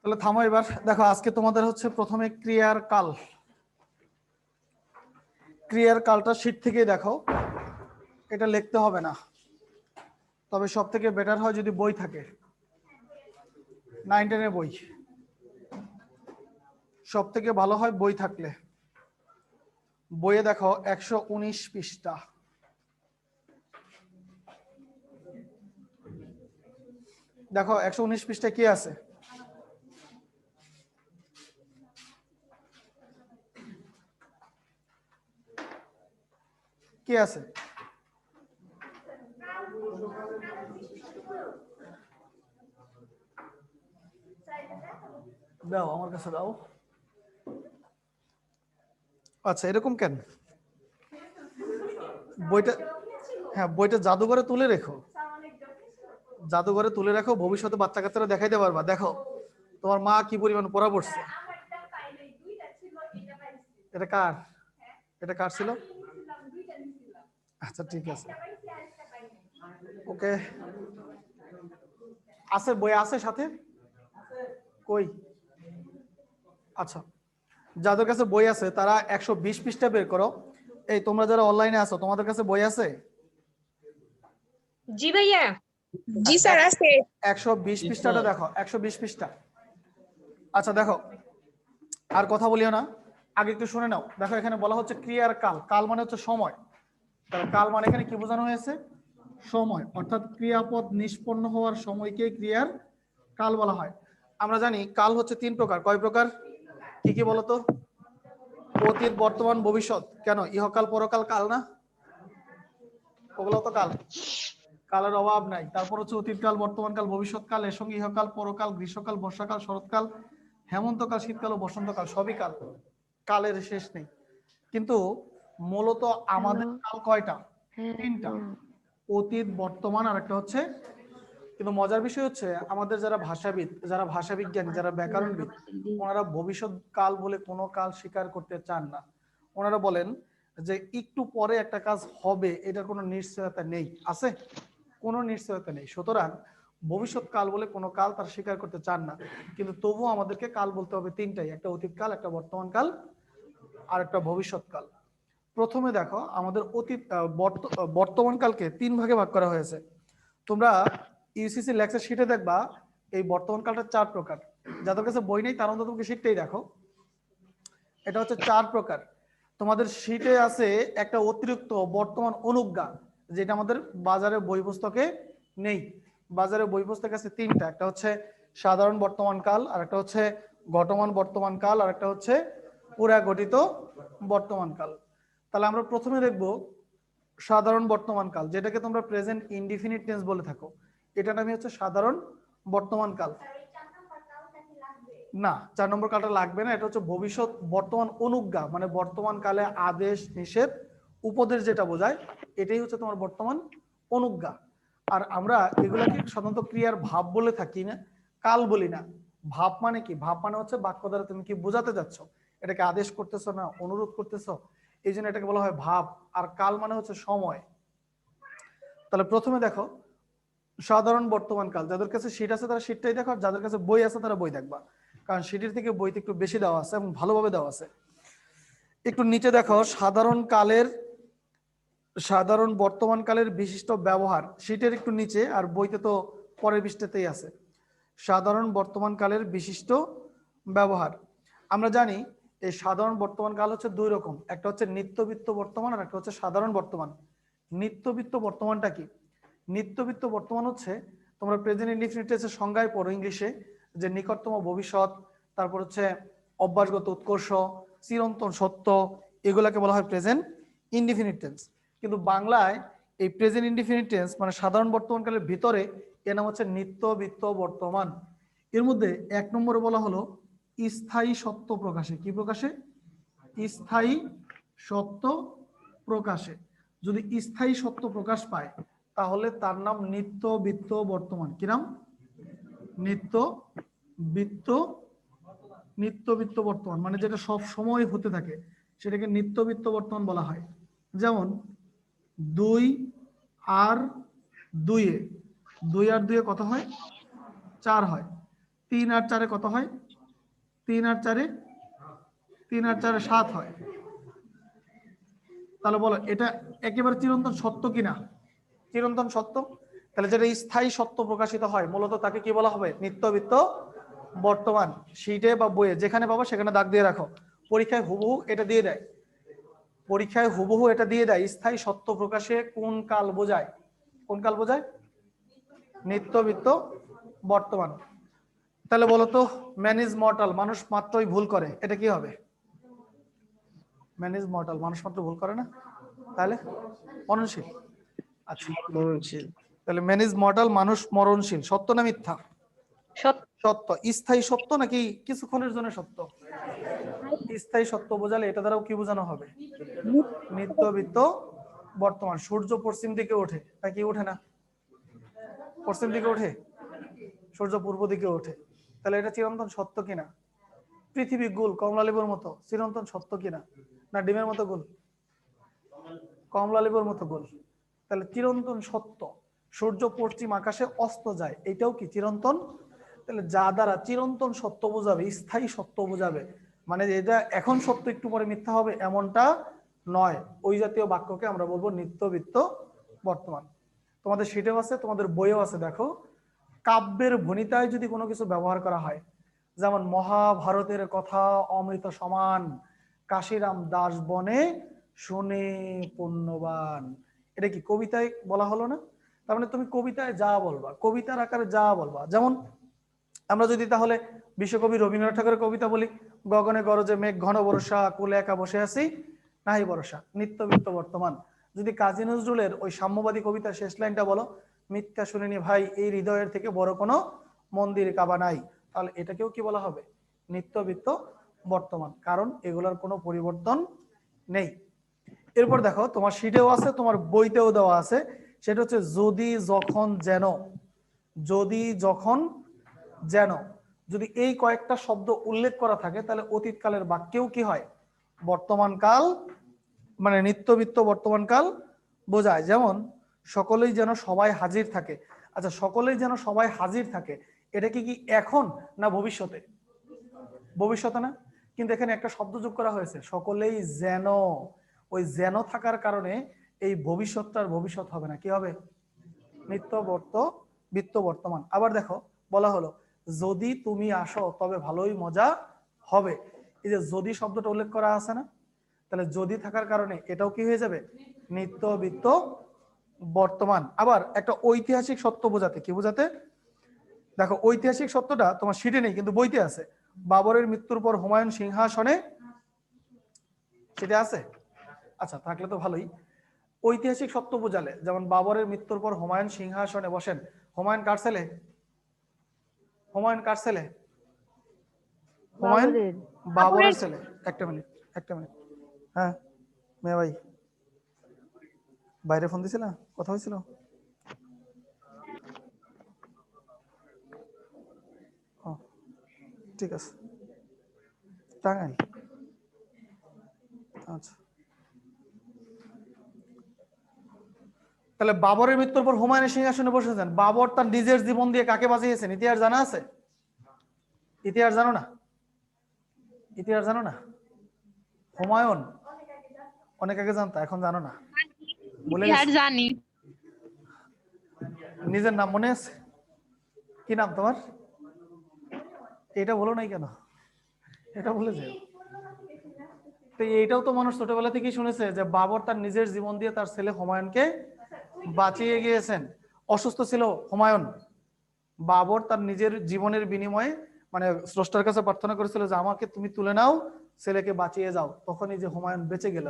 তাহলে থামো এবার দেখো আজকে তোমাদের হচ্ছে প্রথমে ক্রিয়ার কাল। ক্রিয়ার কালটা শীট থেকেই দেখো, এটা লিখতে হবে না, তবে সব থেকে বেটার হয় যদি বই থাকে, 9 10 বই সব থেকে ভালো হয় বই থাকলে। বইয়ে দেখো 119 পৃষ্ঠা, দেখো 119 পৃষ্ঠায় কি আছে? কি আছে? দাও আমার কাছে দাও। আচ্ছা এরকম কেন? বইটা, হ্যাঁ বইটা জাদুঘরে তুলে রেখো, জাদুঘরে তুলে রাখো, ভবিষ্যতে বাচ্চা কাচ্চারা দেখাইতে পারবা। দেখো তোমার মা কি পরিমাণ পড়া পড়ছে। এটা কার? এটা কার ছিল? আচ্ছা ঠিক আছে, ওকে। আছে বই আছে সাথে? কই? আচ্ছা যাদের কাছে বই আছে তারা 120 পৃষ্ঠা বের করো। এই তোমরা যারা অনলাইনে আছো তোমাদের কাছে বই আছে? জি ভাইয়া। জি স্যার আছে। 120 পৃষ্ঠাটা দেখো, 120 পৃষ্ঠা। আচ্ছা দেখো আর কথা বলিও না, আগে একটু শুনে নাও। দেখো এখানে বলা হচ্ছে ক্রিয়ার কাল, কাল মানে হচ্ছে সময়। তাহলে কাল মানে এখানে কি বোঝানো হয়েছে? সময়, অর্থাৎ ক্রিয়াপদ নিষ্পন্ন হওয়ার সময়কে ক্রিয়ার কাল বলা হয়। আমরা জানি কাল হচ্ছে 3 প্রকার। কয় প্রকার? কি কি বলতো? অতীত, বর্তমান, ভবিষ্যৎ। কেন? ইহকাল পরকাল কাল না? ওগুলো তো কাল, কালের অভাব নাই। তারপর হচ্ছে অতীতকাল, বর্তমানকাল, ভবিষ্যৎকাল, এর সঙ্গে ইহকাল, পরকাল, গ্রীষ্মকাল, বর্ষাকাল, শরৎকাল, হেমন্তকাল, শীতকাল ও বসন্তকাল, সবই কাল। কালের শেষ নেই। কিন্তু মূলত আমাদের কাল কয়টা? 3টা, অতীত, বর্তমান আর একটা হচ্ছে। কিন্তু মজার বিষয় হচ্ছে আমাদের যারা ভাষাবিদ, যারা ভাষাবিজ্ঞানী, যারা ব্যাকরণবিদ, ওনারা ভবিষ্যৎ কাল বলে কোনো কাল স্বীকার করতে চান না। ওনারা বলেন যে একটু পরে একটা কাজ হবে, এটার কোনো নিশ্চয়তা নেই। আছে? কোনো নিশ্চয়তা নেই। সুতরাং ভবিষ্যৎ কাল বলে কোনো কাল তার স্বীকার করতে চান না। কিন্তু তবুও আমাদেরকে কাল বলতে হবে 3টাই, একটা অতীতকাল, একটা বর্তমান কাল আর একটা ভবিষ্যৎ কাল। প্রথমে দেখো আমাদের অতীত বর্তমান কালকে 3 ভাগে ভাগ করা হয়েছে। তোমরা ইউসিসি লেকচার শিটে দেখবা এই বর্তমান কালটা 4 প্রকার। যাদের কাছে বই নেই তারা অন্তত তোমাকে শিটটাই দেখো, এটা হচ্ছে 4 প্রকার। তোমাদের শিটে আছে একটা অতিরিক্ত বর্তমান অনুজ্ঞা, যেটা আমাদের বাজারে বই পুস্তকে নেই। বাজারে বই পুস্তকে আছে 3টা, একটা হচ্ছে সাধারণ বর্তমান কাল, আর একটা হচ্ছে ঘটমান বর্তমান কাল, আর একটা হচ্ছে পুরা গঠিত বর্তমান কাল। তাহলে আমরা প্রথমে দেখব সাধারণ বর্তমান কাল, যেটাকে তোমরা প্রেজেন্ট ইনডিফিনিট টেন্স বলে থাকো। এটার নামই হচ্ছে সাধারণ বর্তমান কাল। না, 4 নম্বর কালটা লাগবে না। এটা হচ্ছে ভবিষ্যৎ বর্তমান অনুজ্ঞা, মানে বর্তমান কালে আদেশ, নিষেধ, উপদেশ যেটা বোঝায়, এটাই হচ্ছে তোমার বর্তমান অনুজ্ঞা। আর আমরা এগুলাকে সাধারণত ক্রিয়ার ভাব বলে থাকি না, কাল বলি না। ভাব মানে কি? ভাব মানে হচ্ছে বাক্য দ্বারা তুমি কি বোঝাতে যাচ্ছ, এটাকে আদেশ করতেছো না অনুরোধ করতেছো, এই জন্য এটাকে বলা হয় ভাব। আর কাল মানে হচ্ছে সময়। তাহলে প্রথমে দেখো সাধারণ বর্তমান কাল। যাদের কাছে শীট আছে তারা শীটটাই দেখো, যাদের কাছে বই আছে তারা বই দেখবা, কারণ শীটের থেকে বইতে একটু বেশি দেওয়া আছে এবং ভালোভাবে দেওয়া আছে। একটু নিচে দেখো সাধারণ কালের, সাধারণ বর্তমান কালের বিশিষ্ট ব্যবহার, শীটের একটু নিচে, আর বইতে তো পরের পৃষ্ঠাতেই আছে। সাধারণ বর্তমান কালের বিশিষ্ট ব্যবহার। আমরা জানি এই সাধারণ বর্তমান কাল হচ্ছে 2 রকম, একটা হচ্ছে নিত্যবৃত্ত বর্তমান আর একটা হচ্ছে সাধারণ বর্তমান। নিত্যবৃত্ত বর্তমানটা কি? নিত্যবৃত্ত বর্তমান হচ্ছে, তোমরা প্রেজেন্ট ইনডিফিনিট টেন্সের সংজ্ঞায় পড়ো ইংলিশে, যে নিকটতম ভবিষ্যৎ, তারপর হচ্ছে অভ্যাসগত উৎকর্ষ, চিরন্তন সত্য, এগুলাকে বলা হয় প্রেজেন্ট ইনডিফিনিট টেন্স। কিন্তু বাংলায় এই প্রেজেন্ট ইনডিফিনিট টেন্স মানে সাধারণ বর্তমানকালের ভিতরে এর নাম হচ্ছে নিত্যবৃত্ত বর্তমান। এর মধ্যে 1 নম্বরে বলা হলো স্থায়ী সত্য প্রকাশে। কি প্রকাশে? স্থায়ী সত্য প্রকাশে। যদি স্থায়ী সত্য প্রকাশ পায় তাহলে তার নাম নিত্যবৃত্ত বর্তমান। কি নাম? নিত্যবৃত্ত, নিত্যবৃত্ত বর্তমান, মানে যেটা সব সময় হতে থাকে সেটাকে নিত্যবৃত্ত বর্তমান বলা হয়। যেমন 2 আর 2 এ, 2 আর 2 এ কত হয়? 4 হয়। 3 আর 4 কত হয়? 3 আর 4 7 হয়। তাহলে বলো এটা একেবারে চিরন্তন সত্য কিনা? চিরন্তন সত্য। তাহলে যেটা স্থায়ী সত্য প্রকাশিত হয় মূলত তাকে কি বলা হবে? নিত্যবৃত্ত বর্তমান। শীটে বা বইয়ে যেখানে পাবো সেখানে দাগ দিয়ে রাখো। পরীক্ষায় হুবহু এটা দিয়ে দেয়, পরীক্ষায় হুবহু এটা দিয়ে দেয়। স্থায়ী সত্য প্রকাশে কোন কাল বোঝায়? কোন কাল বোঝায়? নিত্যবৃত্ত বর্তমান। তাহলে বলো তো ম্যান ইজ মর্টাল, মানুষ মাত্রই ভুল করে, এটা কি হবে? ম্যান ইজ মর্টাল, মানুষ মাত্র ভুল করে না, তাহলে মরণশীল। আচ্ছা মরণশীল। তাহলে ম্যান ইজ মর্টাল, মানুষ মরণশীল, সত্য না মিথ্যা? সত্য। স্থায়ী সত্য নাকি কিছুক্ষণের জন্য সত্য? স্থায়ী সত্য বোঝালে এটা দ্বারাও কি বোঝানো হবে? নিত্যবৃত্ত বর্তমান। সূর্য পশ্চিম দিকে ওঠে নাকি ওঠে না? পশ্চিম দিকে ওঠে। সূর্য পূর্ব দিকে ওঠে, তাহলে এটা চিরন্তন সত্য কিনা? পৃথিবী গোল কমলা লেবুর মতো, চিরন্তন সত্য কিনা? না ডিমের মতো গোল? কমলা লেবুর মতো গোল। তাহলে চিরন্তন সত্য। সূর্য পশ্চিম আকাশে অস্ত যায়, এটাও কি চিরন্তন? তাহলে যা দ্বারা চিরন্তন সত্য বোঝাবে, স্থায়ী সত্য বোঝাবে, মানে এটা এখন সত্য একটু পরে মিথ্যা হবে এমনটা নয়, ওই জাতীয় বাক্যকে আমরা বলবো নিত্যবৃত্ত বর্তমান। তোমাদের শীটেও আছে, তোমাদের বইয়েও আছে। দেখো কাব্যের ভণিতায় যদি কোনো কিছু ব্যবহার করা হয়, যেমন মহাভারতের কথা অমৃত সমান, কাশিরাম দাস বনে শুনে পুণ্যবান, এটা কি কবিতায় বলা হলো না? তার মানে তুমি কবিতায় যা বলবা, কবিতার আকারে যা বলবা। যেমন আমরা যদি তাহলে বিশ্বকবি রবীন্দ্রনাথ ঠাকুরের কবিতা বলি, গগনে গরজে মেঘ ঘন বর্ষা, কুলে একা বসে আছি নাহি ভরসা, নিত্যবৃত্ত বর্তমান। যদি কাজী নজরুলের ওই সাম্যবাদী কবিতার শেষ লাইনটা বলো, মিথ্যা শুনিনি ভাই এই হৃদয়ের থেকে বড় কোনো মন্দির কাবা নাই, তাহলে এটাকেও কি বলা হবে? নিত্যবৃত্ত বর্তমান, কারণ এগুলোর কোনো পরিবর্তন নেই। এরপর দেখো তোমার শীটেও আছে, তোমার বইতেও দেওয়া আছে, সেটা হচ্ছে যদি যখন যেন। যদি যখন যেন, যদি এই কয়েকটা শব্দ উল্লেখ করা থাকে তাহলে অতীতকালের বাক্যেও কি হয়? বর্তমান কাল, মানে নিত্যবৃত্ত বর্তমান কাল বোঝায়। যেমন সকলেই যেন সবাই হাজির থাকে। আচ্ছা সকলেই যেন সবাই হাজির থাকে, এটা কি কি এখন না ভবিষ্যতে? ভবিষ্যতে না? কিন্তু এখানে একটা শব্দ যোগ করা হয়েছে, সকলেই যেন। ওই যেন থাকার কারণে এই ভবিষ্যৎটার ভবিষ্যৎ হবে না, কি হবে? বৃত্ত বর্তমান। আবার দেখো বলা হলো যদি তুমি আসো তবে ভালোই মজা হবে, এই যে যদি শব্দটা উল্লেখ করা আছে না, তাহলে যদি থাকার কারণে এটাও কি হয়ে যাবে? নিত্যবৃত্ত বর্তমান। আবার একটা ঐতিহাসিক সত্য বোঝাতে, কি বোঝাতে? দেখো ঐতিহাসিক সত্যটা তোমার শীটে নেই কিন্তু বইতে আছে। বাবরের মৃত্যুর পর হুমায়ুন সিংহাসনে, সেটা আছে? আচ্ছা থাকলে তো ভালোই। ঐতিহাসিক সত্য বোঝালে যেমন বাবরের মৃত্যুর পর হুমায়ুন সিংহাসনে বসেন, হুমায়ুন কার ছেলে? হুমায়ুন কার ছেলে? হুমায়ুন বাবরের ছেলে। একটা মিনিট, একটা মিনিট। হ্যাঁ মেয়া ভাই, বাইরে ফোন দিছিল, কথা হয়েছিল? ও ঠিক আছে, টাঙ্গাইল। আচ্ছা তাহলে বাবরের মৃত্যুর পর হুমায়ুনের সিংহাসনে বসেছেন। বাবর তার নিজের জীবন দিয়ে কাকে বাঁচিয়েছেন ইতিহাস জানা আছে? ইতিহাস জানো না? ইতিহাস জানো না? হুমায়ুন অনেক আগে জানতো, এখন জানো না, বলে গেছে। জানি। নিজের নাম মনে আছে? কি নাম তোমার? এটা বলো নাই কেন? এটা বলে যে তো এইটাও তো মানুষ ছোটবেলা থেকেই শুনেছে যে বাবর তার নিজের জীবন দিয়ে তার ছেলে হুমায়ুনকে বাঁচিয়ে গিয়েছেন। অসুস্থ ছিল হুমায়ুন, বাবর তার নিজের জীবনের বিনিময়ে মানে স্রষ্টার কাছে প্রার্থনা করেছিল যে আমাকে তুমি তুলে নাও, ছেলেকে বাঁচিয়ে যাও, তখনই যে হুমায়ুন বেঁচে গেল।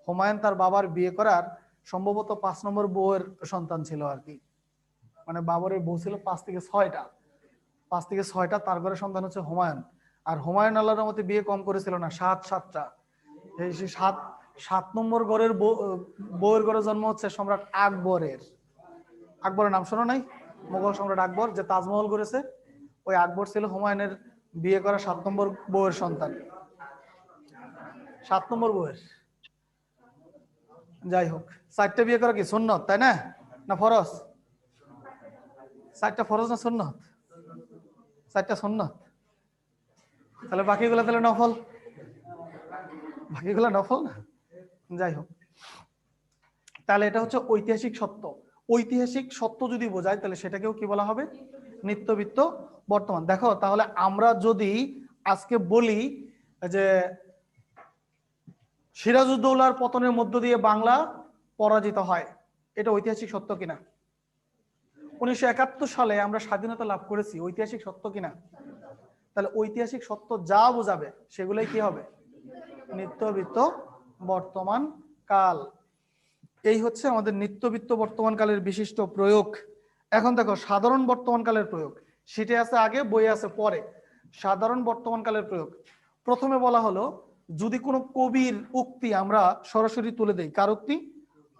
হুমায়ুন তার বাবার বিয়ে করার সম্ভবত 5 নম্বর বউয়ের সন্তান ছিল আর কি, মানে বাবরের বউ ছিল 5 থেকে 6টা, 5 থেকে 6টা, তার ঘরে সন্তান হচ্ছে হুমায়ুন। আর হুমায়ুন আল্লাহর রহমতে বিয়ে কম করেছিল না, 7টা। এই 7 নম্বর ঘরের বউয়ের ঘরে জন্ম হচ্ছে সম্রাট আকবরের। আকবরের নাম শোনো নাই? মোগল সম্রাট আকবর যে তাজমহল করেছে, ওই আকবর ছিল হুমায়ুনের বিয়ে করা 7 নম্বর বউয়ের সন্তান। 7 নম্বর বউয়ের। যাই হোক, 4টা বিয়ে করা কি সুন্নত তাই না, না ফরজ? 4টা ফরজ না সুন্নত? 4টা সুন্নাত, তাহলে বাকিগুলো তাহলে নফল, বাকিগুলো নফল না। যাই হোক, তাহলে এটা হচ্ছে ঐতিহাসিক সত্য। ঐতিহাসিক সত্য যদি বোঝায় তাহলে সেটাকেও কি বলা হবে? নিত্যবিত্ত বর্তমান। দেখো তাহলে আমরা যদি আজকে বলি যে সিরাজউদ্দৌলার পতনের মধ্য দিয়ে বাংলা পরাজিত হয়, এটা ঐতিহাসিক সত্য কিনা? 1971 সালে আমরা স্বাধীনতা লাভ করেছি, ঐতিহাসিক সত্য কিনা? তাহলে ঐতিহাসিক সত্য যা বোঝাবে সেগুলোই কি হবে? নিত্যবিত্ত বর্তমান কাল। এই হচ্ছে আমাদের নিত্যবিত্ত বর্তমান কালের বিশিষ্ট প্রয়োগ। এখন দেখো সাধারণ বর্তমান কালের প্রয়োগ, সিটে আছে আগে, বই আছে পরে। সাধারণ বর্তমান কালের প্রয়োগ প্রথমে বলা হলো, যদি কোনো কবির উক্তি আমরা সরাসরি তুলে দেই, কার উক্তি?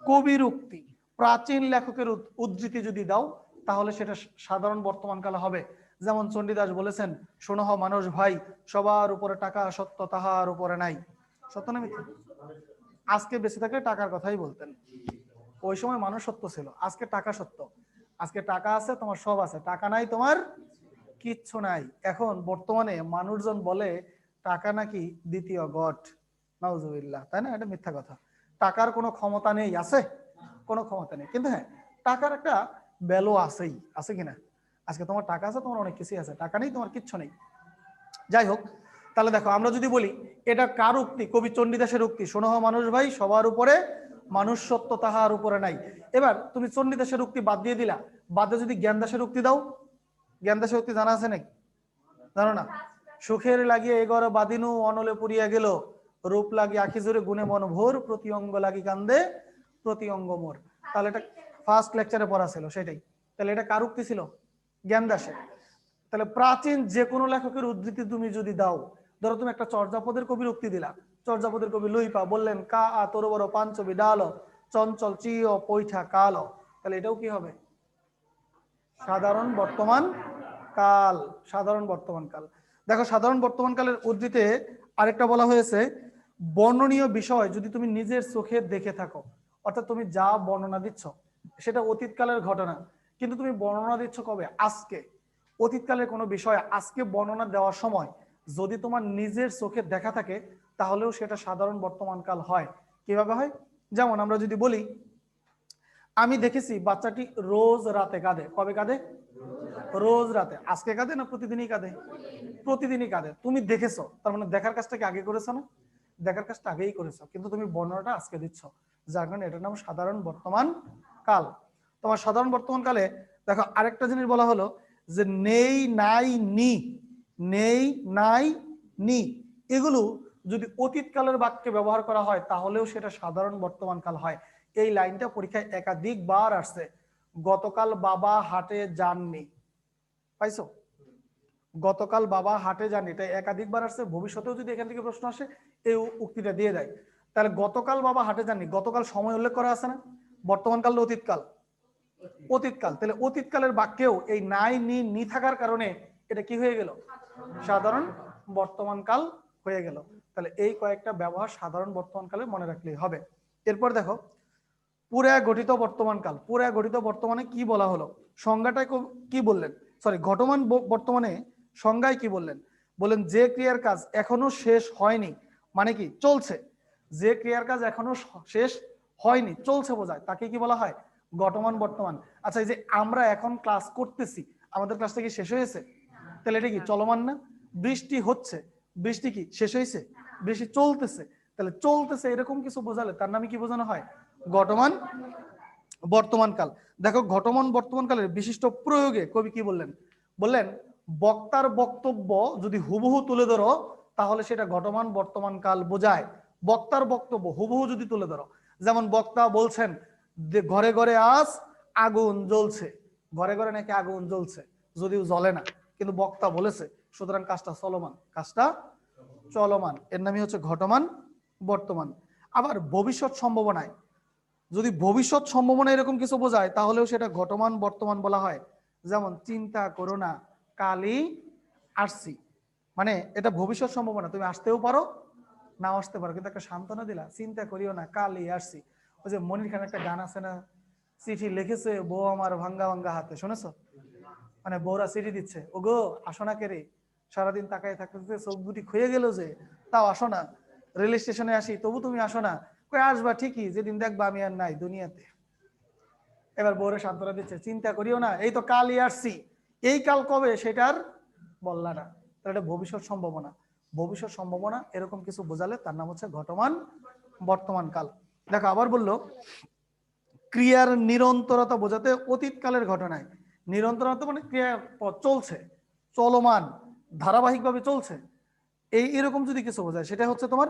কবির উক্তি, প্রাচীন লেখকের উদ্ধৃতি যদি দাও তাহলে সেটা সাধারণ বর্তমান কালে হবে। যেমন চণ্ডীদাস বলেছেন, শোনো মানুষ ভাই, সবার উপরে টাকা সত্য তাহার উপরে নাই। সত্য না মিথ্যা? আজকে বেঁচে থাকলে টাকার কথাই বলতেন, ওই সময় মানুষ সত্য ছিল। আজকে টাকা সত্য, আজকে টাকা আছে তোমার সব আছে, টাকা নাই তোমার কিচ্ছু নাই। এখন বর্তমানে মানুষজন বলে টাকা নাকি দ্বিতীয় গড, নাউজুবিল্লাহ, তাই না? এটা মিথ্যা কথা। টাকার কোনো ক্ষমতা নেই, আছে? কোনো ক্ষমতা নেই, কিন্তু হ্যাঁ টাকার একটা ভ্যালু আছেই, আছে কিনা? আজকে তোমার টাকা আছে, তোমার অনেক কিছুই আছে, টাকা নেই তোমার কিচ্ছু নেই। যাই হোক, তাহলে দেখো আমরা যদি বলি এটা কার উক্তি? কবি চণ্ডীদাসের উক্তি, শোনো মানুষ ভাই, সবার উপরে মানুষ সত্য তাহার উপরে নাই। এবার তুমি চণ্ডীদাসের উক্তি বাদ দিয়ে দিলা, বাদে যদি জ্ঞানদাসের উক্তি দাও, জ্ঞানদাসের উক্তি জানা আছে নাকি? জানো না? সুখের লাগিয়ে এগর বাদিনু অনলে পুরিয়া গেল, রূপ লাগি আখি জুড়ে গুণে মন ভোর, প্রতি অঙ্গ লাগি কান্দে প্রতি অঙ্গ মোর। তাহলে এটা ফার্স্ট লেকচারে পড়া ছিল সেটাই। তাহলে এটা কার উক্তি ছিল? জ্ঞানদাসের। তাহলে প্রাচীন যে কোনো লেখকের উদ্ধৃতি তুমি যদি দাও, ধরো তুমি একটা চর্যাপদের কবির উক্তি দিলা, চর্যাপদের কবি লুইপা বললেন, কা আ তোর বড় পাঞ্চবি ডাল চঞ্চল চিও পৈঠা কাল, তাহলে এটাও কি হবে? সাধারণ বর্তমান কাল। সাধারণ বর্তমান কাল। দেখো সাধারণ বর্তমান কালের উদ্ধৃতিতে আরেকটা বলা হয়েছে, বর্ণনীয় বিষয় যদি তুমি নিজের চোখে দেখে থাকো, অর্থাৎ তুমি যা বর্ণনা দিচ্ছ সেটা অতীতকালের ঘটনা, কিন্তু তুমি বর্ণনা দিচ্ছ কবে? আজকে। অতীতকালের কোনো বিষয় আজকে বর্ণনা দেওয়ার সময় যদি তোমার নিজের চোখে দেখা থাকে তাহলেও সেটা সাধারণ বর্তমান কাল হয়। কিভাবে হয়? যেমন আমরা যদি বলি, আমি দেখেছি বাচ্চাটি রোজ রাতে কাঁদে। কবে কাঁদে? রোজ রাতে। আজকে কাঁদে না প্রতিদিনই কাঁদে? প্রতিদিনই কাঁদে। তুমি দেখেছো, তার মানে দেখার কাজটা কি আগে করেছো না? দেখার কাজটা আগেই করেছো, কিন্তু তুমি বর্ণনাটা আজকে দিচ্ছ, যার কারণে এটার নাম সাধারণ বর্তমান কাল। তোমার সাধারণ বর্তমান কালে দেখো আরেকটা জিনিস বলা হলো যে নেই নাই নি, নেই নাই নি, এগুলো যদি অতীত কালের বাক্যে ব্যবহার করা হয় তাহলেও সেটা সাধারণ বর্তমান কাল হয়। এই লাইনটা পরীক্ষায় একাধিকবার আসছে। গতকাল বাবা হাটে যাননি, পাইছো? গতকাল বাবা হাটে যাননি, এটা একাধিকবার আসছে। ভবিষ্যতেও যদি এখান থেকে প্রশ্ন আসে এই উক্তিটা দিয়ে দেয়। তাহলে গতকাল বাবা হাটে যাননি, গতকাল সময় উল্লেখ করা আছে না? বর্তমান কাল না অতীতকাল? অতীতকাল। তাহলে অতীতকালের বাক্যেও এই নাই নি নি থাকার কারণে এটা কি হয়ে গেল? সাধারণ বর্তমান কাল হয়ে গেল। তাহলে এই কয়েকটা ব্যবহার সাধারণ বর্তমান কালে মনে রাখলেই হবে। এরপর দেখো পুরা গঠিত বর্তমান কাল। পুরা গঠিত বর্তমানে কি বলা হলো? সংজ্ঞাটাই কি বললেন? সরি, ঘটমান বর্তমানে সংজ্ঞায় কি বললেন? বলেন যে ক্রিয়ার কাজ এখনো শেষ হয়নি, মানে কি? চলছে। যে ক্রিয়ার কাজ এখনো শেষ হয়নি, চলছে বোঝায়, তাকে কি বলা হয়? ঘটমান বর্তমান। আচ্ছা, এই যে আমরা এখন ক্লাস করতেছি, আমাদের ক্লাসটা কি শেষ হয়েছে? তাহলে এটা কি চলমান না? বৃষ্টি হচ্ছে, বৃষ্টি কি শেষ হয়েছে? বৃষ্টি চলতেছে। তাহলে চলতেছে এরকম কিছু বোঝালে তার নামে কি বোঝানো হয়? ঘটমান বর্তমান কাল। দেখো ঘটমান বর্তমান কালের বিশিষ্ট প্রয়োগে কবি কি বললেন? বললেন বক্তার বক্তব্য যদি হুবহু তুলে ধরো তাহলে সেটা ঘটমান বর্তমান কাল বোঝায়। বক্তার বক্তব্য হুবহু যদি তুলে ধরো, যেমন বক্তা বলছেন যে ঘরে ঘরে আজ আগুন জ্বলছে, ঘরে ঘরে নাকি আগুন জ্বলছে, যদিও জ্বলে না, কিন্তু বক্তা বলেছে, সুতরাং কাজটা চলমান, কাজটা চলমান, এর নামই হচ্ছে ঘটমান বর্তমান। আবার ভবিষ্যৎ সম্ভাবনায় যদি ভবিষ্যৎ সম্ভাবনা এরকম কিছু বোঝায় তাহলেও সেটা ঘটমান বর্তমান বলা হয়। যেমন চিন্তা করো না কালই আসছি, মানে এটা ভবিষ্যৎ সম্ভাবনা, তুমি আসতেও পারো নাও আসতে পারো, কিন্তু একটা সান্ত্বনা দিলা, চিন্তা করিও না কালই আসছি। ওই যে মনির খান একটা গান আছে না, চিঠি লিখেছে বউ আমার ভাঙ্গা ভাঙ্গা হাতে, শুনেছো? মানে বউরা চিঠি দিচ্ছে, ওগো আসো না কে রে, সারাদিন তাকায় থাকতে চোখ দুটি খুয়ে গেল যে, তাও আসো না, রেল স্টেশনে আসি তবু তুমি আসো না, কই আসবা ঠিকই, যেদিন দেখবা আমি আর নাই দুনিয়াতে। এবার বউরে সান্ত্বনা দিচ্ছে, চিন্তা করিও না, এই তো কালই আসছি, এই কাল কবে সেটার বললা না, তাহলে এটা ভবিষ্যৎ সম্ভাবনা। ভবিষ্যৎ সম্ভাবনা এরকম কিছু বোঝালে তার নাম হচ্ছে ঘটমান বর্তমান কাল। দেখো আবার বললো, ক্রিয়ার নিরন্তরতা বোঝাতে অতীতকালের ঘটনায়, নিরন্তরতা মানে ক্রিয়া চলছে, চলমান, ধারাবাহিকভাবে চলছে, এরকম যদি কিছু বোঝায় সেটা হচ্ছে তোমার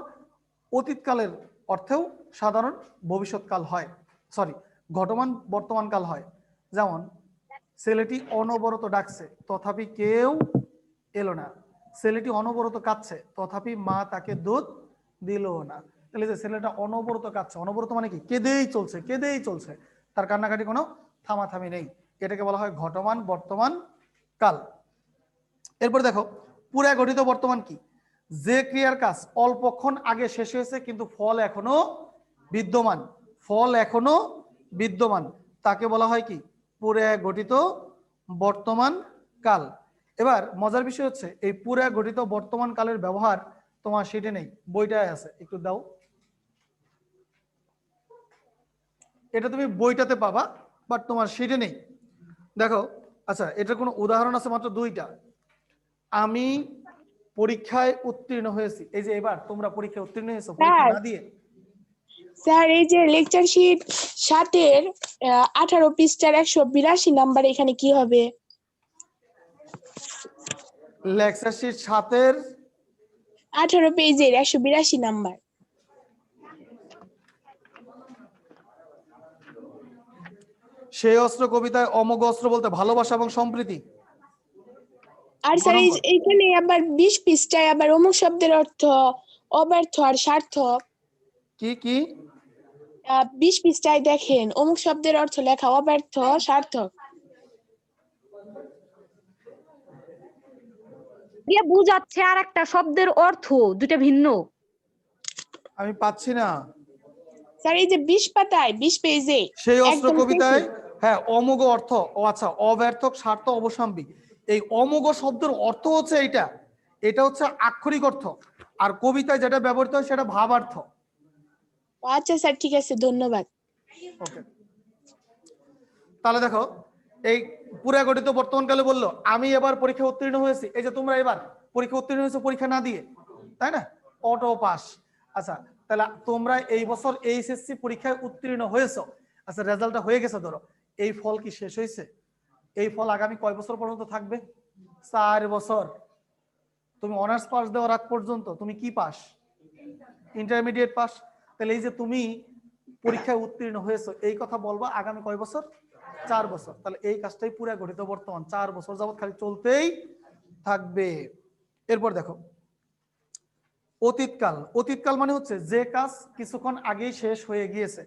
অতীতকালের অর্থেও সাধারণ ভবিষ্যৎকাল হয়, সরি ঘটমান বর্তমান কাল হয়। যেমন ছেলেটি অনবরত ডাকছে তথাপি কেউ এলো না, ছেলেটি অনবরত কাঁদছে তথাপি মা তাকে দুধ দিল না। তাহলে যে ছেলেটা অনবরত কাঁদছে, অনবরত মানে কি, কেঁদেই চলছে কেঁদেই চলছে, তার কান্নাকাটি কোনো থামাথামি নেই, এটাকে বলা হয় ঘটমান বর্তমান কাল। এরপর দেখো পুরা গঠিত বর্তমান কি, যে ক্রিয়ার কাজ অল্পক্ষণ আগে শেষ হয়েছে কিন্তু ফল এখনো বিদ্যমান, ফল এখনো বিদ্যমান, তাকে বলা হয় কি পুরা গঠিত বর্তমান কাল। এবার মজার বিষয় হচ্ছে এই পুরা গঠিত বর্তমান কালের ব্যবহার তোমার সেটা নেই, বইটায় আছে, একটু দাও, এটা তুমি বইটাতে পাবা বাট তোমার সেটা নেই। দেখো আচ্ছা, এটার কোনো উদাহরণ আছে মাত্র দুইটা। আমি পরীক্ষায় উত্তীর্ণ হয়েছি, এই যে এবার তোমরা পরীক্ষায় উত্তীর্ণ হয়েছো পরীক্ষা স্যার না দিয়ে। স্যার এই যে লেকচার শিট 7-এর 18 পৃষ্ঠার 182 নাম্বার, এখানে কি হবে? লেকচার শিট 7-এর 18 পেজের 182 নাম্বার। সেই অস্ত্র কবিতায় অমোঘ অস্ত্র বলতে ভালোবাসা এবং সম্প্রীতি। আর ক স্যার নম্বর? এইখানে আবার 20 পৃষ্ঠায় আবার অমুক শব্দের অর্থ অব্যর্থ আর সার্থক। কি কি? 20 পৃষ্ঠায় দেখেন অমুক শব্দের অর্থ লেখা অব্যর্থ সার্থক। দিয়ে বুঝাচ্ছে আর একটা শব্দের অর্থ দুটো ভিন্ন। আমি পাচ্ছি না। স্যার এই যে 20 পাতায় 20 পেজে সেই অস্ত্র একদম কবিতায়, শেষে। হ্যাঁ অমোঘ অর্থ, ও আচ্ছা, অব্যর্থক স্বার্থ অবসাম্বিক, এই অমোঘ শব্দের অর্থ হচ্ছে এইটা, এটা হচ্ছে আক্ষরিক অর্থ, আর কবিতায় যেটা ব্যবহৃত হয় সেটা ভাবার্থ। আচ্ছা স্যার ঠিক আছে, ধন্যবাদ। ওকে, তাহলে দেখো এই পুরা গঠিত বর্তমানকালে বললো আমি এবার পরীক্ষা উত্তীর্ণ হয়েছি, এই যে তোমরা এবার পরীক্ষা উত্তীর্ণ হয়েছো পরীক্ষা না দিয়ে, তাই না, অটো পাস। আচ্ছা তাহলে তোমরা এই বছর এইচএসসি পরীক্ষায় উত্তীর্ণ হয়েছো, আচ্ছা রেজাল্টটা হয়ে গেছে ধরো, এই ফল কি শেষ হয়েছে? এই ফল আগামী কয় বছর পর্যন্ত থাকবে? 4 বছর। তুমি অনার্স পাস দেওয়ার আগ পর্যন্ত তুমি কি পাস? Intermediate pass. তাহলে এই যে তুমি পরীক্ষায় উত্তীর্ণ হয়েছো এই কথা বলবা আগামী কয় বছর? 4 বছর। তাহলে এই কাজটাই পুরা গঠিত বর্তমান, 4 বছর যাবত খালি চলতেই থাকবে। এরপর দেখো অতীতকাল, অতীতকাল মানে হচ্ছে যে কাজ কিছুক্ষণ আগেই শেষ হয়ে গিয়েছে।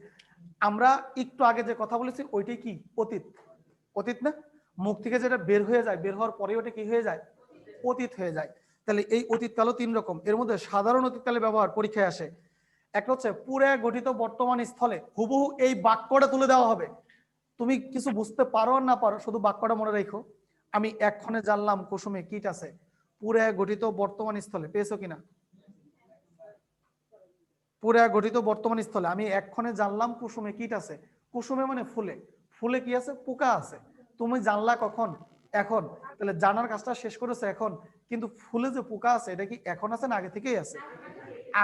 আমরা একটু আগে যে কথা বলেছি ওইটাই কি অতীত, অতীত না, মুখ থেকে যেটা বের হয়ে যায়, বের হওয়ার পরে ওটা কি হয়ে যায়? অতীত হয়ে যায়। তাহলে এই অতীতকালও 3 রকম, এর মধ্যে সাধারণ অতীতকালে ব্যবহার পরীক্ষায় আসে। একটা হচ্ছে পুরা গঠিত বর্তমান স্থলে হুবহু এই বাক্যটা তুলে দেওয়া হবে, তুমি কিছু বুঝতে পারো আর না পারো শুধু বাক্যটা মনে রেখো, আমি এক্ষণে জানলাম কুসুমে কীট আছে, পুরা গঠিত বর্তমান স্থলে, পেয়েছো কিনা? পুরা গঠিত বর্তমান স্থলে আমি এক্ষণে জানলাম কুসুমে কীট আছে, কুসুমে মানে ফুলে, ফুলে কি আছে? পোকা আছে। তুমি জানলা কখন? এখন। তাহলে জানার কাজটা শেষ করেছে এখন, কিন্তু ফুলে যে পোকা আছে এটা কি এখন আছে না আগে থেকেই আছে?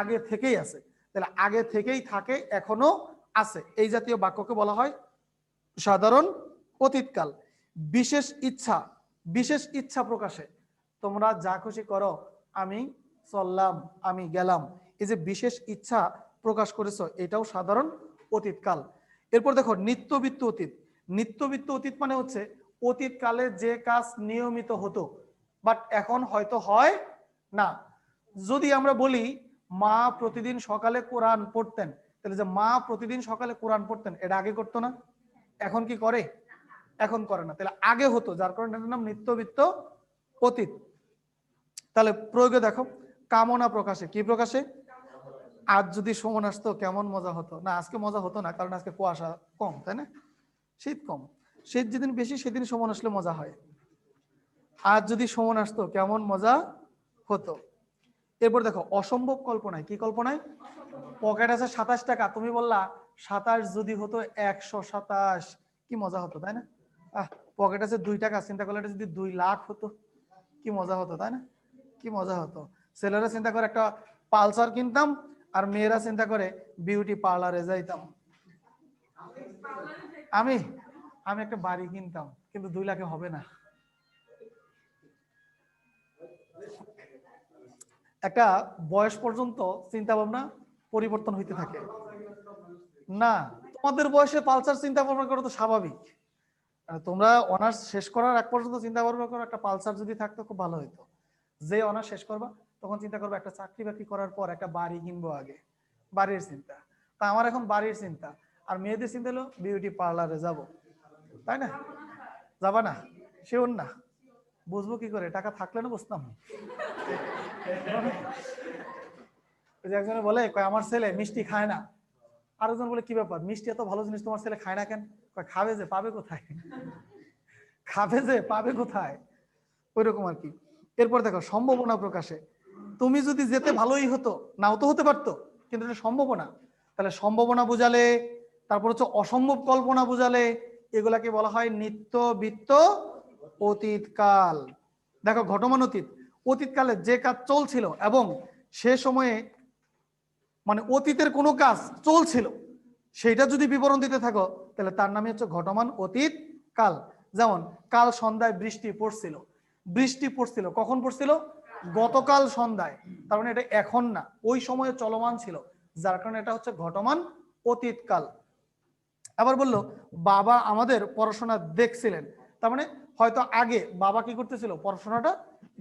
আগে থেকেই আছে। তাহলে আগে থেকেই থাকে, এখনো আছে, এই জাতীয় বাক্যকে বলা হয় সাধারণ অতীতকাল। বিশেষ ইচ্ছা, বিশেষ ইচ্ছা প্রকাশে তোমরা যা খুশি করো, আমি চললাম, আমি গেলাম, এই যে বিশেষ ইচ্ছা প্রকাশ করেছো এটাও সাধারণ অতীতকাল। এরপর দেখো নিত্যবৃত্ত অতীত, নিত্যবৃত্ত অতীত মানে হচ্ছে অতীতকালে যে কাজ নিয়মিত হতো বাট এখন হয়তো হয় না। যদি আমরা বলি মা প্রতিদিন সকালে কোরআন পড়তেন, তাহলে যে মা প্রতিদিন সকালে কোরআন পড়তেন এটা আগে করতো না, এখন কি করে? এখন করে না, তাহলে আগে হতো, যার কারণে এটার নাম নিত্যবৃত্ত অতীত। তাহলে প্রয়োগে দেখো কামনা প্রকাশে, কি প্রকাশে? আজ যদি সুমন আসতো কেমন মজা হতো, না আজকে মজা হতো না কারণ আজকে কুয়াশা কম, তাই না, শীত কম, শীত যেদিন বেশি সেদিন সুমন আসলে মজা হয়। আজ যদি সুমন আসতো কেমন মজা হতো। এরপর দেখো অসম্ভব কল্পনায়, কি কল্পনায়? পকেট আছে 27 টাকা, তুমি বললা 27 যদি হতো 127, কি মজা হতো তাই না? পকেট আছে 2 টাকা, চিন্তা করলে এটা যদি 2 লাখ হতো কি মজা হতো তাই না? কি মজা হতো। ছেলেরা চিন্তা করে একটা পালসার কিনতাম, আর মেয়েরা চিন্তা করে বিউটি পার্লারে যাইতাম। আমি আমি একটা বাড়ি কিনতাম, কিন্তু 2 লাখে হবে না। একটা বয়স পর্যন্ত চিন্তা ভাবনা পরিবর্তন হইতে থাকে না। তোমাদের বয়সে পালসার চিন্তা ভাবনা করা তো স্বাভাবিক। তোমরা অনার্স শেষ করার এক পর্যন্ত চিন্তা ভাবনা করো একটা পালসার যদি থাকতো খুব ভালো হতো। যে অনার্স শেষ করবা তখন চিন্তা করবো একটা চাকরি বাকরি করার পর একটা বাড়ি কিনবো, আগে বাড়ির চিন্তা। তা আমার এখন বাড়ির চিন্তা, আর মেয়েদের চিন্তা হলো বিউটি পার্লারে যাব, তাই না? যাবা না? শিওর না? বুঝবো কি করে? টাকা থাকলে না বুঝতাম। একজনে বলে আমার ছেলে মিষ্টি খায় না, আরেকজন বলে কি ব্যাপার, মিষ্টি এত ভালো জিনিস তোমার ছেলে খায় না কেন? খাবে যে, পাবে কোথায়? খাবে যে, পাবে কোথায়? ওইরকম আর কি। এরপর দেখো সম্ভাবনা প্রকাশে, তুমি যদি যেতে ভালোই হতো, নাও তো হতে পারতো, কিন্তু এটা সম্ভাবনা। তাহলে সম্ভাবনা বুঝালে, তারপর হচ্ছে অসম্ভব কল্পনা বুঝালে, এগুলাকে বলা হয় নিত্য বৃত্ত অতীতকাল। দেখো ঘটমান অতীত, অতীতকালে যে কাজ চলছিল এবং সে সময়ে মানে অতীতের কোনো কাজ চলছিল সেটা যদি বিবরণ দিতে থাকো তাহলে তার নামই হচ্ছে ঘটমান অতীত কাল। যেমন কাল সন্ধ্যায় বৃষ্টি পড়ছিল, বৃষ্টি পড়ছিল কখন পড়ছিল? গতকাল সন্ধ্যায়। তার মানে এটা এখন না, ওই সময়ে চলমান ছিল, যার কারণে এটা হচ্ছে ঘটমান অতীত কাল। আবার বললো বাবা আমাদের পড়াশোনা দেখছিলেন, তার মানে হয়তো আগে বাবা কি করতেছিল? পড়াশোনাটা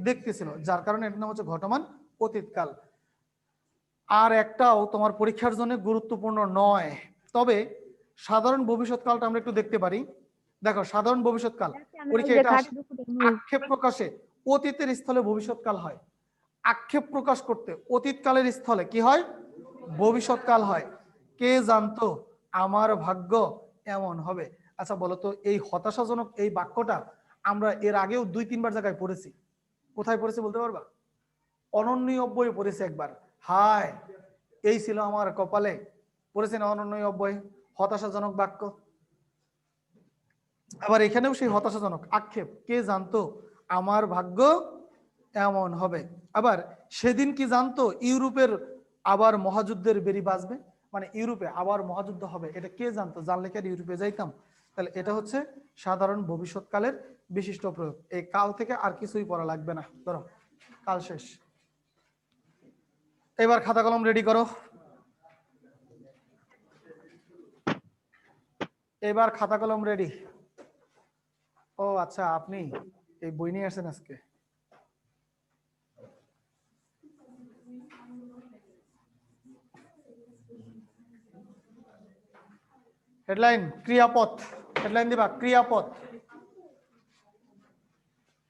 দেখতেছিল, যার কারণে এটার নাম হচ্ছে ঘটমান অতীতকাল। আর একটাও তোমার পরীক্ষার জন্য গুরুত্বপূর্ণ নয়, তবে সাধারণ ভবিষ্যৎকালটা আমরা একটু দেখতে পারি। দেখো সাধারণ ভবিষ্যৎকাল পরীক্ষা এটা আক্ষেপ প্রকাশে অতীতের স্থলে ভবিষ্যৎকাল হয়, আক্ষেপ প্রকাশ করতে অতীতকালের স্থলে কি হয়? ভবিষ্যৎকাল হয়। কে জানতো আমার ভাগ্য এমন হবে? আচ্ছা বলো তো, এই হতাশাজনক এই বাক্যটা আমরা এর আগেও 2-3 বার জায়গায় পড়েছি। কোথায় পড়েছি বলতে পারবা? অনন্যই অব্যয় পড়েছি একবার, হায় এই ছিল আমার কপালে, পড়েছি না অনন্যই অব্যয়, হতাশাজনক বাক্য। আবার এখানেও সেই হতাশাজনক আক্ষেপ, কে জানতো আমার ভাগ্য এমন হবে। আবার সেদিন কি জানতো ইউরোপের আবার মহাযুদ্ধের বেরি বাজবে, মানে ইউরোপে আবার মহাযুদ্ধ হবে, এটা কে জানতো? জানলে কি আর ইউরোপে যাইতাম? তাহলে এটা হচ্ছে সাধারণ ভবিষ্যৎকালের বিশিষ্ট প্রয়োগ। এই কাল থেকে আর কিছুই পড়া লাগবে না, ধরো কাল শেষ। এবার খাতা কলম রেডি করো, এবার খাতা কলম রেডি। ও আচ্ছা, আপনি এই বই নিয়ে আসেন আজকে। হেডলাইন ক্রিয়াপদ, হেডলাইন দিবা ক্রিয়াপদ।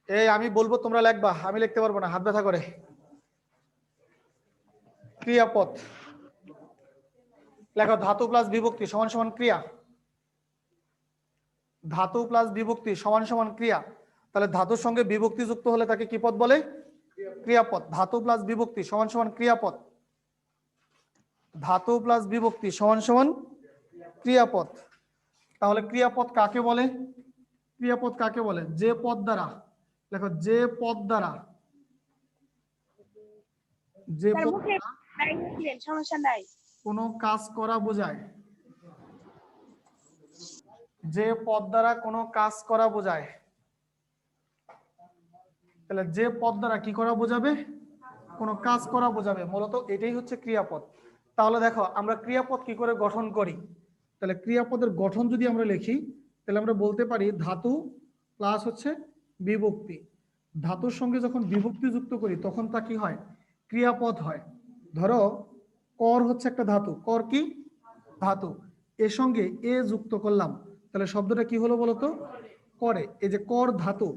এই আমি বলবো তোমরা লিখবা, আমি লিখতে পারবো না, হাত ব্যথা করে। ক্রিয়াপদ লেখো, ধাতু প্লাস বিভক্তি সমান সমান ক্রিয়া, ধাতু প্লাস বিভক্তি সমান সমান ক্রিয়া। তাহলে ধাতুর সঙ্গে বিভক্তি যুক্ত হলে তাকে কি পদ বলে? ক্রিয়াপদ। ধাতু প্লাস বিভক্তি সমান সমান ক্রিয়াপদ, ধাতু প্লাস বিভক্তি সমান সমান ক্রিয়াপদ। তাহলে ক্রিয়াপদ কাকে বলে? ক্রিয়াপদ কাকে বলে? যে পদ দ্বারা, দেখো যে পদ দ্বারা, যে পদ সমস্যা নাই, কোনো কাজ করা বোঝায়, যে পদ দ্বারা কোনো কাজ করা বোঝায়। তাহলে যে পদ দ্বারা কি করা বোঝাবে? কোনো কাজ করা বোঝাবে, মূলত এটাই হচ্ছে ক্রিয়াপদ। তাহলে দেখো আমরা ক্রিয়াপদ কি করে গঠন করি। তাহলে ক্রিয়াপদের গঠন যদি আমরা লিখি তাহলে আমরা বলতে পারি ধাতু প্লাস হচ্ছে বিভক্তি। ধাতুর সঙ্গে যখন বিভক্তি যুক্ত করি তখন তা কি হয়? ক্রিয়াপদ হয়। ধরো কর হচ্ছে একটা ধাতু, কর কি? ধাতু। এর সঙ্গে এ যুক্ত করলাম, তাহলে শব্দটা কি হলো বলতো? করে। এই যে কর ধাতু,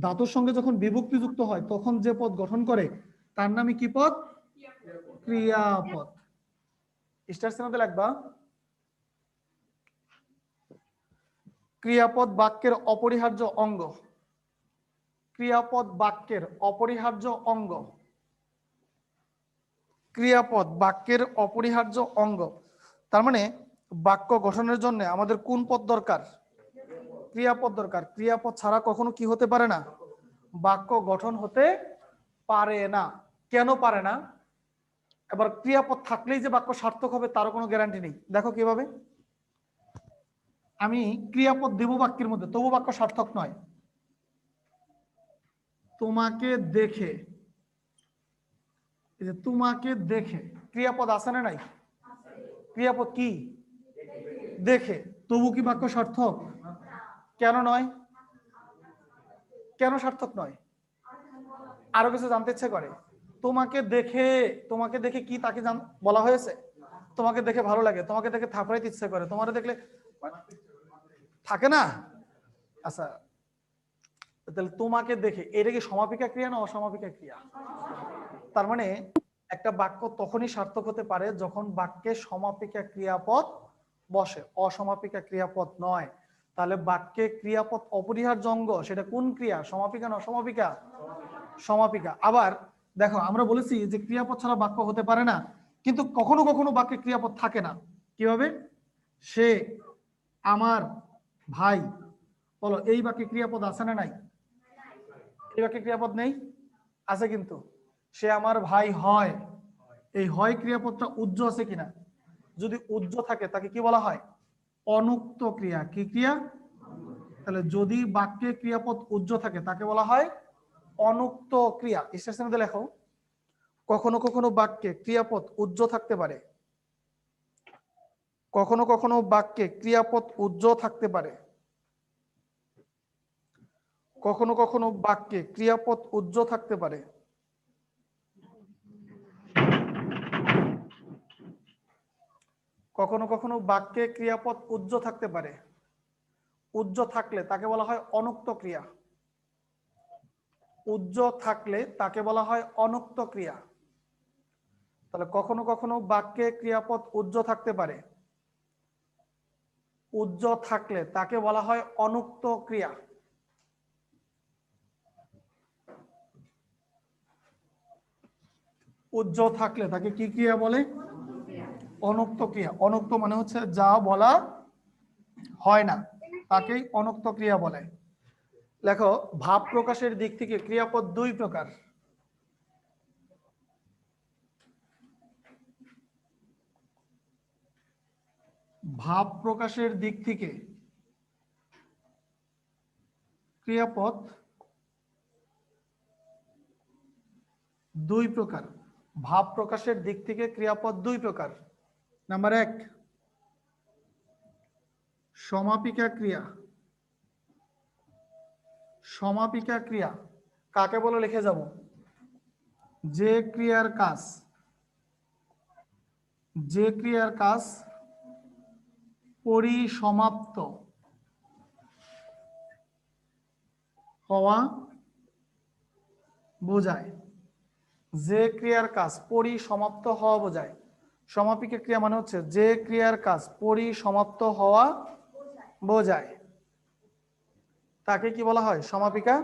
ধাতুর সঙ্গে যখন বিভক্তি যুক্ত হয় তখন যে পদ গঠন করে তার নামই কি পদ? ক্রিয়াপদ। স্টার চিহ্ন দিয়ে লিখবা। ক্রিয়াপদ বাক্যের অপরিহার্য অঙ্গ, ক্রিয়াপদ বাক্যের অপরিহার্য অঙ্গ। ক্রিয়াপদ বাক্যের অপরিহার্য অঙ্গ, তার মানে বাক্য গঠনের জন্য আমাদের কোন পদ দরকার? ক্রিয়াপদ দরকার। ক্রিয়াপদ ছাড়া কখনো কি হতে পারে না? বাক্য গঠন হতে পারে না। কেন পারে না? এবার ক্রিয়াপদ থাকলেই যে বাক্য সার্থক হবে তারও কোনো গ্যারান্টি নেই। দেখো কিভাবে, আমি ক্রিয়াপদ দেব বাক্যের মধ্যে, তবু বাক্য সার্থক নয়। তোমাকে দেখে, এই যে তোমাকে দেখে ক্রিয়াপদ আছে না নাই? ক্রিয়াপদ কি? দেখে, তবু কি বাক্য সার্থক? কেন নয়? কেন সার্থক নয়? আরো কিছু জানতে ইচ্ছে করে। তোমাকে দেখে, তোমাকে দেখে কি তাকে বলা হয়েছে? তোমাকে দেখে ভালো লাগে, তোমাকে দেখে থাপড়াইতে ইচ্ছে করে, তোমার দেখলে থাকে না? আচ্ছা, তাহলে তোমাকে দেখে এটা কি সমাপিকা ক্রিয়া না অসমাপিকা ক্রিয়া? তার মানে একটা বাক্য তখনই সার্থক হতে পারে যখন বাক্যে সমাপিকা ক্রিয়াপদ বসে, অসমাপিকা ক্রিয়াপদ নয়। তাহলে বাক্যে ক্রিয়াপদ অপরিহার্য অঙ্গ, সেটা কোন ক্রিয়া? সমাপিকা না অসমাপিকা? সমাপিকা। আবার দেখো, আমরা বলেছি যে ক্রিয়াপদ ছাড়া বাক্য হতে পারে না, কিন্তু কখনো কখনো বাক্যে ক্রিয়াপদ থাকে না। কিভাবে? সে আমার ভাই, বলো এই বাক্যে ক্রিয়াপদ আছে না নাই? এই বাক্যে ক্রিয়াপদ নেই? আছে কিন্তু। সে আমার ভাই হয়, এই হয় ক্রিয়াপদটা উজ্জ আছে কিনা? যদি উজ্জ থাকে তাকে কি বলা হয়? অনুক্ত ক্রিয়া। কি ক্রিয়া? তাহলে যদি বাক্যে ক্রিয়াপদ উজ্জ থাকে তাকে বলা হয় অনুক্ত ক্রিয়া। স্টেশনে লেখো, কখনো কখনো বাক্যে ক্রিয়াপদ উজ্জ থাকতে পারে, কখনো কখনো বাক্যে ক্রিয়াপদ উজ্জ থাকতে পারে, কখনো কখনো বাক্যে ক্রিয়াপদ উজ্জ থাকতে পারে। কখনো কখনো বাক্যে ক্রিয়াপদ উজ্জ থাকতে পারে। উজ্জ থাকলে তাকে বলা হয় অনুক্ত ক্রিয়া। উজ্জ থাকলে তাকে বলা হয় অনুক্ত ক্রিয়া। তাহলে কখনো কখনো বাক্যে ক্রিয়াপদ উজ্জ থাকতে পারে, উজ্জ থাকলে তাকে বলা হয় অনুক্ত ক্রিয়া। উজ্জ থাকলে তাকে কি ক্রিয়া বলে? অনুক্ত ক্রিয়া। অনুক্ত মানে হচ্ছে যা বলা হয় না, তাকেই অনুক্ত ক্রিয়া বলে। লেখো, ভাব প্রকাশের দিক থেকে ক্রিয়াপদ দুই প্রকার। ভাব প্রকাশের দিক থেকে ক্রিয়াপদ দুই প্রকার। ভাব প্রকাশের দিক থেকে ক্রিয়াপদ দুই প্রকার। নাম্বার এক, সমাপিকা ক্রিয়া। সমাপিকা ক্রিয়া কাকে বলে লিখে যাব? যে ক্রিয়ার কাজ, যে ক্রিয়ার কাজ পরিসমাপ্ত হওয়া বোঝায়। যে ক্রিয়ার কাজ পরিসমাপ্ত হওয়া বোঝায়। সমাপিকা ক্রিয়া মানে হচ্ছে যে ক্রিয়ার কাজ পরিসমাপ্ত হওয়া বোঝায়, তাকে কি বলা হয়? সমাপিকা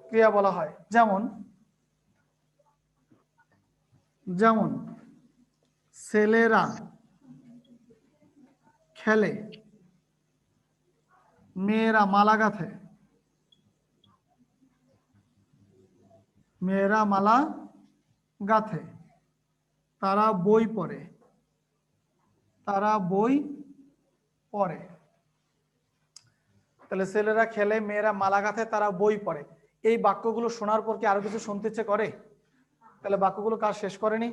ক্রিয়া বলা হয়। যেমন যেমন ছেলেরা খেলে, মেয়েরা মালা গাঁথে, মেয়েরা মালা গাঁথে, তারা বই পড়ে, তারা বই পড়ে। তাহলে ছেলেরা খেলে, মেয়েরা মালা গাঁথে, তারা বই পড়ে। এই বাক্যগুলো শোনার পর কি আরো কিছু শুনতে ইচ্ছে করে? তাহলে বাক্যগুলো কাজ শেষ করেনি?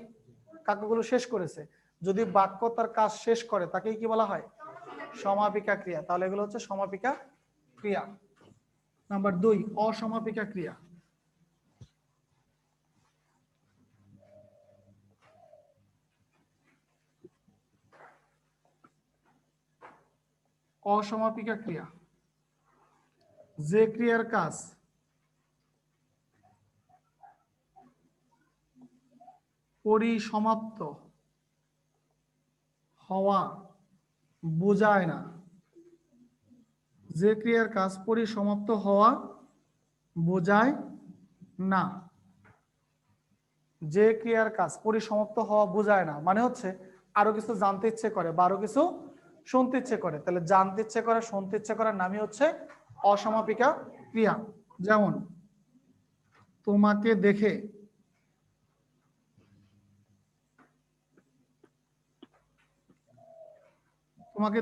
বাক্যগুলো শেষ করেছে। যদি বাক্য তার কাজ শেষ করে তাকেই কি বলা হয়? সমাপিকা ক্রিয়া। তাহলে এগুলো হচ্ছে সমাপিকা ক্রিয়া। নাম্বার দুই, অসমাপিকা ক্রিয়া। অসমাপিকা ক্রিয়া, যে ক্রিয়ার কাজ পরিসমাপ্ত হওয়া বোঝায় না। যে ক্রিয়ার কাজ পরিসমাপ্ত হওয়া বোঝায় না, যে ক্রিয়ার কাজ পরিসমাপ্ত হওয়া বোঝায় না, মানে হচ্ছে আরো কিছু জানতে ইচ্ছে করে বা আরো কিছু শুনতে ইচ্ছে করে, তাহলে জানতে ইচ্ছে করে শুনতে ইচ্ছে করার নামই হচ্ছে অসমাপিকা ক্রিয়া। যেমন তোমাকে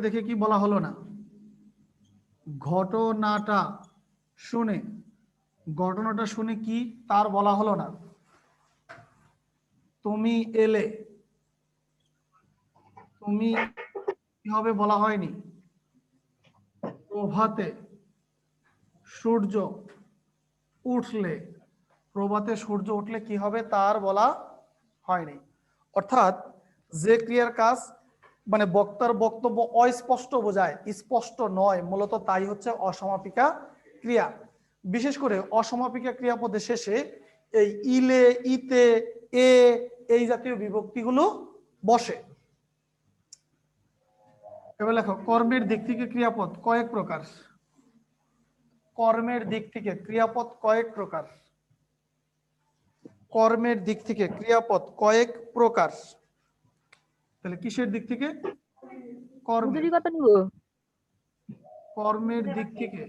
দেখে কি বলা হলো না, ঘটনাটা শুনে কি তার বলা হলো না, তুমি এলে কি হবে বলা হয়নি, প্রভাতে সূর্য উঠলে কি হবে তার বলা হয়নি। অর্থাৎ যে ক্রিয়ার কাজ মানে বক্তার বক্তব্য অস্পষ্ট বোঝায়, স্পষ্ট নয়, মূলত তাই হচ্ছে অসমাপিকা ক্রিয়া। বিশেষ করে অসমাপিকা ক্রিয়াপদের শেষে এই ইলে, ইতে, এ এই জাতীয় বিভক্তিগুলো বসে। এবার লেখো, কর্মের দিক থেকে ক্রিয়াপদ কয়েক প্রকার। কর্মের দিক থেকে ক্রিয়াপদ কয়েক প্রকার। কর্মের দিক থেকে ক্রিয়াপদ কয়েক প্রকার। তাহলে কিসের দিক থেকে? কর্মের। কত নিব? কর্মের দিক থেকে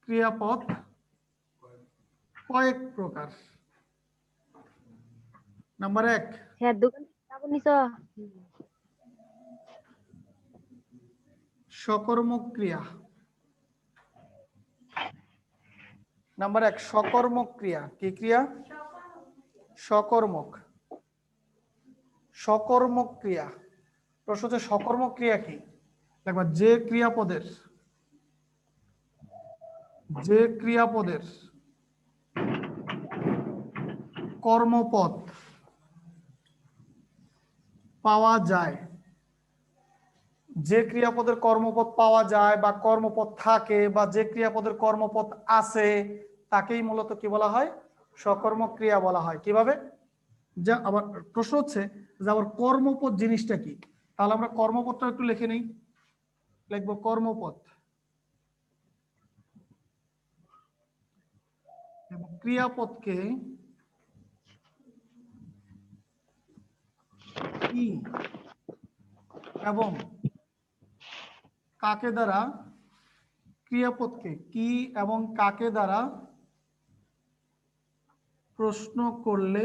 ক্রিয়াপদ কয়েক প্রকার। নাম্বার 1, হ্যাঁ, দোকান যাব নিছ? সকর্মক ক্রিয়া। নাম্বার 1, সকর্মক ক্রিয়া। কি ক্রিয়া? সকর্মক। সকর্মক ক্রিয়া। প্রশ্ন হচ্ছে সকর্মক ক্রিয়া কি? দেখবা, যে ক্রিয়াপদের কর্মপদ পাওয়া যায়, যে ক্রিয়াপদের কর্মপদ পাওয়া যায় বা কর্মপদ থাকে বা যে ক্রিয়াপদের কর্মপদ আছে তাকেই মূলত কি বলা হয়? সকর্মক ক্রিয়া বলা হয়। কিভাবে? যা আবার প্রশ্ন হচ্ছে যে আবার কর্মপদ জিনিসটা কি? তাহলে আমরা কর্মপদটা একটু লিখে নিই। লিখবো কর্মপদ। ক্রিয়াপদকে কি এবং কাকে দ্বারা, ক্রিয়াপদকে কি এবং কাকে দ্বারা প্রশ্ন করলে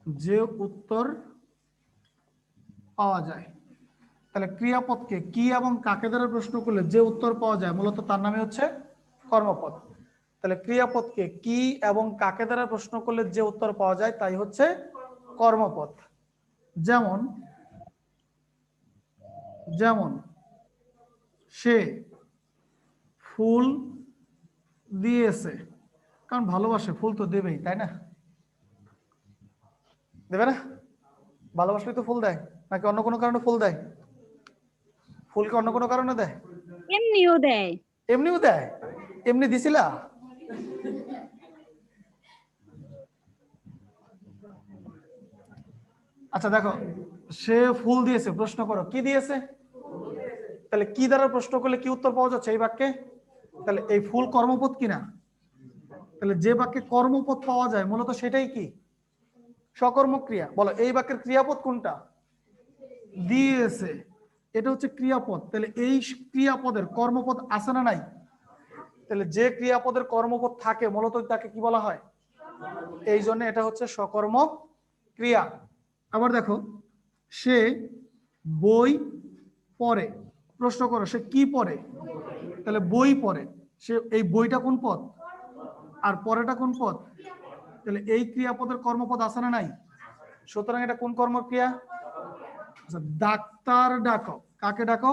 যে উত্তর পাওয়া যায়। তাহলে ক্রিয়াপদকে কি এবং কাকে দ্বারা প্রশ্ন করলে যে উত্তর পাওয়া যায় মূলত তার নামে হচ্ছে কর্মপদ। তাহলে ক্রিয়াপদকে কি এবং কাকে দ্বারা প্রশ্ন করলে যে উত্তর পাওয়া যায় তাই হচ্ছে কর্মপদ। যেমন যেমন সে ফুল দিয়েছে, কারণ ভালোবাসে, ফুল তো দেবেই, তাই না? দেবে না? ভালোবাসলে তো ফুল দেয়, নাকি অন্য কোনো কারণে ফুল দেয়? ফুলকে অন্য কোনো কারণে দেয়? এমনিও দেয়। এমনিও দেয়। এমনি দিছিলা? আচ্ছা দেখো, সে ফুল দিয়েছে, প্রশ্ন করো কি দিয়েছে? তাহলে কি দ্বারা প্রশ্ন করলে কি উত্তর পাওয়া যাচ্ছে এই বাক্যে? তাহলে এই ফুল কর্মপদ কিনা? তাহলে যে বাক্যে কর্মপদ পাওয়া যায় মূলত সেটাই কি? সকর্মক ক্রিয়া। বলো এই বাক্যের ক্রিয়াপদ কোনটা? দিয়েছে। এটা হচ্ছে ক্রিয়াপদ। তাহলে এই ক্রিয়াপদের কর্মপদ আছে না নাই? তাহলে যে ক্রিয়াপদের কর্মপদ থাকে মূলত তাকে কি বলা হয়? এই জন্য এটা হচ্ছে সকর্মক ক্রিয়া। আবার দেখো, সে বই পড়ে, প্রশ্ন করো সে কি পড়ে? তাহলে বই পড়ে। সে এই বইটা কোন পদ আর পরেটা কোন পদ? তাহলে এই ক্রিয়াপদের কর্মপদ আছে না নাই? সুতরাং এটা কোন কর্মক্রিয়া? আচ্ছা, ডাক্তার ডাকো, কাকে ডাকো?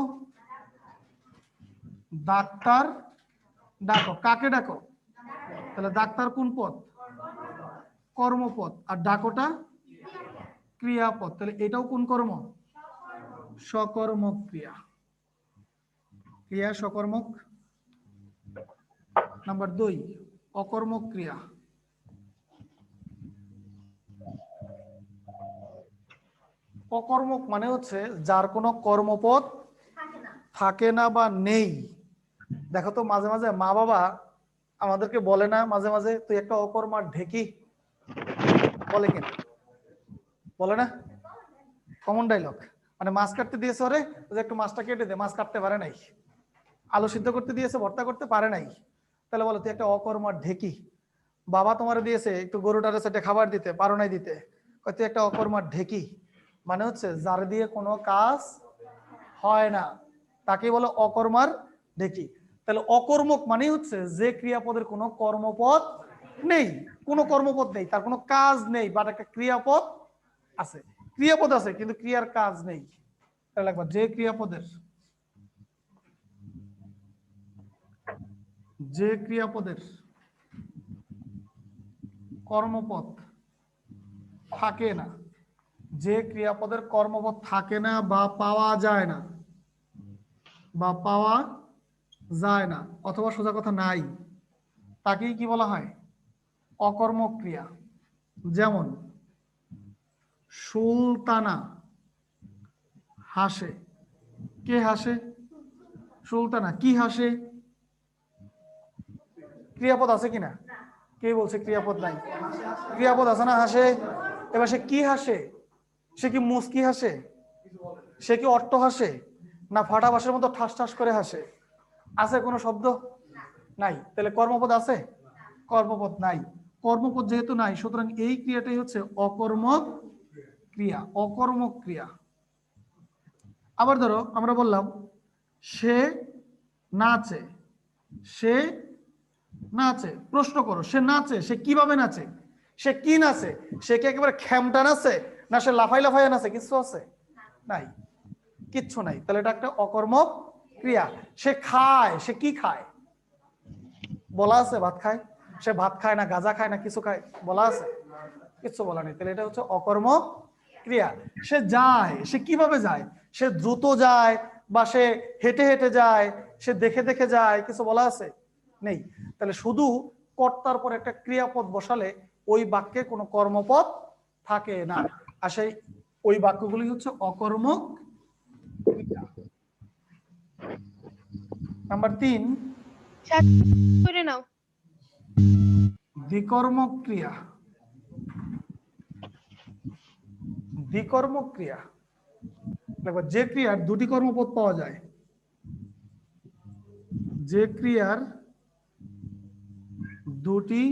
ডাক্তার ডাকো, কাকে ডাকো? তাহলে ডাক্তার কোন পদ? কর্মপদ। আর ডাকোটা ক্রিয়াপদ। তাহলে এটাও কোন কর্ম? সকর্মক ক্রিয়া। ক্রিয়া সকর্মক। নাম্বার 2, অকর্মক ক্রিয়া। অকর্মক মানে হচ্ছে যার কোনো কর্মপদ থাকে না বা নেই, দেখো তো মাঝে মাঝে মা বাবা আমাদেরকে বলে না, মাঝে মাঝে তুই একটা অকর্মার ঢেকি, বলে কিনা? বলে না? Common dialogue. মানে মাছ কাটতে দিয়েছে ওরে, যে একটু মাছটা কেটে দে, মাছ কাটতে পারে নাই। আলু সিদ্ধ করতে দিয়েছে, ভর্তা করতে পারে নাই, তাহলে বলো তুই একটা অকর্মার ঢেকি। বাবা তোমার দিয়েছে একটু গরুটার সাথে খাবার দিতে, পারো নাই দিতে, তুই একটা অকর্মার ঢেকি। মানে হচ্ছে যার দিয়ে কোনো কাজ হয় না তাকেই বলো অকর্মার ঢেকি। তাহলে অকর্মক মানে হচ্ছে যে ক্রিয়াপদের কোনো কর্মপদ নেই, কোনো কর্মপদ নেই, তার কোনো কাজ নেই, বাট একটা ক্রিয়াপদ আছে, ক্রিয়াপদ আছে কিন্তু ক্রিয়ার কাজ নেই। তাহলে একবার যে ক্রিয়াপদের, যে ক্রিয়াপদের কর্মপদ থাকে না, যে ক্রিয়াপদের কর্মপদ থাকে না বা পাওয়া যায় না, বা পাওয়া যায় না অথবা সোজা কথা নাই, তাকেই কি বলা হয়? অকর্মক ক্রিয়া। যেমন সুলতানা হাসে। কে হাসে? সুলতানা। কি হাসে? ক্রিয়াপদ আছে কিনা? কে বলছে ক্রিয়াপদ নাই? ক্রিয়াপদ আছে না, হাসে। এবার সে কি হাসে? সে কি মুস্কি হাসে? সে কি অট্ট হাসে? না ফাটা বাঁশের মতো ঠাস ঠাস করে হাসে? আছে কোনো শব্দ? নাই। তাহলে কর্মপদ আছে? কর্মপদ নাই। কর্মপদ যেহেতু নাই, সুতরাং এই ক্রিয়াটাই হচ্ছে অকর্মক ক্রিয়া, অকর্মক ক্রিয়া। আবার ধরো আমরা বললাম সে নাচে, সে নাচে। প্রশ্ন করো, সে নাচে, সে কিভাবে নাচে? সে কি নাচে? সে কি একেবারে খ্যামটা নাচে, না সে লাফাই লাফাই নাচে? কিছু আছে? নাই, কিচ্ছু নাই। তাহলে এটা একটা অকর্মক ক্রিয়া। সে খায়, সে কি খায়? বলা আছে ভাত খায়? সে ভাত খায় না গাঁজা খায় না কিছু খায়? বলা আছে? কিছু বলা নেই। তাহলে এটা হচ্ছে অকর্মক ক্রিয়া। সে যায়, সে কিভাবে যায়? সে দ্রুত যায়, বা সে হেঁটে হেঁটে যায়, সে দেখে দেখে যায়? কিছু বলা আছে? নেই। তাহলে শুধু কর্তার পর একটা ক্রিয়াপদ বসালে ওই বাক্যে কোনো কর্মপদ থাকে না, আর সেই ওই বাক্যগুলি হচ্ছে অকর্মক ক্রিয়া। নাম্বার 3, স্যার করে নাও। বিকর্মক ক্রিয়া। বিকর্মক ক্রিয়া দেখো, যে ক্রিয়ার দুটি কর্মপদ পাওয়া যায়, যে ক্রিয়ার দুটি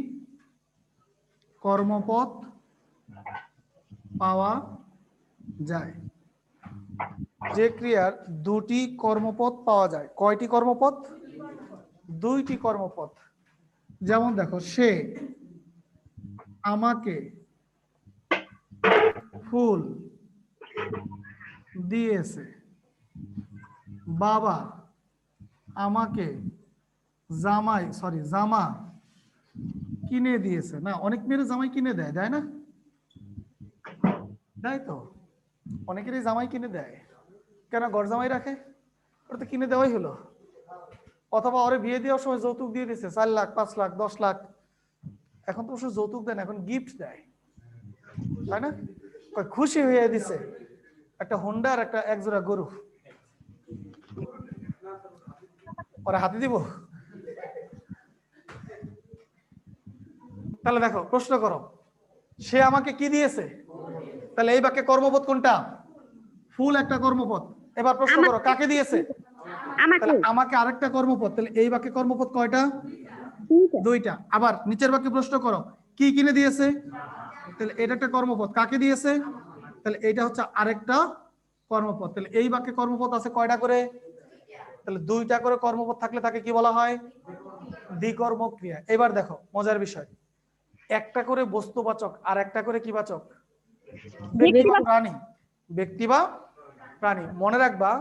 কর্মপদ পাওয়া যায়, যে ক্রিয়ার দুটি কর্মপদ পাওয়া যায়। কয়টি কর্মপদ? দুইটি কর্মপদ। যেমন দেখো, সে আমাকে ফুল দিয়েছে, বাবা আমাকে জামা কিনে দিয়েছে। না, অনেক মেয়ের জামাই কিনে দেয়, দেয় না? দেয় তো, অনেকেরই জামাই কিনে দেয়। কেন ঘর জামাই রাখে? ওটা তো কিনে দেওয়াই হলো। অথবা ওরে বিয়ে দেওয়ার সময় যৌতুক দিয়ে দিচ্ছে 4 লাখ 5 লাখ 10 লাখ। এখন তো অবশ্য যৌতুক দেয় না, এখন গিফট দেয়, তাই না? খুশি হয়ে দিছে একটা হোন্ডা আর একটা একজোড়া গরু, ওরা হাতে দিব। তাহলে দেখো, প্রশ্ন করো, সে আমাকে কি দিয়েছে? তাহলে এই বাক্যে কর্মপদ কোনটা? ফুল একটা কর্মপদ। এবার প্রশ্ন করো, কাকে দিয়েছে? তাহলে আমাকে আরেকটা কর্মপদ। তাহলে এই বাক্যে কর্মপদ কয়টা? দুইটা। আবার নিচের বাক্যে প্রশ্ন করো, কি কিনে দিয়েছে? তাহলে এটা একটা কর্মপদ। কাকে দিয়েছে? তাহলে এইটা হচ্ছে আরেকটা কর্মপদ। তাহলে এই বাক্যে কর্মপদ আছে কয়টা করে? তাহলে দুইটা করে কর্মপদ থাকলে তাকে কি বলা হয়? দ্বিকর্মক ক্রিয়া। এবার দেখো মজার বিষয়, একটা করে বস্তুবাচক আর একটা করে কি বাচক? ব্যক্তি বা প্রাণী। ব্যক্তি বা প্রাণী। মনে রাখবা,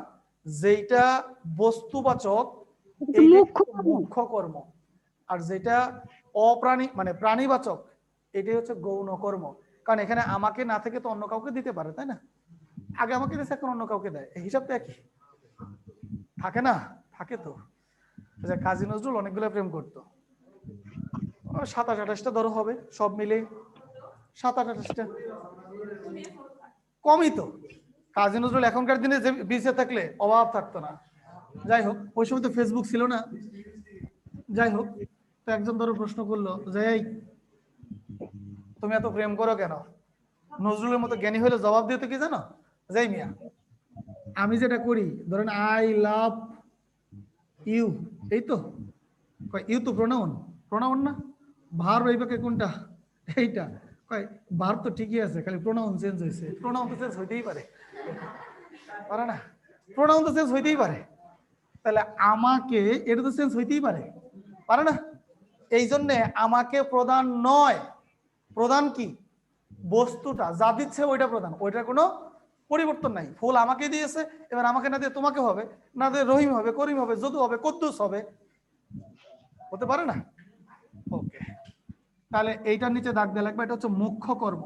যেটা বস্তুবাচক এইটা মুখ্য কর্ম, আর যেটা অপ্রাণী মানে প্রাণীবাচক এটাই হচ্ছে গৌণ কর্ম। কারণ এখানে আমাকে না থেকে তো অন্য কাউকে দিতে পারে, তাই না? আগে আমাকে দিয়েছে, এখন অন্য কাউকে দেয়, এই হিসাবটা একই থাকে না? থাকে তো। কাজী নজরুল অনেকগুলো প্রেম করতো, 27-28টা ধরো হবে, সব মিলে 27-28টা, কমই তো। কাজী নজরুল এখনকার দিনে যে বেঁচে থাকলে অভাব থাকতো না, যাই হোক, ওই সময় তো ফেসবুক ছিল না। যাই হোক, তো একজন ধরো প্রশ্ন করলো যে এই তুমি এত প্রেম করো কেন? নজরুলের মতো জ্ঞানী হলে জবাব দিতে কি জানো? যাই মিয়া, আমি যেটা করি, ধরেন আই লাভ ইউ, এই তো ইউ তো প্রোনাউন, প্রোনাউন না? ভার্ব এই পাকে কোনটা? এইটা। কয় ভার্ব তো ঠিকই আছে, খালি প্রোনাউন চেঞ্জ হয়েছে। প্রোনাউন তো চেঞ্জ হইতেই পারে, পারে না? প্রোনাউন তো চেঞ্জ হইতেই পারে, তাহলে আমাকে এটা তো চেঞ্জ হইতেই পারে, পারে না? এই জন্যে আমাকে প্রধান নয়, প্রধান কি? বস্তুটা যা দিচ্ছে ওইটা প্রধান, ওইটার কোনো পরিবর্তন নাই। ফুল আমাকে দিয়েছে, এবার আমাকে না দিয়ে তোমাকে হবে, না দিয়ে রহিম হবে, করিম হবে, যদু হবে, কদ্দুস হবে, হতে পারে না? ওকে, তাহলে এইটার নিচে দাগ দেওয়া লাগবে, এটা হচ্ছে মুখ্য কর্ম।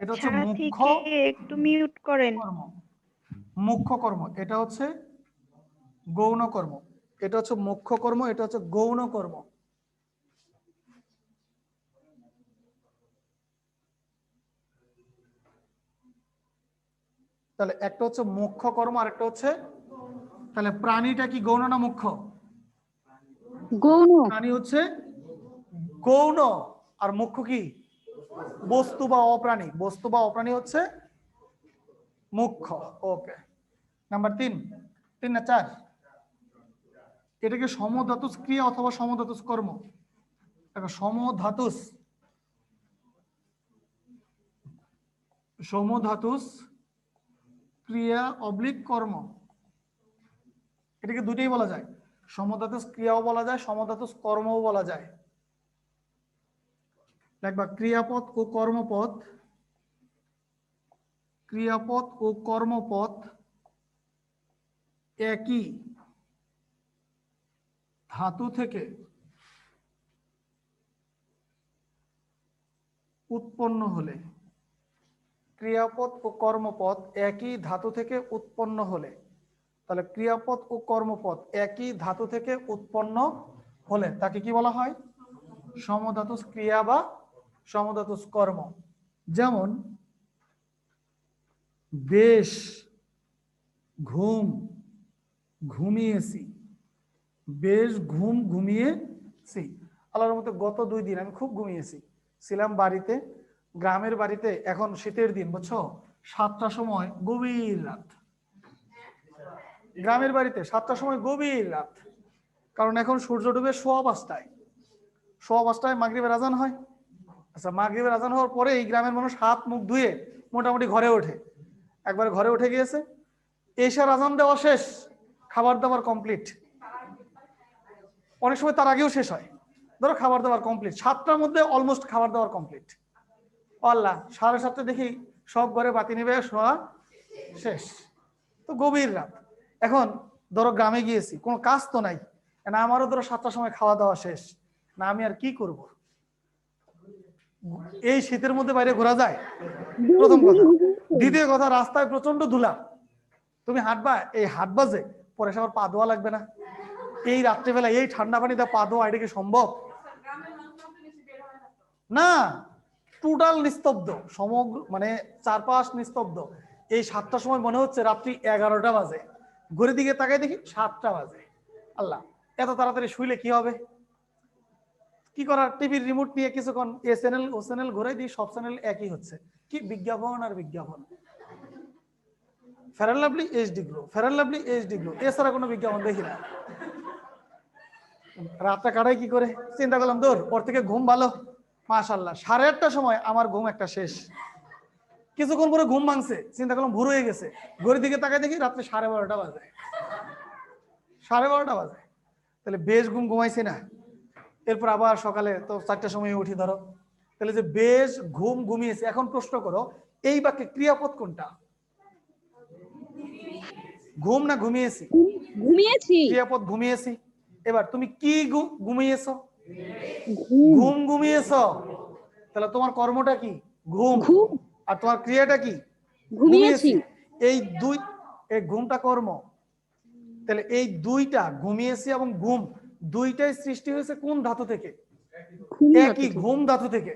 এটা হচ্ছে মুখ্য একটু মিউট করেন। কর্ম, মুখ্য কর্ম। এটা হচ্ছে গৌণ কর্ম। এটা হচ্ছে মুখ্য কর্ম, এটা হচ্ছে গৌণ কর্ম। তাহলে একটা হচ্ছে মুখ্য কর্ম আর একটা হচ্ছে, তাহলে প্রাণীটা কি গৌণ না মুখ্য? গৌণ। প্রাণী হচ্ছে গৌণ, আর মুখ্য কি? বস্তু বা অপ্রাণী। বস্তু বা অপ্রাণী হচ্ছে মুখ্য। ওকে, নাম্বার 3, 3 না 4? এটাকে সমধাতুস ক্রিয়া অথবা সমধাতুস কর্ম। দেখো সমধাতুস, সমধাতুস ক্রিয়া অবলিক কর্ম, এটাকে দুটোই বলা যায়। সমধাতুস ক্রিয়াও বলা যায়, সমধাতুস কর্মও বলা যায়। দেখবা ক্রিয়াপদ ও কর্মপদ, ক্রিয়াপদ ও কর্মপদ একই ধাতু থেকে উৎপন্ন হলে, ক্রিয়াপদ ও কর্মপদ একই ধাতু থেকে উৎপন্ন হলে, তাহলে ক্রিয়াপদ ও কর্মপদ একই ধাতু থেকে উৎপন্ন হলে তাকে কি বলা হয়? সমধাতুস ক্রিয়া বা সমধাতুস কর্ম। যেমন বেশ ঘুম ঘুমিয়েছি, বেশ ঘুম ঘুমিয়েছি। আল্লাহর মতো গত 2 দিন আমি খুব ঘুমিয়েছি, ছিলাম বাড়িতে, গ্রামের বাড়িতে। এখন শীতের দিন, বুঝছো, 7টার সময় গভীর রাত, গ্রামের বাড়িতে 7টার সময় গভীর রাত, কারণ এখন সূর্য ডুবে 5:15, 5:15 মাগরিবের আজান হয়। আচ্ছা, মাগরিবের আজান হওয়ার পরে এই গ্রামের মানুষ হাত মুখ ধুয়ে মোটামুটি ঘরে ওঠে, একবার ঘরে উঠে গিয়েছে, এশার আজান দেওয়া শেষ, খাবার দাবার কমপ্লিট, অনেক সময় তার আগেও শেষ হয়, ধরো খাবার দাবার কমপ্লিট 7টার মধ্যে অলমোস্ট খাবার দাবার কমপ্লিট। আল্লাহ 7:30 দেখি সব ঘরে বাতি নিবে, শোয়া শেষ, তো গভীর রাত। এখন ধরো গ্রামে গিয়েছি, কোনো কাজ তো নাই না, আমারও ধরো 7টার সময় খাওয়া দাওয়া শেষ, না আমি আর কি করব? এই শীতের মধ্যে বাইরে ঘোরা যায়? প্রথম কথা। দ্বিতীয় কথা, রাস্তায় প্রচন্ড ধুলা, তুমি হাঁটবা, এই হাঁটবা যে পরে সে আবার পা ধোয়া লাগবে না? এই রাত্রেবেলা এই ঠান্ডা পানিতে পা ধোয়া, এটা কি সম্ভব? না, টোটাল নিস্তব্ধ, সমগ্র মানে চারপাশ নিস্তব্ধ। এই 7টার সময় মনে হচ্ছে রাত্রি 11টা বাজে, ঘড়ির দিকে তাকাই দেখি 7টা বাজে। আল্লাহ, এত তাড়াতাড়ি শুইলে কি হবে? কি করার, টিভির রিমোট নিয়ে কিছুক্ষণ এ চ্যানেল ও চ্যানেল ঘুরে দিই, সব চ্যানেল একই হচ্ছে, কি বিজ্ঞাপন আর বিজ্ঞাপন, fair and lovely HD glow, fair and lovely HD glow, এছাড়া কোনো বিজ্ঞাপন দেখি না। রাতটা কাটাই কি করে? চিন্তা করলাম দূর, ওর থেকে ঘুম ভালো, মাশাআল্লাহ 8:30টার সময় আমার ঘুম একটা শেষ। কিছুক্ষণ পরে ঘুম ভাঙছে, চিন্তা করলাম ভোর হয়ে গেছে, ঘড়ির দিকে তাকাই দেখি রাত্রে 12:30 বাজে, 12:30 বাজে। তাহলে বেশ ঘুম ঘুমাইছি না? এরপর আবার সকালে তো 4টার সময় উঠি ধরো, তাহলে যে বেশ ঘুম ঘুমিয়েছি। এখন প্রশ্ন করো, এই বাক্যে ক্রিয়াপদ কোনটা? ঘুম না ঘুমিয়েছি? ঘুমিয়েছি। ক্রিয়াপদ ঘুমিয়েছি। এবার তুমি কি ঘুমিয়েছো? ঘুম ঘুমিয়েছো। তাহলে তোমার কর্মটা কি? ঘুম। আর তোমার ক্রিয়াটা কি? ঘুমিয়েছি। এই ঘুমটা কর্ম। তাহলে এই দুইটা, ঘুমিয়েছি এবং ঘুম, দুইটাই সৃষ্টি হয়েছে কোন ধাতু থেকে? একই ঘুম ধাতু থেকে,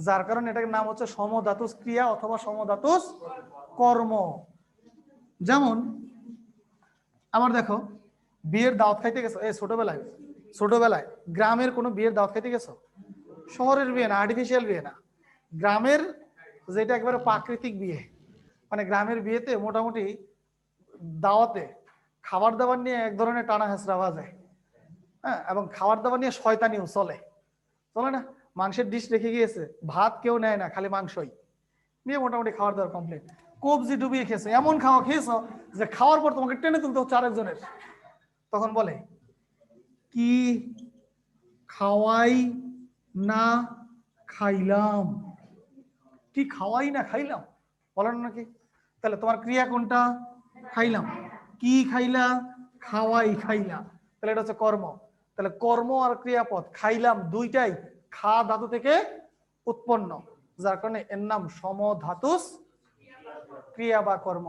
যার কারণে এটার নাম হচ্ছে সমধাতুস ক্রিয়া অথবা সমধাতুস কর্ম। যেমন আবার দেখো, বিয়ের দাওয়াত খাইতে গেছো, এই ছোটবেলায় ছোটবেলায় গ্রামের কোনো বিয়ের দাওয়াত খাইতে গেছো? শহরের বিয়ে না, আর্টিফিশিয়াল বিয়ে না, গ্রামের যেটা একেবারে প্রাকৃতিক বিয়ে। মানে গ্রামের বিয়েতে মোটামুটি দাওয়াতে খাবার দাবার নিয়ে এক ধরনের টানা হেঁচড়া বাজে। হ্যাঁ, এবং খাবার দাবার নিয়ে শয়তানিও চলে, চলে না? মাংসের ডিশ রেখে গিয়েছে, ভাত কেউ নেয় না, খালি মাংসই নিয়ে মোটামুটি খাবার দাবার কমপ্লিট। কবজি ডুবিয়ে খেয়েছে, এমন খাওয়া খেয়েছো যে খাওয়ার পর তোমাকে টেনে তুলতে হচ্ছে আরেকজনের। তখন বলে কি খাওয়াই না খাইলাম, কি খাওয়াই না খাইলাম, বলেন নাকি? তাহলে তোমার ক্রিয়া কোনটা? খাইলাম। কি খাইলা? খাওয়াই খাইলা। তাহলে এটা হচ্ছে কর্ম। তাহলে কর্ম আর ক্রিয়াপদ খাইলাম দুইটাই খা ধাতু থেকে উৎপন্ন, যার কারণে এর নাম সমধাতুস ক্রিয়া বা কর্ম।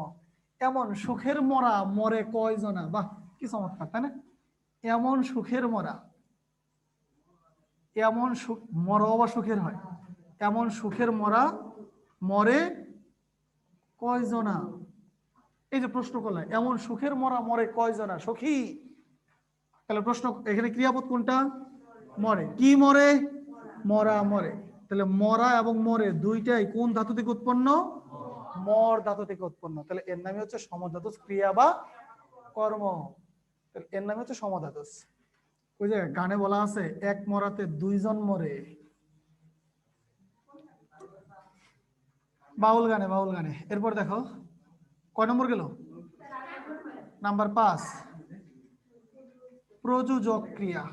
এমন সুখের মরা মরে কয়জনা, বাহ কি চমৎকার, তাই না? এমন সুখের মরা, এমন সুখ, মরাও বা সুখের হয়, এমন সুখের মরা মরে কয়জনা। এই যে প্রশ্ন করলে এমন সুখের মরা মরে কয়জনা সখী, তাহলে প্রশ্ন এখানে ক্রিয়াপদ কোনটা? মরে। কি মরে? মরা মরে। তাহলে মরা এবং মরে দুইটাই কোন ধাতু থেকে উৎপন্ন? মর ধাতু থেকে উৎপন্ন। তাহলে এর নামই হচ্ছে সমধাতুস ক্রিয়া বা কর্ম। তাহলে এর নামই হচ্ছে সমধাতুস। ওই যে গানে বলা আছে, এক মরাতে দুইজন মরে, বাউল গানে, বাউল গানে। এরপর দেখো কয় নম্বর গেল? নাম্বার 5, প্রযোজক ক্রিয়া।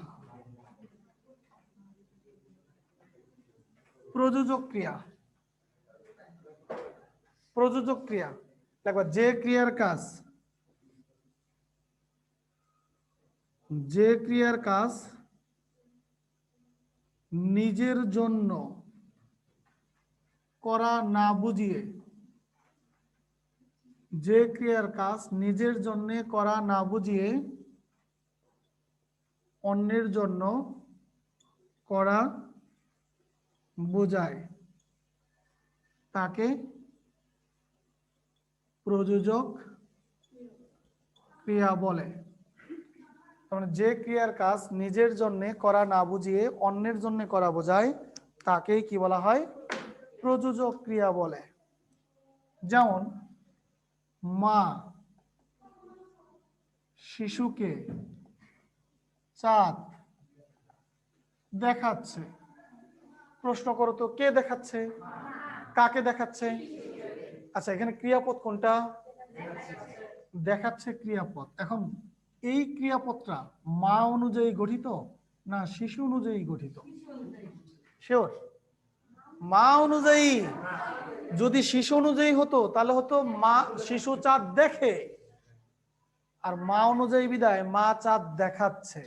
প্রযোজক ক্রিয়া, প্রযোজক ক্রিয়া দেখো, যে ক্রিয়ার কাজ, যে ক্রিয়ার কাজ নিজের জন্য করা না বুঝিয়ে, যে ক্রিয়ার কাজ নিজের জন্য করা না বুঝিয়ে অন্যের জন্য করা বোঝায়, তাকে প্রযোজক ক্রিয়া বলে। মানে যে ক্রিয়ার কাজ নিজের জন্য করা না বুঝিয়ে অন্যের জন্য করা বোঝায়, তাকেই কি বলা হয়? প্রযোজক ক্রিয়া বলে। যেমন মা শিশুকে চাঁদ দেখাচ্ছে। প্রশ্ন করো তো, কে দেখাচ্ছে? কাকে দেখাচ্ছে? আচ্ছা, এখানে ক্রিয়াপদ কোনটা? দেখাচ্ছে ক্রিয়াপদ। এখন এই ক্রিয়াপদটা মা অনুযায়ী গঠিত না শিশু অনুযায়ী গঠিত? শিওর? মা অনুযায়ী। যদি শিশু অনুযায়ী হতো তাহলে হতো মা শিশু চাঁদ দেখে, আর মা অনুযায়ী বিদায় মা চাঁদ দেখাচ্ছে।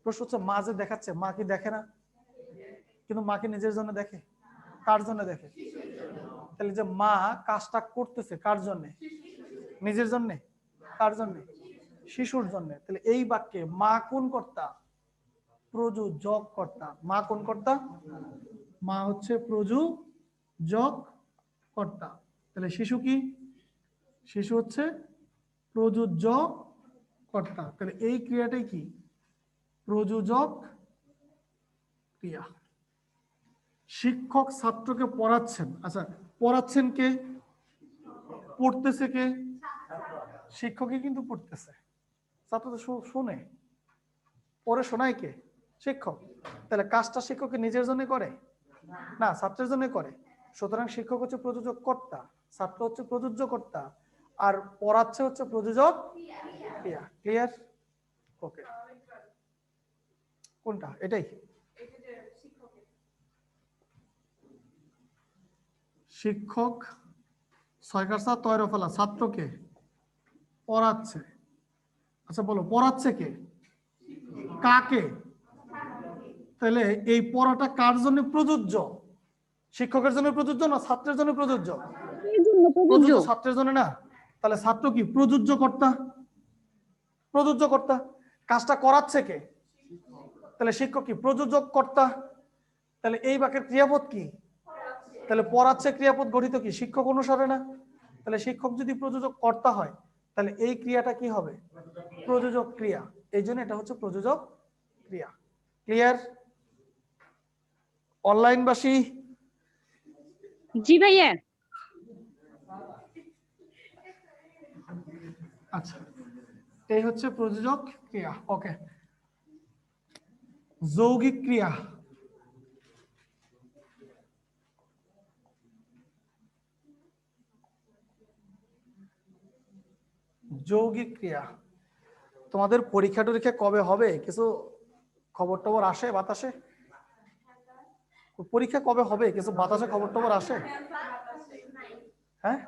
প্রশ্ন হচ্ছে মা যে দেখাচ্ছে, মা কি দেখে না? কিন্তু মা কি নিজের জন্য দেখে? কার জন্য দেখে? তাহলে যে মা কাজটা করতেছে কার জন্য? নিজের জন্য। কার জন্য? শিশুর জন্য। তাহলে এই বাক্যে মা কোন কর্তা? প্রযোজক কর্তা। মা কোন কর্তা? মা হচ্ছে প্রযোজক কর্তা। তাহলে শিশু কি? শিশু হচ্ছে প্রযোজক কর্তা। তাহলে এই ক্রিয়াটাই কি? প্রযোজক ক্রিয়া। শিক্ষক ছাত্রকে পড়াচ্ছেন। আচ্ছা, পড়াচ্ছেন কে? পড়তেছে কে? শিক্ষকই কিন্তু পড়তেছে, ছাত্র তো শুনে, পড়ে শোনায় কে? শিক্ষক। তাহলে কাজটা শিক্ষক নিজের জন্য করে না, ছাত্রের জন্য করে। সুতরাং শিক্ষক হচ্ছে প্রযোজক কর্তা, ছাত্র হচ্ছে প্রযোজ্য কর্তা, আর পড়াচ্ছে হচ্ছে প্রযোজক ক্রিয়া। ক্লিয়ার? ওকে, কোনটা? এটাই শিক্ষক ছয়কারসা তয়রফলা ছাত্রকে পড়াচ্ছে। আচ্ছা বলো, পড়াচ্ছে কে? কাকে? তাহলে এই পড়াটা কার জন্য প্রযোজ্য? শিক্ষকের জন্য প্রযোজ্য না ছাত্রের জন্য প্রযোজ্য? প্রযোজ্য ছাত্রের জন্য না। তাহলে ছাত্র কি? প্রযোজ্য কর্তা। প্রযোজ্য কর্তা। কাজটা করাচ্ছে কে? তাহলে শিক্ষক কি? প্রযোজক কর্তা। তাহলে এই বাক্যের ক্রিয়াপদ কি? তাহলে পড়াচ্ছে ক্রিয়াপদ গঠিত কি? শিক্ষক অনুসারে না। তাহলে শিক্ষক যদি প্রযোজক কর্তা হয় তাহলে এই ক্রিয়াটা কি হবে? প্রযোজক ক্রিয়া, এই জন্য এটা হচ্ছে প্রযোজক ক্রিয়া। ক্লিয়ার? অনলাইনবাসী? জি ভাইয়া। আচ্ছা, এই হচ্ছে প্রযোজক ক্রিয়া। ওকে, যৌগিক ক্রিয়া। যৌগিক ক্রিয়া তোমাদের পরীক্ষা টরীক্ষা কবে হবে? কিছু খবর টবর আসে বাতাসে? পরীক্ষা কবে হবে? কিছু বাতাসে খবর টবর আসে? হ্যাঁ,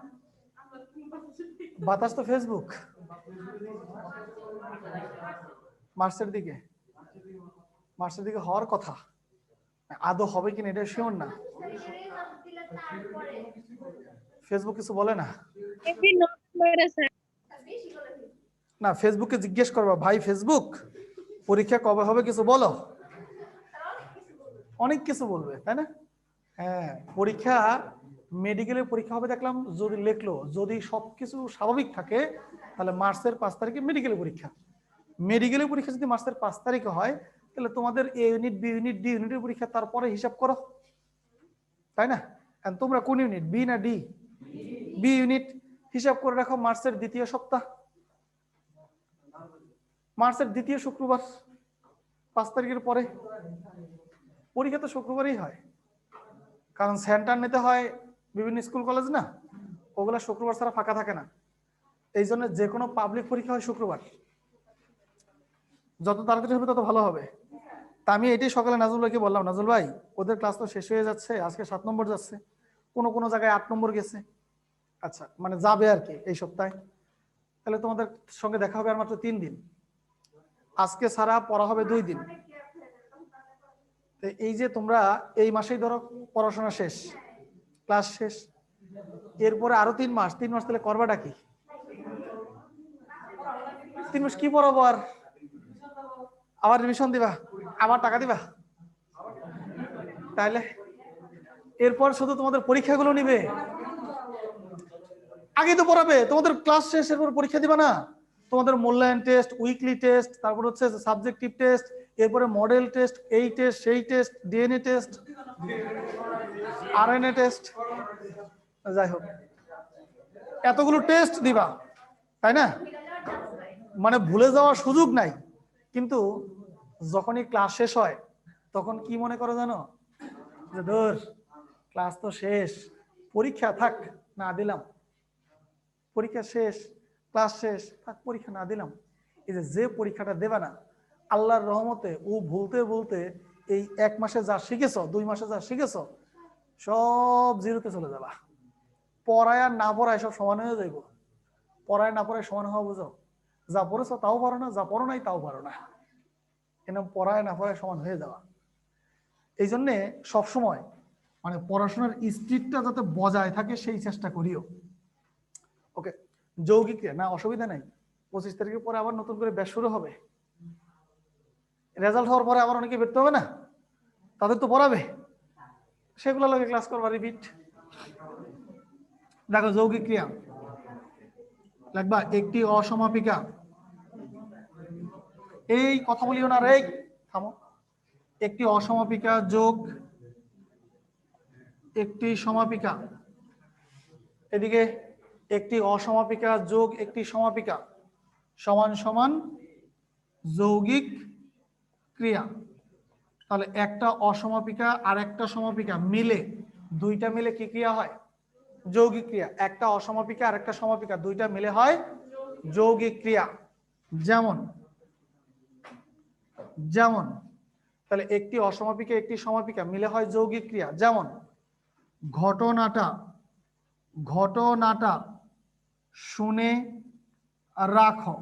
বাতাস তো ফেসবুক। মার্চের দিকে, মার্চের দিকে হওয়ার কথা, আদৌ হবে কিনা এটা শিওর না। ফেসবুক কিছু বলে না? না, ফেসবুকে জিজ্ঞেস করবা, ভাই ফেসবুক পরীক্ষা কবে হবে কিছু বলো। অনেক কিছু বলবে, তাই না? হ্যাঁ, পরীক্ষা মেডিকেলের পরীক্ষা হবে দেখলাম, যদি লেখলো যদি সবকিছু স্বাভাবিক থাকে তাহলে মার্চের 5 তারিখে মেডিকেলের পরীক্ষা। মেডিকেলের পরীক্ষা যদি মার্চের 5 তারিখে হয় তাহলে তোমাদের এ ইউনিট, বি ইউনিট, ডি ইউনিটের পরীক্ষা তারপরে হিসাব করো, তাই না? আর তোমরা কোন ইউনিট, বি না ডি? B unit. হিসাব করে রাখো মার্চের দ্বিতীয় সপ্তাহ, মার্চের দ্বিতীয় শুক্রবার, 5 তারিখের পরে। পরীক্ষা তো শুক্রবারই হয়, কারণ সেন্টার নিতে হয় বিভিন্ন স্কুল কলেজ না, ওগুলা শুক্রবার ছাড়া ফাঁকা থাকে না। এই জন্য যে কোনো পাবলিক পরীক্ষা হয় শুক্রবার। যত তাড়াতাড়ি হবে তত ভালো হবে। তা আমি এটাই সকালে নাজুল ভাইকে বললাম, নাজুল ভাই ওদের ক্লাস তো শেষ হয়ে যাচ্ছে, আজকে 7 নম্বর যাচ্ছে, কোনো জায়গায় 8 নম্বর গেছে। আচ্ছা, মানে যাবে আর কি এই সপ্তাহে। তাহলে তোমাদের সঙ্গে দেখা হবে আর মাত্র 3 দিন, আজকে ছাড়া পড়া হবে 2 দিন। এই যে তোমরা এই মাসেই ধরো পড়াশোনা শেষ, ক্লাস শেষ, এরপরে আরো 3 মাস, 3 মাস তাহলে করবাটা কি? 3 মাস কি পড়াবো? আর আবার রিভিশন দিবা, আবার টাকা দিবা, তাহলে এরপর শুধু তোমাদের পরীক্ষাগুলো নিবে, আগে তো পড়াবে। তোমাদের ক্লাস শেষ, এরপর পরীক্ষা দিবা না? তোমাদের মূল্যায়ন টেস্ট, উইকলি টেস্ট, তারপর হচ্ছে সাবজেক্টিভ টেস্ট, এরপরে মডেল টেস্ট, এই টেস্ট সেই test, DNA test, RNA test, যাই হোক এতগুলো টেস্ট দিবা, তাই না? মানে ভুলে যাওয়ার সুযোগ নাই। কিন্তু যখনই ক্লাস শেষ হয় তখন কি মনে করো জানো? যে ধর ক্লাস তো শেষ, পরীক্ষা থাক না দিলাম, পরীক্ষা শেষ, ক্লাস শেষ, থাক পরীক্ষা না দিলাম। এই যে পরীক্ষাটা দেবে না, আল্লাহর রহমতে ও ভুলতে ভুলতে এই 1 মাসে যা শিখেছো, 2 মাসে যা শিখেছো সব জিরোতে চলে যাবা। পড়ায় আর না পড়ায় সব সমান হয়ে যাইব। পড়ায় না পড়ায় সমান হওয়া বুঝো? যা পড়েছো তাও পারো না, যা পড়ো নাই তাও পারো না, এরকম পড়ায় না পড়ায় সমান হয়ে যাওয়া। এই জন্যে সবসময় মানে পড়াশোনার স্পিডটা যাতে বজায় থাকে সেই চেষ্টা করিও। ওকে, যৌগিক ক্রিয়া না, অসুবিধা নাই। 25 তারিখের পরে আবার নতুন করে ব্যাচ শুরু হবে, রেজাল্ট হওয়ার পরে আবার অনেকে বেরোতে হবে না, তাদের তো পড়াবে, সেগুলো লাগে ক্লাস করবা, রিপিট। দেখো যৌগিক ক্রিয়া লাগবা, একটি অসমাপিকা, এই কথা বলিও না রে, থামো। একটি অসমাপিকা যোগ একটি সমাপিকা, এদিকে একটি অসমাপিকা যোগ একটি সমাপিকা সমান সমান যৌগিক ক্রিয়া। তাহলে একটা অসমাপিকা আর একটা সমাপিকা মিলে, দুইটা মিলে কি ক্রিয়া হয়? যৌগিক ক্রিয়া। একটা অসমাপিকা আর একটা সমাপিকা দুইটা মিলে হয় যৌগিক ক্রিয়া। যেমন যেমন তাহলে একটি অসমাপিকা একটি সমাপিকা মিলে হয় যৌগিক ক্রিয়া। যেমন ঘটনাটা ঘটনাটা শুনে রাখো।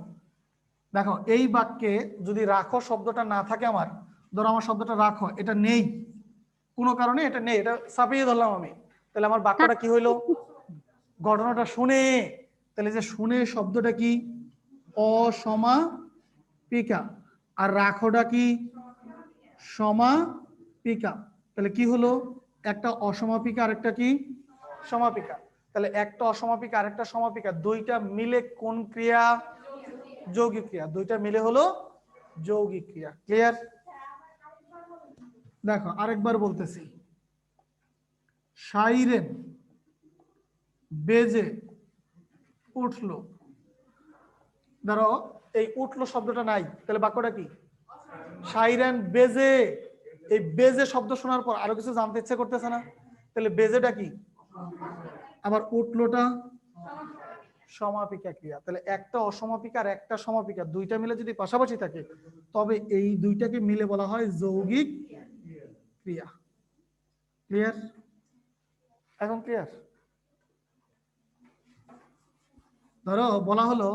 দেখো এই বাক্যে যদি রাখো শব্দটা না থাকে, আমার ধরো আমার শব্দটা রাখো এটা নেই, কোনো কারণে এটা নেই, এটা চাপিয়ে ধরলাম আমি, তাহলে আমার বাক্যটা কি হইলো? ঘটনাটা শুনে, তাহলে যে শুনে শব্দটা কি? অসমাপিকা। আর রাখোটা কি? সমাপিকা। তাহলে কি হলো? একটা অসমাপিকা আর একটা কি? সমাপিকা। তাহলে একটা অসমাপিকা আর একটা সমাপিকা দুইটা মিলে কোন ক্রিয়া? যৌগিক ক্রিয়া, দুইটা মিলে হলো যৌগিক ক্রিয়া। ক্লিয়ার? দেখো আরেকবার বলতেছি, সাইরেন বেজে উঠলো, ধরো এই উঠলো শব্দটা নাই, তাহলে বাক্যটা কি? সাইরেন বেজে, এই বেজে শব্দ শোনার পর আরো কিছু জানতে ইচ্ছে করতেছে না? তাহলে বেজেটা কি? আবার উঠলোটা সমাপিকা ক্রিয়া। তাহলে একটা অসমাপিকা আর একটা সমাপিকা দুইটা মিলে যদি পাশাপাশি থাকে তবে এই দুইটাকে মিলে বলা হয় যৌগিক ক্রিয়া। ক্লিয়ার? এখন ক্লিয়ার? ধরো বলা হলো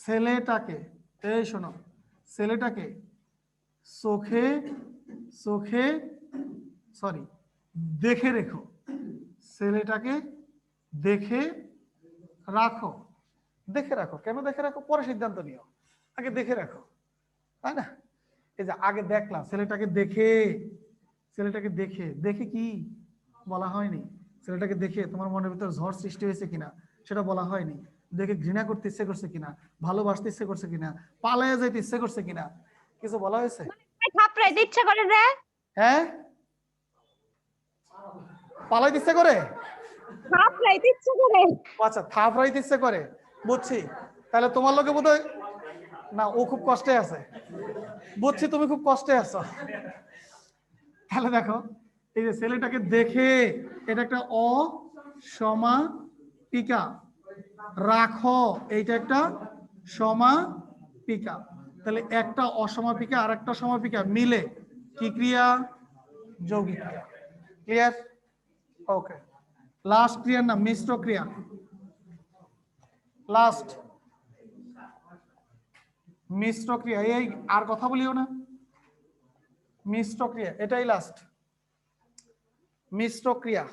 ছেলেটাকে, এই শোনো, ছেলেটাকে চোখে চোখে সরি দেখে রেখো, ছেলেটাকে দেখে রাখো। দেখে রাখো, কেন দেখে রাখো পরে সিদ্ধান্ত নিও, আগে দেখে রাখো, তাই না? এই যে আগে দেখলাম ছেলেটাকে দেখে, ছেলেটাকে দেখে, দেখে কি বলা হয়নি, ছেলেটাকে দেখে তোমার মনের ভিতর ঝড় সৃষ্টি হয়েছে কিনা সেটা বলা হয়নি, দেখে ঘৃণা করতে ইচ্ছে করছে কিনা, ভালোবাসতে ইচ্ছে করছে কিনা, পালাইয়া যাইতে ইচ্ছে করছে কিনা, কিছু বলা হয়েছে? থাপড়াইতে ইচ্ছা করে যে, হ্যাঁ, পালাইতে ইচ্ছে করে, থাপড়াইতে ইচ্ছা করে। আচ্ছা থাপড়াইতে ইচ্ছে করে, বুঝছি। তাহলে তোমার লোকে বোধহয় না, ও খুব কষ্টে আছে, বুঝছি তুমি খুব কষ্টে আছো। তাহলে দেখো এই যে ছেলেটাকে দেখে, এটা একটা অসমাপিকা, রাখো এইটা একটা সমাপিকা। তাহলে একটা অসমাপিকা আর একটা সমাপিকা মিলে কি ক্রিয়া? যৌগিক ক্রিয়া। ক্লিয়ার? ওকে, লাস্ট ক্রিয়ার নাম মিশ্র ক্রিয়া। লাস্ট মিশ্র ক্রিয়া, এই আর কথা বলিও না, মিশ্র ক্রিয়া এটাই লাস্ট। মিশ্র ক্রিয়া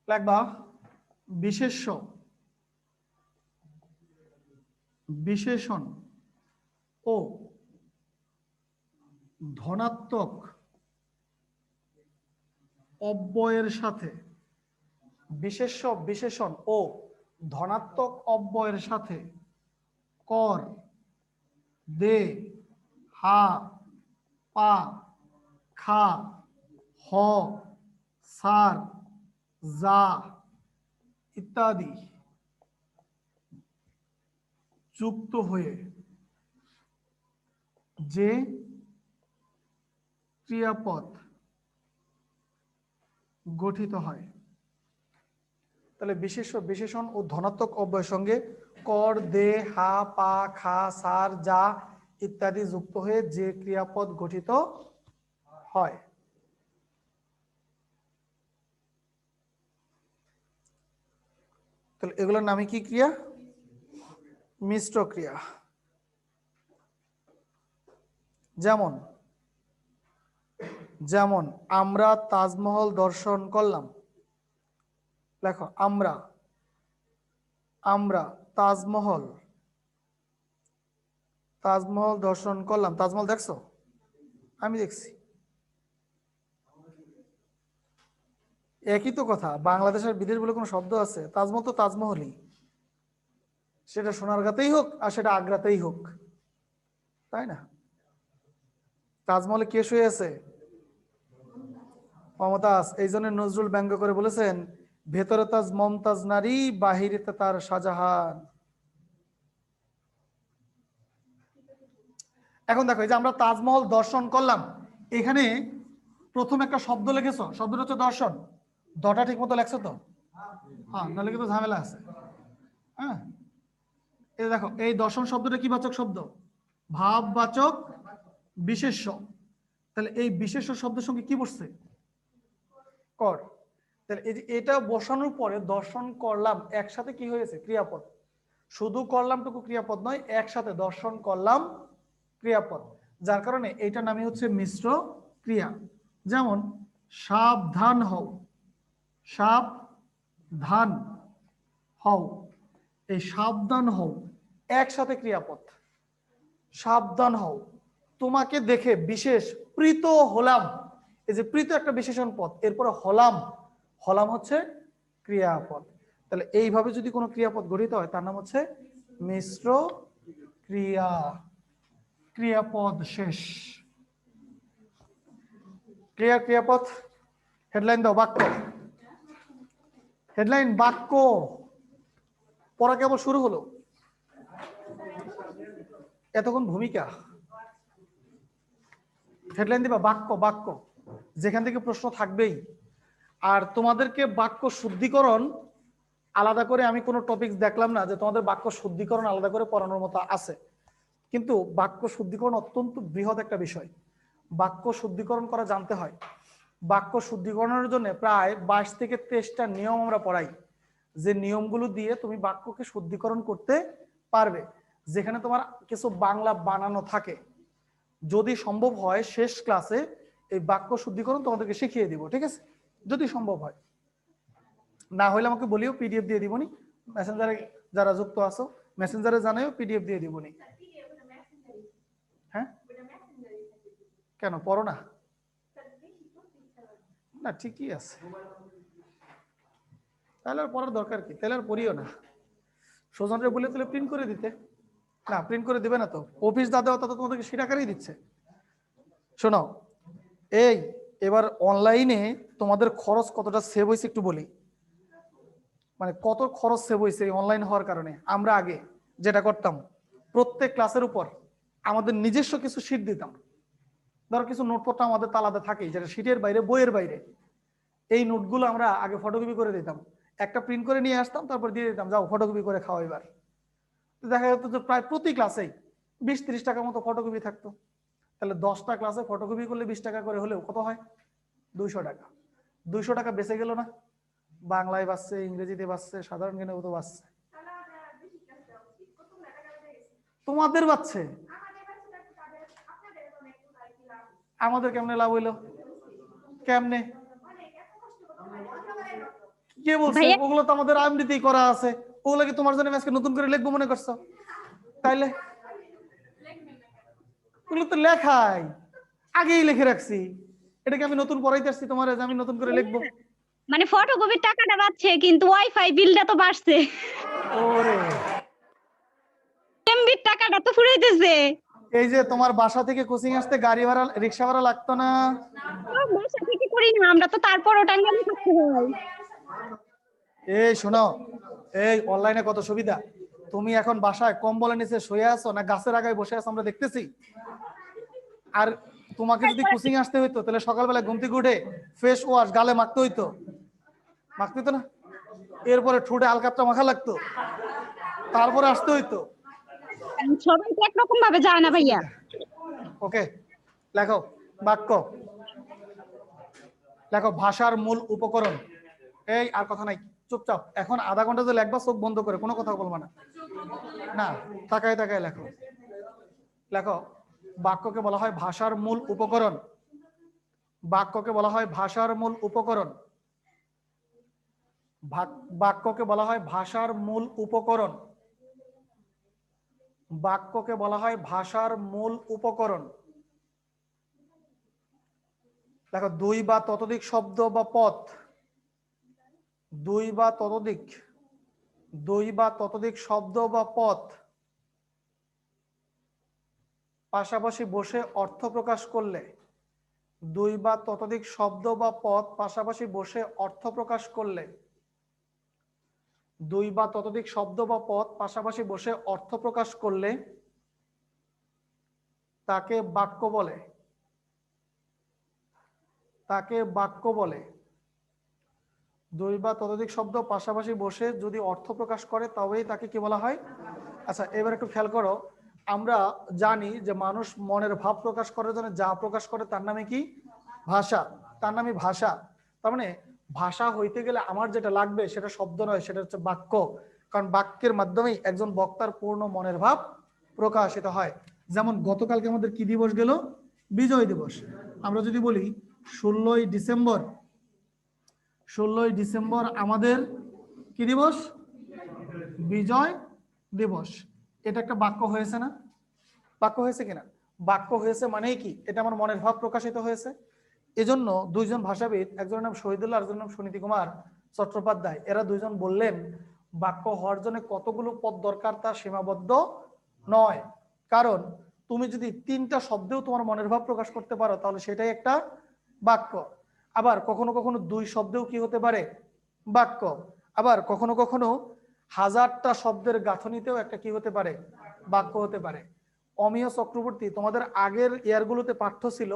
লাগবা বিশেষ্য, বিশেষণ ও ধনাত্মক অব্যয়ের সাথে, বিশেষ্য বিশেষণ ও ধনাত্মক অব্যয়ের সাথে কর, দে, হা, পা, খা, হ, সার, যা ইত্যাদি যুক্ত হয়ে যে ক্রিয়াপদ গঠিত হয়। তাহলে বিশেষ্য বিশেষণ ও ধনাত্মক অব্যয়ের সঙ্গে কর, দে, হা, পা, খা, সার, যা ইত্যাদি যুক্ত হয়ে যে ক্রিয়াপদ গঠিত হয়। তাহলে এগুলোর নামে কি ক্রিয়া? মিশ্র ক্রিয়া। যেমন যেমন আমরা তাজমহল দর্শন করলাম, লেখো আমরা, আমরা তাজমহল, তাজমহল দর্শন করলাম। তাজমহল দেখছো? আমি দেখছি। একই তো কথা, বাংলাদেশের বিদেশ বলে কোনো শব্দ আছে? তাজমহল তো তাজমহলই, সেটা সোনারগাঁতেই হোক আর সেটা আগ্রাতেই হোক, তাই না? তাজমহলে কে শুয়ে আছে? মমতাজ। এই জন্য নজরুল ব্যঙ্গ করে বলেছেন, ভেতরে তাজ মমতাজ নারী, বাহিরেতে তার শাহজাহান। এখন দেখো এই যে আমরা তাজমহল দর্শন করলাম, এখানে প্রথম একটা শব্দ লিখেছো, শব্দটা হচ্ছে দর্শন, দটা ঠিক মতো লেখছো তো? হ্যাঁ, নাহলে কিন্তু ঝামেলা আছে। হ্যাঁ, এই দেখো এই দর্শন শব্দটা কি বাচক শব্দ? ভাববাচক বিশেষ্য। তাহলে এই বিশেষ্য শব্দের সঙ্গে কি বসছে? কর। তাহলে এই যে এটা বসানোর পরে দর্শন করলাম একসাথে কি হয়েছে? ক্রিয়াপদ। শুধু করলামটুকু ক্রিয়াপদ নয়, একসাথে দর্শন করলাম ক্রিয়াপদ, যার কারণে এইটার নামই হচ্ছে মিশ্র ক্রিয়া। যেমন সাবধান হও, সাবধান হও, এই সাবধান হও একসাথে ক্রিয়াপদ। সাবধান হও, তোমাকে দেখে বিশেষ প্রীত হলাম, এই যে প্রীত একটা বিশেষণ পদ, এরপরে হলাম, হলাম হচ্ছে ক্রিয়াপদ। তাহলে এইভাবে যদি কোনো ক্রিয়াপদ গঠিত হয় তার নাম হচ্ছে মিশ্র ক্রিয়া, ক্রিয়াপদ শেষ। ক্রিয়া, ক্রিয়াপদ। হেডলাইন দাও, বাক্য। হেডলাইন বাক্য। পড়া কেবল শুরু হলো, এতক্ষণ ভূমিকা। হেডলাইন দিবা বাক্য, বাক্য, যেখান থেকে প্রশ্ন থাকবেই। আর তোমাদেরকে বাক্য শুদ্ধিকরণ আলাদা করে আমি কোনো টপিক দেখলাম না যে তোমাদের বাক্য শুদ্ধিকরণ আলাদা করে পড়ানোর মতো আছে, কিন্তু বাক্য শুদ্ধিকরণ অত্যন্ত বৃহৎ একটা বিষয়। বাক্য শুদ্ধিকরণ করা জানতে হয়। বাক্য শুদ্ধিকরণের জন্য প্রায় 22 থেকে 23টা নিয়ম আমরা পড়াই, যে নিয়মগুলো দিয়ে তুমি বাক্যকে শুদ্ধিকরণ করতে পারবে। যেখানে তোমার কিছু বাংলা বানানো থাকে, যদি সম্ভব হয় শেষ ক্লাসে এই বাক্য শুদ্ধিকরণ তোমাদেরকে শিখিয়ে দিব, ঠিক আছে? যদি সম্ভব হয়, না হলে আমাকে বলিও, পিডিএফ দিয়ে দিবনি। মেসেঞ্জারে যারা যুক্ত আছো মেসেঞ্জারে জানাইও, পিডিএফ দিয়ে দিবনি। হ্যাঁ, কেন পড়ো না? না ঠিকই আছে, তাহলে আর পড়ার দরকার কি? তাহলে আর পড়িও না। সুজনরে বলে তাহলে প্রিন্ট করে দিতে, না প্রিন্ট করে দিবে না তো, অফিস দাদা তো তোমাদেরকে সেটা আকারেই দিচ্ছে। শোনো, এই এবার অনলাইনে তোমাদের খরচ কতটা সেভ হয়েছে একটু বলি। মানে কত খরচ সেভ হয়েছে অনলাইন হওয়ার কারণে। আমরা আগে যেটা করতাম, প্রত্যেক ক্লাসের উপর আমাদের নিজস্ব কিছু শীট দিতাম। ধরো কিছু নোটপত্র আমাদের আলাদা থাকে, যেটা শীটের বাইরে, বইয়ের বাইরে। এই নোটগুলো আমরা আগে ফটোকপি করে দিতাম, একটা প্রিন্ট করে নিয়ে আসতাম, তারপর দিয়ে দিতাম, যাও ফটোকপি করে খাও। এবার দেখা যেত যে প্রায় প্রতি ক্লাসেই 20-30 টাকার মতো ফটোকপি থাকতো। তাহলে 10টা ক্লাসে ফটোকপি করলে 20 টাকা করে হলেও কত হয়? 200 টাকা। 200 টাকা বেঁচে গেল না? বাংলায় বাঁচছে, ইংরেজিতে বাঁচছে, সাধারণ জ্ঞানে তো বাঁচছে। তোমাদের বাঁচছে, আমাদের কেমনে লাভ হইলো? কেমনে? কে বলছে? ভাইয়া ওগুলো তো আমাদের আইএমডিতেই করা আছে। ওগুলো কি তোমার জন্য আজকে নতুন করে লিখবো মনে করছো? তাইলে ওগুলো তো লেখাই আগেই লিখে রাখছি। এটাকে আমি নতুন পড়াইতে আসছি তোমার, যে আমি নতুন করে লিখবো? মানে ফটোকপির টাকাটা বাড়ছে কিন্তু ওয়াইফাই বিলটা তো বাড়ছে, ওরে, এমবির টাকাটা তো ফুরাইতেছে। এই যে তোমার বাসা থেকে কোচিং আসতে গাড়ি ভাড়া, রিক্সা ভাড়া লাগতো না? বাসা থেকে করি না আমরা তো, তারপরও টাঙ্গাইলে থাকতে হয়। এই শোনো, এই অনলাইনে কত সুবিধা। তুমি এখন বাসায় কম্বলের নিচে শুয়ে আছো না গাছের আগায় বসে আছো আমরা দেখতেছি। আর তোমাকে যদি কোচিং আসতে হইতো তাহলে সকালবেলা ঘুম থেকে উঠে ফেস ওয়াশ গালে মাখতে হইতো, মাখতে হইতো না? এরপরে ঠোঁটে আলকাপটা মাখা লাগতো, তারপরে আসতে হইতো। সবাই তো একরকম ভাবে যায় না ভাইয়া। ওকে, লেখো বাক্য। লেখো ভাষার মূল উপকরণ। এই আর কথা নাই, চুপচাপ। এখন আধা ঘন্টা যে লেখবা চোখ বন্ধ করে, কোনো কথা বলবা না, না তাকায় তাকায় লেখো। লেখো বাক্যকে বলা হয় ভাষার মূল উপকরণ। বাক্যকে বলা হয় ভাষার মূল উপকরণ। বাক্যকে বলা হয় ভাষার মূল উপকরণ। বাক্যকে বলা হয় ভাষার মূল উপকরণ। দেখো, দুই বা ততোধিক শব্দ বা পদ, দুই বা ততোধিক শব্দ বা পদ পাশাপাশি বসে অর্থ প্রকাশ করলে, দুই বা ততোধিক শব্দ বা পদ পাশাপাশি বসে অর্থ প্রকাশ করলে, দুই বা ততোধিক শব্দ বা পদ পাশাপাশি বসে অর্থ প্রকাশ করলে তাকে বাক্য বলে, তাকে বাক্য বলে। দুই বা ততোধিক শব্দ পাশাপাশি বসে যদি অর্থ প্রকাশ করে তবেই তাকে কি বলা হয়? আচ্ছা, এবার একটু খেয়াল করো। আমরা জানি যে মানুষ মনের ভাব প্রকাশ করার জন্য যা প্রকাশ করে তার নামে কি? ভাষা। তার নামে ভাষা। তার মানে ভাষা হইতে গেলে আমার যেটা লাগবে সেটা শব্দ নয়, সেটা হচ্ছে বাক্য। কারণ বাক্যের মাধ্যমেই একজন বক্তার পূর্ণ মনের ভাব প্রকাশিত হয়। যেমন গতকালকে আমাদের কি দিবস গেল? বিজয় দিবস। আমরা যদি বলি 16ই ডিসেম্বর, 16ই ডিসেম্বর আমাদের কি দিবস? বিজয় দিবস। এটা একটা বাক্য হয়েছে না? বাক্য হয়েছে কিনা? বাক্য হয়েছে মানেই কি? এটা আমার মনের ভাব প্রকাশিত হয়েছে। এজন্য দুইজন ভাষাবিদ, একজনের নাম শহীদুল্লাহ, একজনের নাম সুনীতি কুমার, চট্টোপাধ্যায়, এরা দুইজন বললেন বাক্য হওয়ার জন্য কতগুলো পদ দরকার তা সীমাবদ্ধ নয়। কারণ তুমি যদি 3টা শব্দেও তোমার মনের ভাব প্রকাশ করতে পারো তাহলে সেটাই একটা বাক্য। আবার কখনো কখনো 2 শব্দেও কি হতে পারে, বাক্য। আবার কখনো কখনো 1000টা শব্দের গাঁথনিতেও একটা কি হতে পারে, বাক্য হতে পারে। অমিয় চক্রবর্তী, তোমাদের আগের ইয়ারগুলোতে পাঠ্য ছিল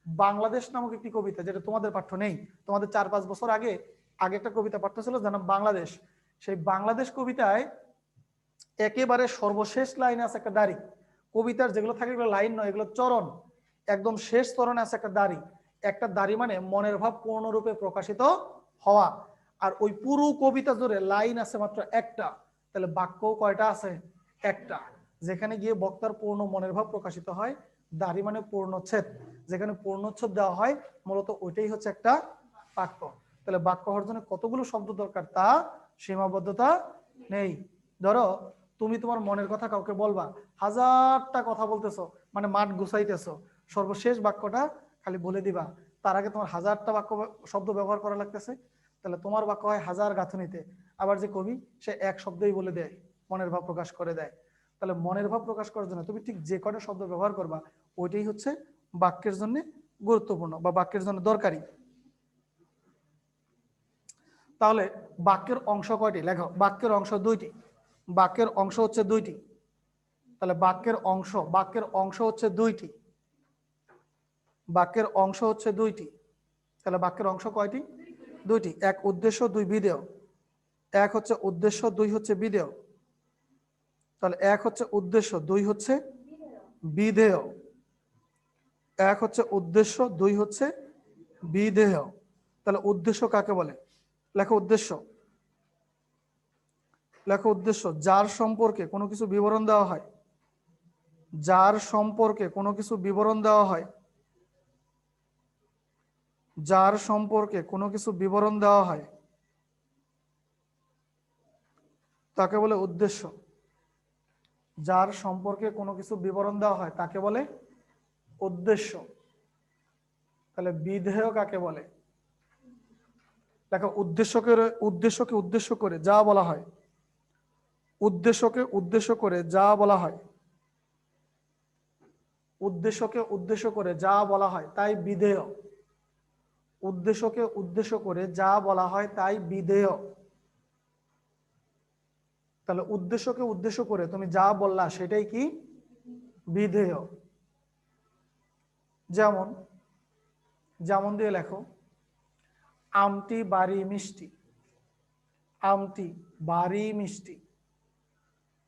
বাংলাদেশ নামক একটি কবিতা, যেটা তোমাদের পাঠ্য নেই। তোমাদের 4-5 বছর আগে একটা কবিতা পাঠ্য ছিল যার নাম বাংলাদেশ। সেই বাংলাদেশ কবিতায় একেবারে সর্বশেষ লাইনে আছে একটা দাড়ি। কবিতার যেগুলো থাকে এগুলো লাইন নয়, এগুলো চরণ। একদম শেষ চরণে আছে একটা দাড়ি। একটা দাড়ি মানে মনের ভাব পূর্ণরূপে প্রকাশিত হওয়া। আর ওই পুরো কবিতা জুড়ে লাইন আছে মাত্র একটা, তাহলে বাক্য কয়টা আছে, একটা। যেখানে গিয়ে বক্তার পূর্ণ মনের ভাব প্রকাশিত হয়, দাড়ি মানে পূর্ণচ্ছেদ, যেখানে পূর্ণচ্ছেদ দেওয়া হয় মূলত ওইটাই হচ্ছে একটা বাক্য। তাহলে বাক্য হওয়ার জন্য কতগুলো শব্দ দরকার তা সীমাবদ্ধতা নেই। ধরো তুমি তোমার মনের কথা কাউকে বলবা, 1000টা কথা বলতেছো, মানে মাঠ গুছাইতেছো, সর্বশেষ বাক্যটা খালি বলে দিবা, তার আগে তোমার 1000টা বাক্য শব্দ ব্যবহার করা লাগতেছে। তাহলে তোমার বাক্য হয় 1000 গাঁথনিতে। আবার যে কবি সে এক শব্দেই বলে দেয়, মনের ভাব প্রকাশ করে দেয়। তাহলে মনের ভাব প্রকাশ করার জন্য তুমি ঠিক যে কয়টা শব্দ ব্যবহার করবা ওইটাই হচ্ছে বাক্যের জন্য গুরুত্বপূর্ণ বা বাক্যের জন্য দরকারি। তাহলে বাক্যের অংশ কয়টি লেখো? বাক্যের অংশ 2টি। বাক্যের অংশ হচ্ছে 2টি। তাহলে বাক্যের অংশ হচ্ছে 2টি। বাক্যের অংশ হচ্ছে 2টি। তাহলে বাক্যের অংশ কয়টি? 2টি। 1 উদ্দেশ্য, 2 বিধেয়। 1 হচ্ছে উদ্দেশ্য, 2 হচ্ছে বিধেয়। তাহলে 1 হচ্ছে উদ্দেশ্য, 2 হচ্ছে বিধেয়। 1 হচ্ছে উদ্দেশ্য, 2 হচ্ছে বিধেয়। তাহলে উদ্দেশ্য কাকে বলে? লেখো উদ্দেশ্য। লেখো উদ্দেশ্য, যার সম্পর্কে কোনো কিছু বিবরণ দেওয়া হয়। যার সম্পর্কে কোনো কিছু বিবরণ দেওয়া হয়। যার সম্পর্কে কোনো কিছু বিবরণ দেওয়া হয় তাকে বলে উদ্দেশ্য। যার সম্পর্কে কোনো কিছু বিবরণ দেওয়া হয় তাকে বলে উদ্দেশ্য। তাহলে বিধেয় কাকে বলে? দেখো উদ্দেশ্যকে উদ্দেশ্য করে যা বলা হয়, উদ্দেশ্যকে উদ্দেশ্য করে যা বলা হয়, উদ্দেশ্যকে উদ্দেশ্য করে যা বলা হয় তাই বিধেয়। উদ্দেশ্যকে উদ্দেশ্য করে যা বলা হয় তাই বিধেয়। তাহলে উদ্দেশ্যকে উদ্দেশ্য করে তুমি যা বললা সেটাই কি? বিধেয়। যেমন যেমন দিয়ে লেখো, আমটি বাড়ি মিষ্টি। আমটি বাড়ি মিষ্টি।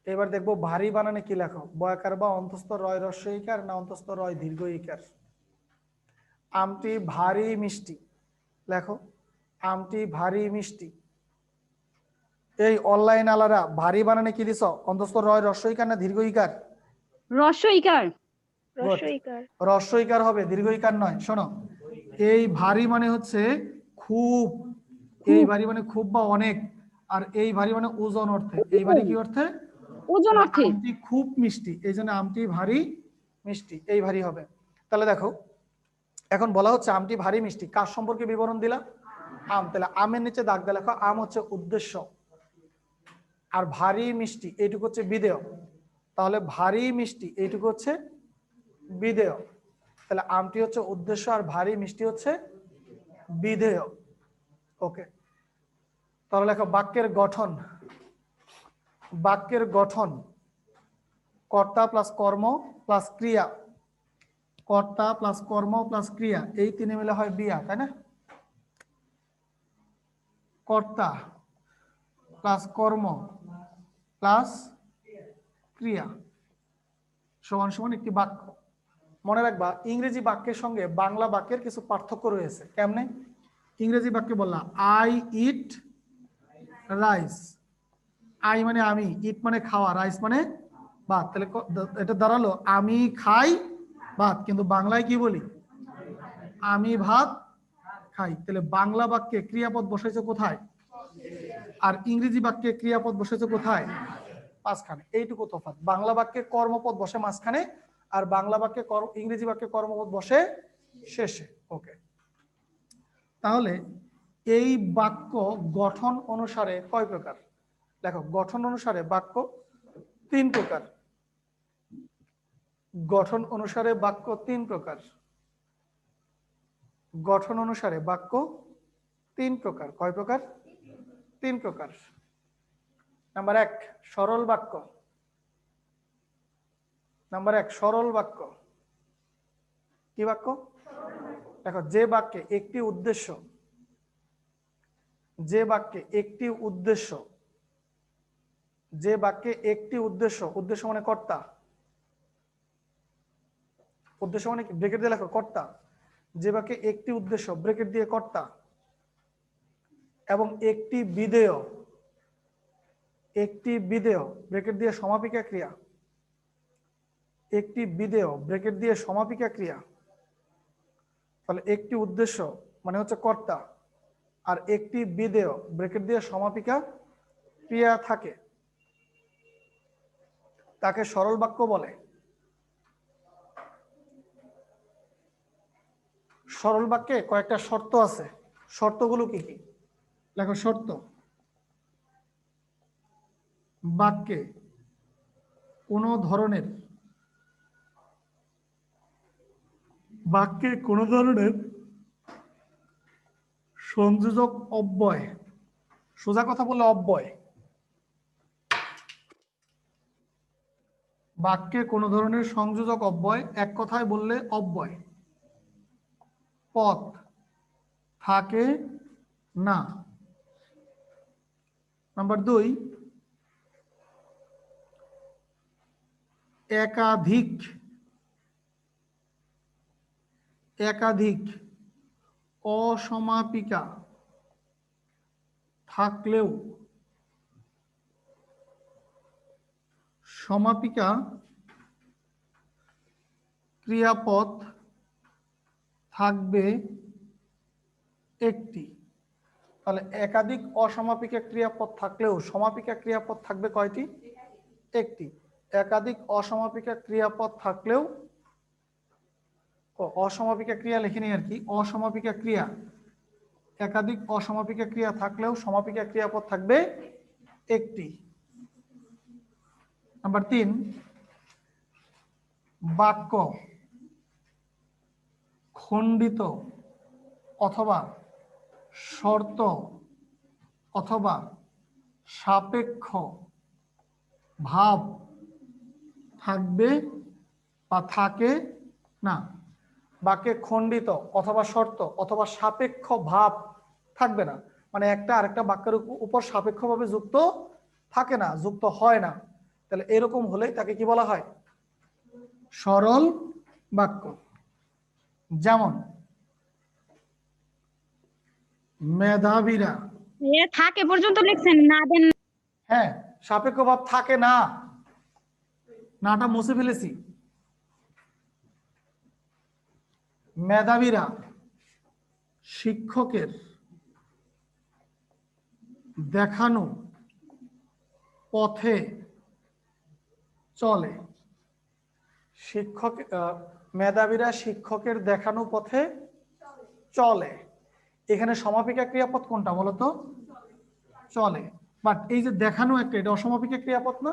এবার দেখবো ভারী বানানে কি লেখো, বয়াকার বা অন্তস্থ রয় হ্রস্ব ইকার না অন্তস্থ রয় দীর্ঘ ইকার? আমটি ভারী মিষ্টি। লেখো আমটি ভারী মিষ্টি। এই অনলাইন আলারা ভারী বানানে কি দিছ, অন্তস্থ রয় হ্রস্ব ইকার না দীর্ঘ ইকার? রস্য ইকার। রস্বইকার। হ্রস্ব ইকার হবে, দীর্ঘ ইকার নয়। শোনো, এই ভারী মানে হচ্ছে খুব, এই ভারী মানে খুব বা অনেক, আর এই ভারী মানে ওজন অর্থে। এই ভারী কি অর্থে? ওজন অর্থে। আমটি খুব মিষ্টি, এই জন্য আমটি ভারী মিষ্টি, এই ভারী হবে। তাহলে দেখো এখন বলা হচ্ছে আমটি ভারী মিষ্টি, কার সম্পর্কে বিবরণ দিলাম? আম। তাহলে আমের নিচে দাগ দিয়ে লেখো আম হচ্ছে উদ্দেশ্য, আর ভারী মিষ্টি এইটুকু হচ্ছে বিধেয়। তাহলে ভারী মিষ্টি এইটুকু হচ্ছে বিধেয়। তাহলে আমটি হচ্ছে উদ্দেশ্য আর ভারী মিষ্টি হচ্ছে বিধেয়। ওকে, তাহলে লেখো বাক্যের গঠন। বাক্যের গঠন কর্তা প্লাস কর্ম প্লাস ক্রিয়া। কর্তা প্লাস কর্ম প্লাস ক্রিয়া, এই তিনে মিলে হয় বিয়া, তাই না? কর্তা প্লাস কর্ম প্লাস ক্রিয়া সমান সমান একটি বাক্য। মনে রাখবা ইংরেজি বাক্যের সঙ্গে বাংলা বাক্যের কিছু পার্থক্য রয়েছে। কেমনে? ইংরেজি বাক্যে বললাম আই ইট রাইস। আই মানে আমি, ইট মানে খাওয়া, রাইস মানে ভাত। তাহলে এটা দাঁড়ালো আমি খাই ভাত, কিন্তু বাংলায় কি বলি? আমি ভাত খাই। তাহলে বাংলা বাক্যে ক্রিয়াপদ বসাইছে কোথায়, আর ইংরেজি বাক্যে ক্রিয়াপদ বসাইছে কোথায়? মাঝখানে। এইটুকু তফাৎ। বাংলা বাক্যে কর্মপদ বসে মাঝখানে, আর বাংলা বাক্যে ইংরেজি বাক্যে কর্মপদ বসে শেষে। ওকে, তাহলে এই বাক্য গঠন অনুসারে কয় প্রকার? দেখো, গঠন অনুসারে বাক্য 3 প্রকার। গঠন অনুসারে বাক্য 3 প্রকার। গঠন অনুসারে বাক্য 3 প্রকার। কয় প্রকার? 3 প্রকার। নাম্বার 1 সরল বাক্য। নাম্বার 1 সরল বাক্য। কি বাক্য? দেখো, যে বাক্যে একটি উদ্দেশ্য, যে বাক্যে একটি উদ্দেশ্য, যে বাক্যে একটি উদ্দেশ্য, উদ্দেশ্য মানে কর্তা, উদ্দেশ্য মানে কি? ব্রেকেট দিয়ে লেখো কর্তা। যে বাক্যে একটি উদ্দেশ্য, ব্রেকেট দিয়ে কর্তা, এবং একটি বিধেয়, একটি বিধেয় ব্রেকেট দিয়ে সমাপিকা ক্রিয়া, একটি বিধেয় ব্রেকেট দিয়ে সমাপিকা ক্রিয়া। তাহলে একটি উদ্দেশ্য মানে হচ্ছে কর্তা, আর একটি বিধেয় ব্রেকেট দিয়ে সমাপিকা ক্রিয়া থাকে, তাকে সরল বাক্য বলে। সরল বাক্যে কয়েকটা শর্ত আছে। শর্তগুলো কি কি? দেখো, শর্ত: বাক্যে কোনো ধরনের সংযোজক অব্যয়, সোজা কথা বললে অব্যয়, বাক্যে কোনো ধরনের সংযোজক অব্যয়, এক কথায় বললে অব্যয় পদ থাকে না। নাম্বার 2 একাধিক একাধিক অসমাপিকা থাকলেও সমাপিকা ক্রিয়াপদ থাকবে একটি। তাহলে একাধিক অসমাপিকা ক্রিয়াপদ থাকলেও সমাপিকা ক্রিয়াপদ থাকবে কয়টি? একটি। একাধিক অসমাপিকা ক্রিয়াপদ থাকলেও, অসমাপিকা ক্রিয়া লিখিনি আর কি, অসমাপিকা ক্রিয়া, একাধিক অসমাপিকা ক্রিয়া থাকলেও সমাপিকা ক্রিয়াপদ থাকবে একটি। নাম্বার 3 বাক্য খণ্ডিত অথবা শর্ত অথবা সাপেক্ষ ভাব থাকবে বা থাকে না। বাক্যে খণ্ডিত অথবা শর্ত অথবা সাপেক্ষ ভাব থাকবে না, মানে একটা আরেকটা বাক্যের উপর সাপেক্ষভাবে যুক্ত থাকে না, যুক্ত হয় না। তাহলে এরকম হলেই তাকে কি বলা হয়? সরল বাক্য। যেমন মেধাবীরা, থাকে পর্যন্ত লিখছেন, না দেন। হ্যাঁ, সাপেক্ষ ভাব থাকে না, নাটা মুছে ফেলেছি। মেধাবীরা শিক্ষকের দেখানো পথে চলে। মেধাবীরা শিক্ষকের দেখানো পথে চলে। এখানে সমাপিকা ক্রিয়াপদ কোনটা বলতো? চলে। বাট এই যে দেখানো একটা, এটা অসমাপিকা ক্রিয়াপদ না?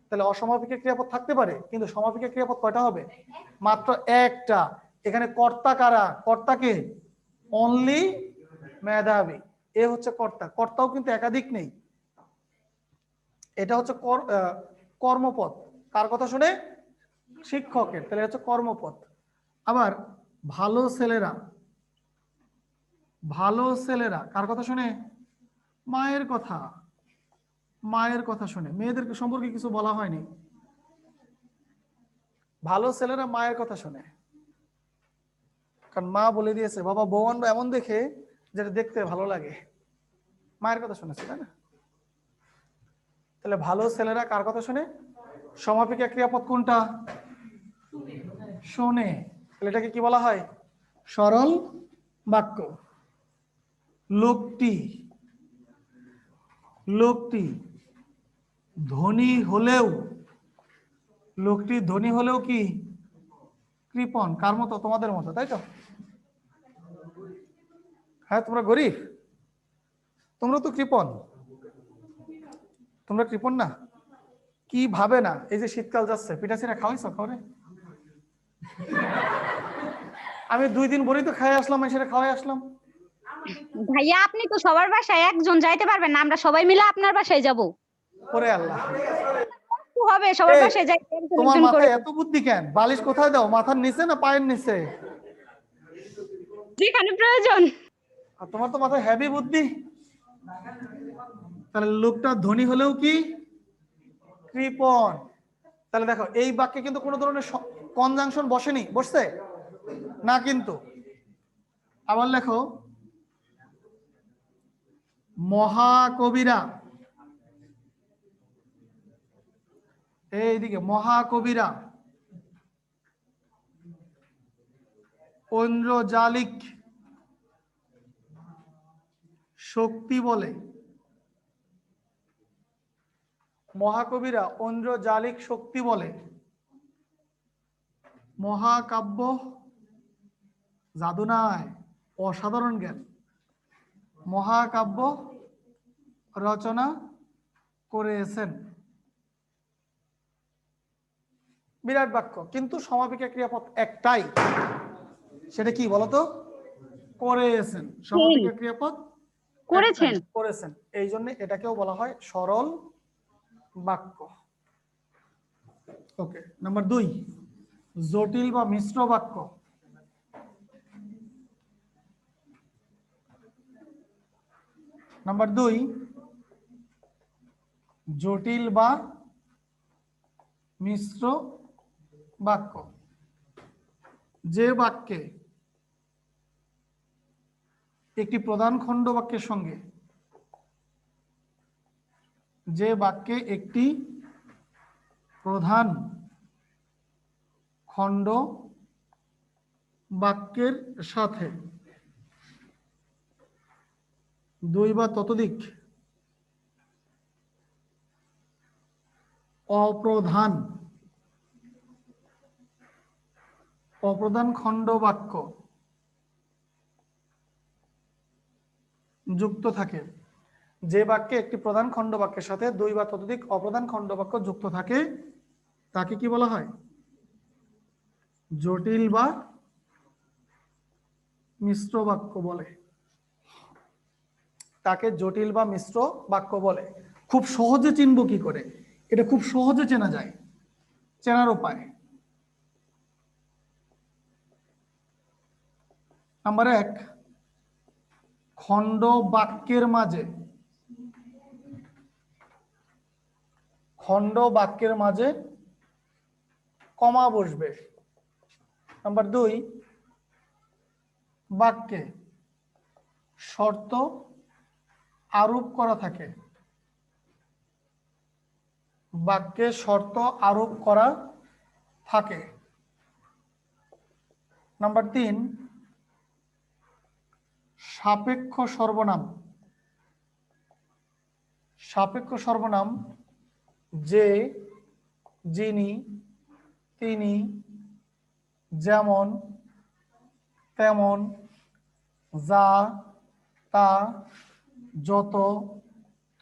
তাহলে অসমাপিকা ক্রিয়াপদ থাকতে পারে, কিন্তু সমাপিকা ক্রিয়াপদ কয়টা হবে? মাত্র একটা। এখানে কর্তা কারা? কর্তাকে অনলি মেধাবী, এ হচ্ছে কর্তা। কর্তাও কিন্তু একাধিক নেই, এটা হচ্ছে কর্মপদ। কার কথা শুনে? শিক্ষকের। তাহলে হচ্ছে কর্মপদ। আবার ভালো ছেলেরা, ভালো ছেলেরা কার কথা শুনে? মায়ের কথা। মায়ের কথা শুনে। মেয়েদের সম্পর্কে কিছু বলা হয়নি। ভালো ছেলেরা মায়ের কথা শুনে, কারণ মা বলে দিয়েছে বাবা বউ আনবো এমন দেখে যেটা দেখতে ভালো লাগে, মায়ের কথা শুনেছে, তাই না? তাহলে ভালো ছেলেরা কার কথা শুনে? সমাপিকা ক্রিয়াপদ কোনটা? শোনে। তাহলে এটাকে কি বলা হয়? সরল বাক্য। লোকটি, লোকটি ধনী হলেও, লোকটি ধনী হলেও কি কৃপণ। কার মতো? তোমাদের মতো, তাই তো? হ্যাঁ, তোমরা গরিব, তোমরা তো কৃপণ, তোমরা কৃপণ না? কি ভাবে না এই যে শীতকাল যাচ্ছে পিঠা চিরা খাওয়াইছো খাওয়ারে? আমি 2 দিন ভরেই তো খাই আসলাম, সেটা খাওয়াই আসলাম। ভাইয়া আপনি তো সবার বাসায় একজন যাইতে পারবেন না, আমরা সবাই মিলে আপনার বাসায় যাব। ওরে আল্লাহ, হবে সবার এই, বাসায় যাইতে একজন তোমার একজন করে। মাথায় এত বুদ্ধি কেন? বালিশ কোথায় দাও? মাথার নিচে না পায়ের নিচে? যেখানে প্রয়োজন। আর তোমার তো মাথায় হেভি বুদ্ধি। তাহলে লোকটা ধনী হলেও কি কৃপণ? তাহলে দেখো এই বাক্যে কিন্তু কোনো ধরনের কনজাংশন বসেনি, বসছে না কিন্তু। আবার লেখো মহাকবিরা, এইদিকে মহাকবিরা ঐন্দ্রজালিক শক্তি বলে, মহাকবিরা ঐন্দ্রজালিক শক্তি বলে মহাকাব্য, জাদু নয়, অসাধারণ জ্ঞান, মহাকাব্য রচনা করেছেন। বিরাট বাক্য, কিন্তু সমাপিকা ক্রিয়াপদ একটাই, সেটা কি বলতো? করেছেন। সমাপিকা ক্রিয়াপদ করেছেন। করেছেন, এই জন্য এটাকেও বলা হয় সরল বাক্য। ওকে, নাম্বার 2, জটিল বা মিশ্র বাক্য। নাম্বার 2, জটিল বা মিশ্র বাক্য। যে বাক্যে একটি প্রধান খণ্ড বাক্যের সঙ্গে, যে বাক্যে একটি প্রধান খণ্ড বাক্যের সাথে 2 বা ততোধিক অপ্রধান খণ্ড বাক্য যুক্ত থাকে। যে বাক্যে একটি প্রধান খণ্ড বাক্যের সাথে 2 বা ততোধিক অপ্রধান খণ্ড বাক্য যুক্ত থাকে তাকে কি বলা হয়? জটিল বা মিশ্র বাক্য বলে। তাকে জটিল বা মিশ্র বাক্য বলে। খুব সহজে চিনব কি করে? এটা খুব সহজে চেনা যায়, চেনার উপায়। নাম্বার 1, খণ্ড বাক্যের মাঝে, খণ্ড বাক্যের মাঝে কমা বসবে। নাম্বার 2, বাক্যে শর্ত আরোপ করা থাকে, বাক্যে শর্ত আরোপ করা থাকে। নাম্বার 3, সাপেক্ষ সর্বনাম। সাপেক্ষ সর্বনাম যে, যিনি, তিনি, যেমন, তেমন, যা, তা, যত,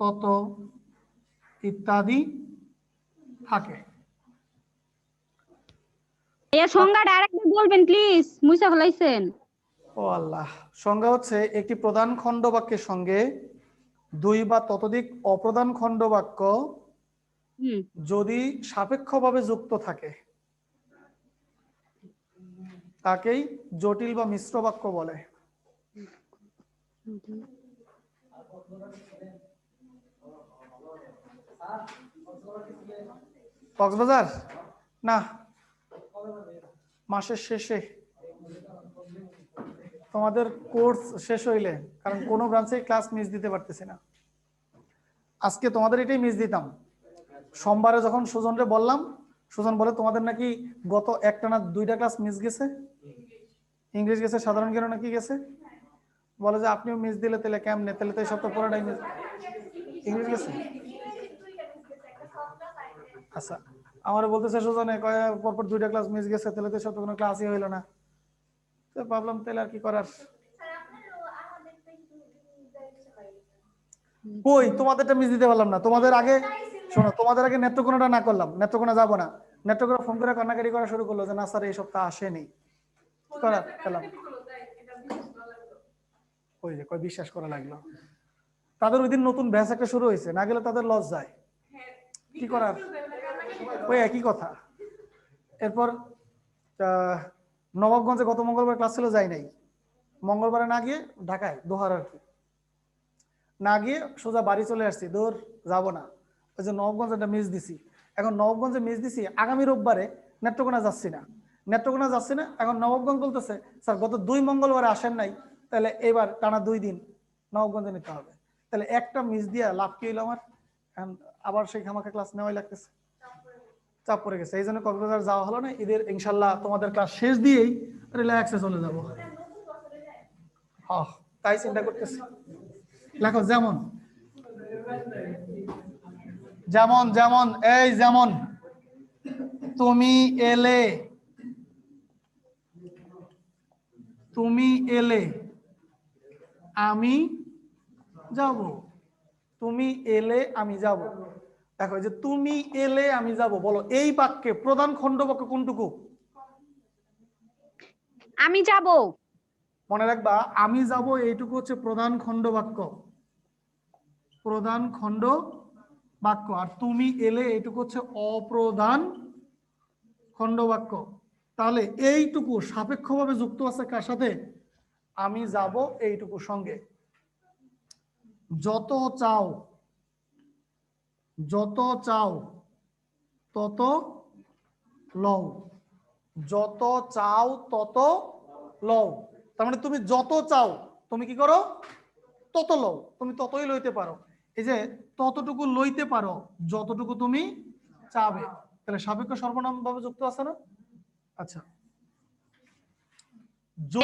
তত ইত্যাদি থাকে। এই সংজ্ঞাটা আরেকবার বলবেন প্লিজ, মুছা ফেলাইছেন। ও আল্লাহ, সংজ্ঞা হচ্ছে একটি প্রধান খণ্ড বাক্যের সঙ্গে 2 বা ততোধিক অপ্রধান খণ্ড বাক্য যদি সাপেক্ষভাবে যুক্ত থাকে তাকেই জটিল বা মিশ্র বাক্য বলে। কক্সবাজার না, মাসের শেষে তোমাদের কোর্স শেষ হইলে, কারণ কোনো ব্রাঞ্চে ক্লাস মিস দিতে পারতেছি না। আজকে তোমাদের এটাই মিস দিতাম। সোমবারে যখন সুজনরে বললাম, সুজন বলে তোমাদের নাকি গত একটানা 2টা ক্লাস মিস গেছে, ইংলিশ গেছে, সাধারণ জ্ঞান নাকি গেছে। বলে যে আপনিও মিস দিলে তাহলে কেমনে, তাহলে তো এই সপ্তাহ পুরোটাই মিস, ইংলিশ গেছে। আচ্ছা, আমার বলতেছে সুজনে পরপর 2টা ক্লাস মিস গেছে, তাহলে তো সপ্তাহ কোনো ক্লাসই হইলো না। তো ভাবলাম তাহলে আর কি করার। কই তোমাদেরটা মিস দিতে পারলাম না। তোমাদের আগে শোনো, তোমাদের আগে নেত্রকোনাটা না করলাম, নেত্রকোনা যাবো না। নেত্রকোনা ফোন করে কান্নাকাটি করা শুরু করলো যে না স্যার এই সপ্তাহ আসেনি। কি করার পেলাম? ওই যে কই বিশ্বাস করা লাগলো। তাদের ওই দিন নতুন ব্যাচ একটা শুরু হয়েছে, না গেলে তাদের লস যায়। কি করার, ওই একই কথা। এরপর নবাবগঞ্জে গত মঙ্গলবার ক্লাস ছিল, যাই নাই। মঙ্গলবারে না গিয়ে ঢাকায় দোহার আর কি, না গিয়ে সোজা বাড়ি চলে আসছি, দূর যাব না। ওই যে নবাবগঞ্জ একটা মিস দিছি। এখন নবাবগঞ্জে মিস দিছি, আগামী রোববারে নেত্রকোনা যাচ্ছি না, নেত্রকোনা যাচ্ছি না। এখন নবাবগঞ্জ বলতেছে স্যার গত 2 মঙ্গলবারে আসেন নাই, তাহলে এবার টানা 2 দিন নবাবগঞ্জে নিতে হবে। তাহলে একটা মিস দিয়া লাভ কি হইলো আমার? এখন আবার সেই খামাখা ক্লাস নেওয়াই লাগতেছে, চাপ পড়ে গেছে। এই জন্য কক্সবাজার যাওয়া হলো না। ঈদের ইনশাল্লাহ তোমাদের ক্লাস শেষ দিয়েই রিল্যাক্সে চলে যাবো। হ্যাঁ, তাই চিন্তা করতেছি। লেখো যেমন যেমন যেমন এই যেমন তুমি এলে, তুমি এলে আমি যাব, তুমি এলে আমি যাব। দেখো এই যে তুমি এলে আমি যাব, বলো এই বাক্যে প্রধান খণ্ডবাক্য কোনটুকু? আমি যাব। মনে রাখবা, আমি যাব এইটুকু হচ্ছে প্রধান খণ্ডবাক্য, প্রধান খণ্ড বাক্য। আর তুমি এলে এইটুকু হচ্ছে অপ্রধান খণ্ডবাক্য। তাহলে এইটুকু সাপেক্ষভাবে যুক্ত আছে কার সাথে? আমি যাব এইটুকু সঙ্গে। যত চাও, যত চাও তত লও, যত চাও তত লও। তার মানে তুমি যত চাও তুমি কি করো? তত লও, তুমি ততই লইতে পারো। এই যে ততটুকু লইতে পারো যতটুকু তুমি চাবে, তাহলে সাপেক্ষ সর্বনাম ভাবে যুক্ত আছে না? আচ্ছা,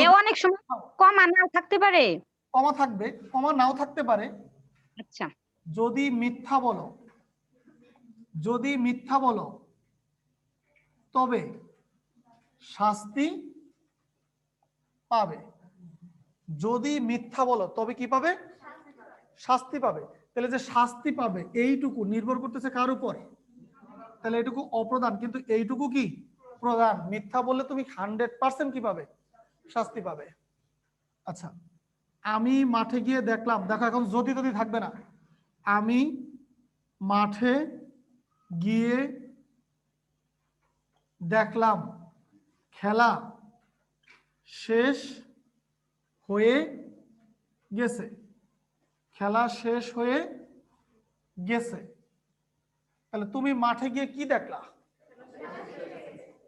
এ অনেক সময় কমা নাও থাকতে পারে। কমা থাকবে, কমা নাও থাকতে পারে। আচ্ছা, যদি মিথ্যা বলো, যদি মিথ্যা বলো তবে শাস্তি পাবে। যদি মিথ্যা বলো তবে কি পাবে? শাস্তি পাবে। তাহলে যে শাস্তি পাবে এইটুকু নির্ভর করতেছে কার উপর? তাহলে এইটুকু অপ্রধান, কিন্তু এইটুকু কি প্রধান। মিথ্যা বললে তুমি 100% কি পাবে? শাস্তি পাবে। আচ্ছা, আমি মাঠে গিয়ে দেখলাম, দেখো এখন যদি যদি থাকবে না। আমি মাঠে গিয়ে দেখলাম খেলা শেষ হয়ে গেছে, খেলা শেষ হয়ে গেছে। তাহলে তুমি মাঠে গিয়ে কি দেখলা?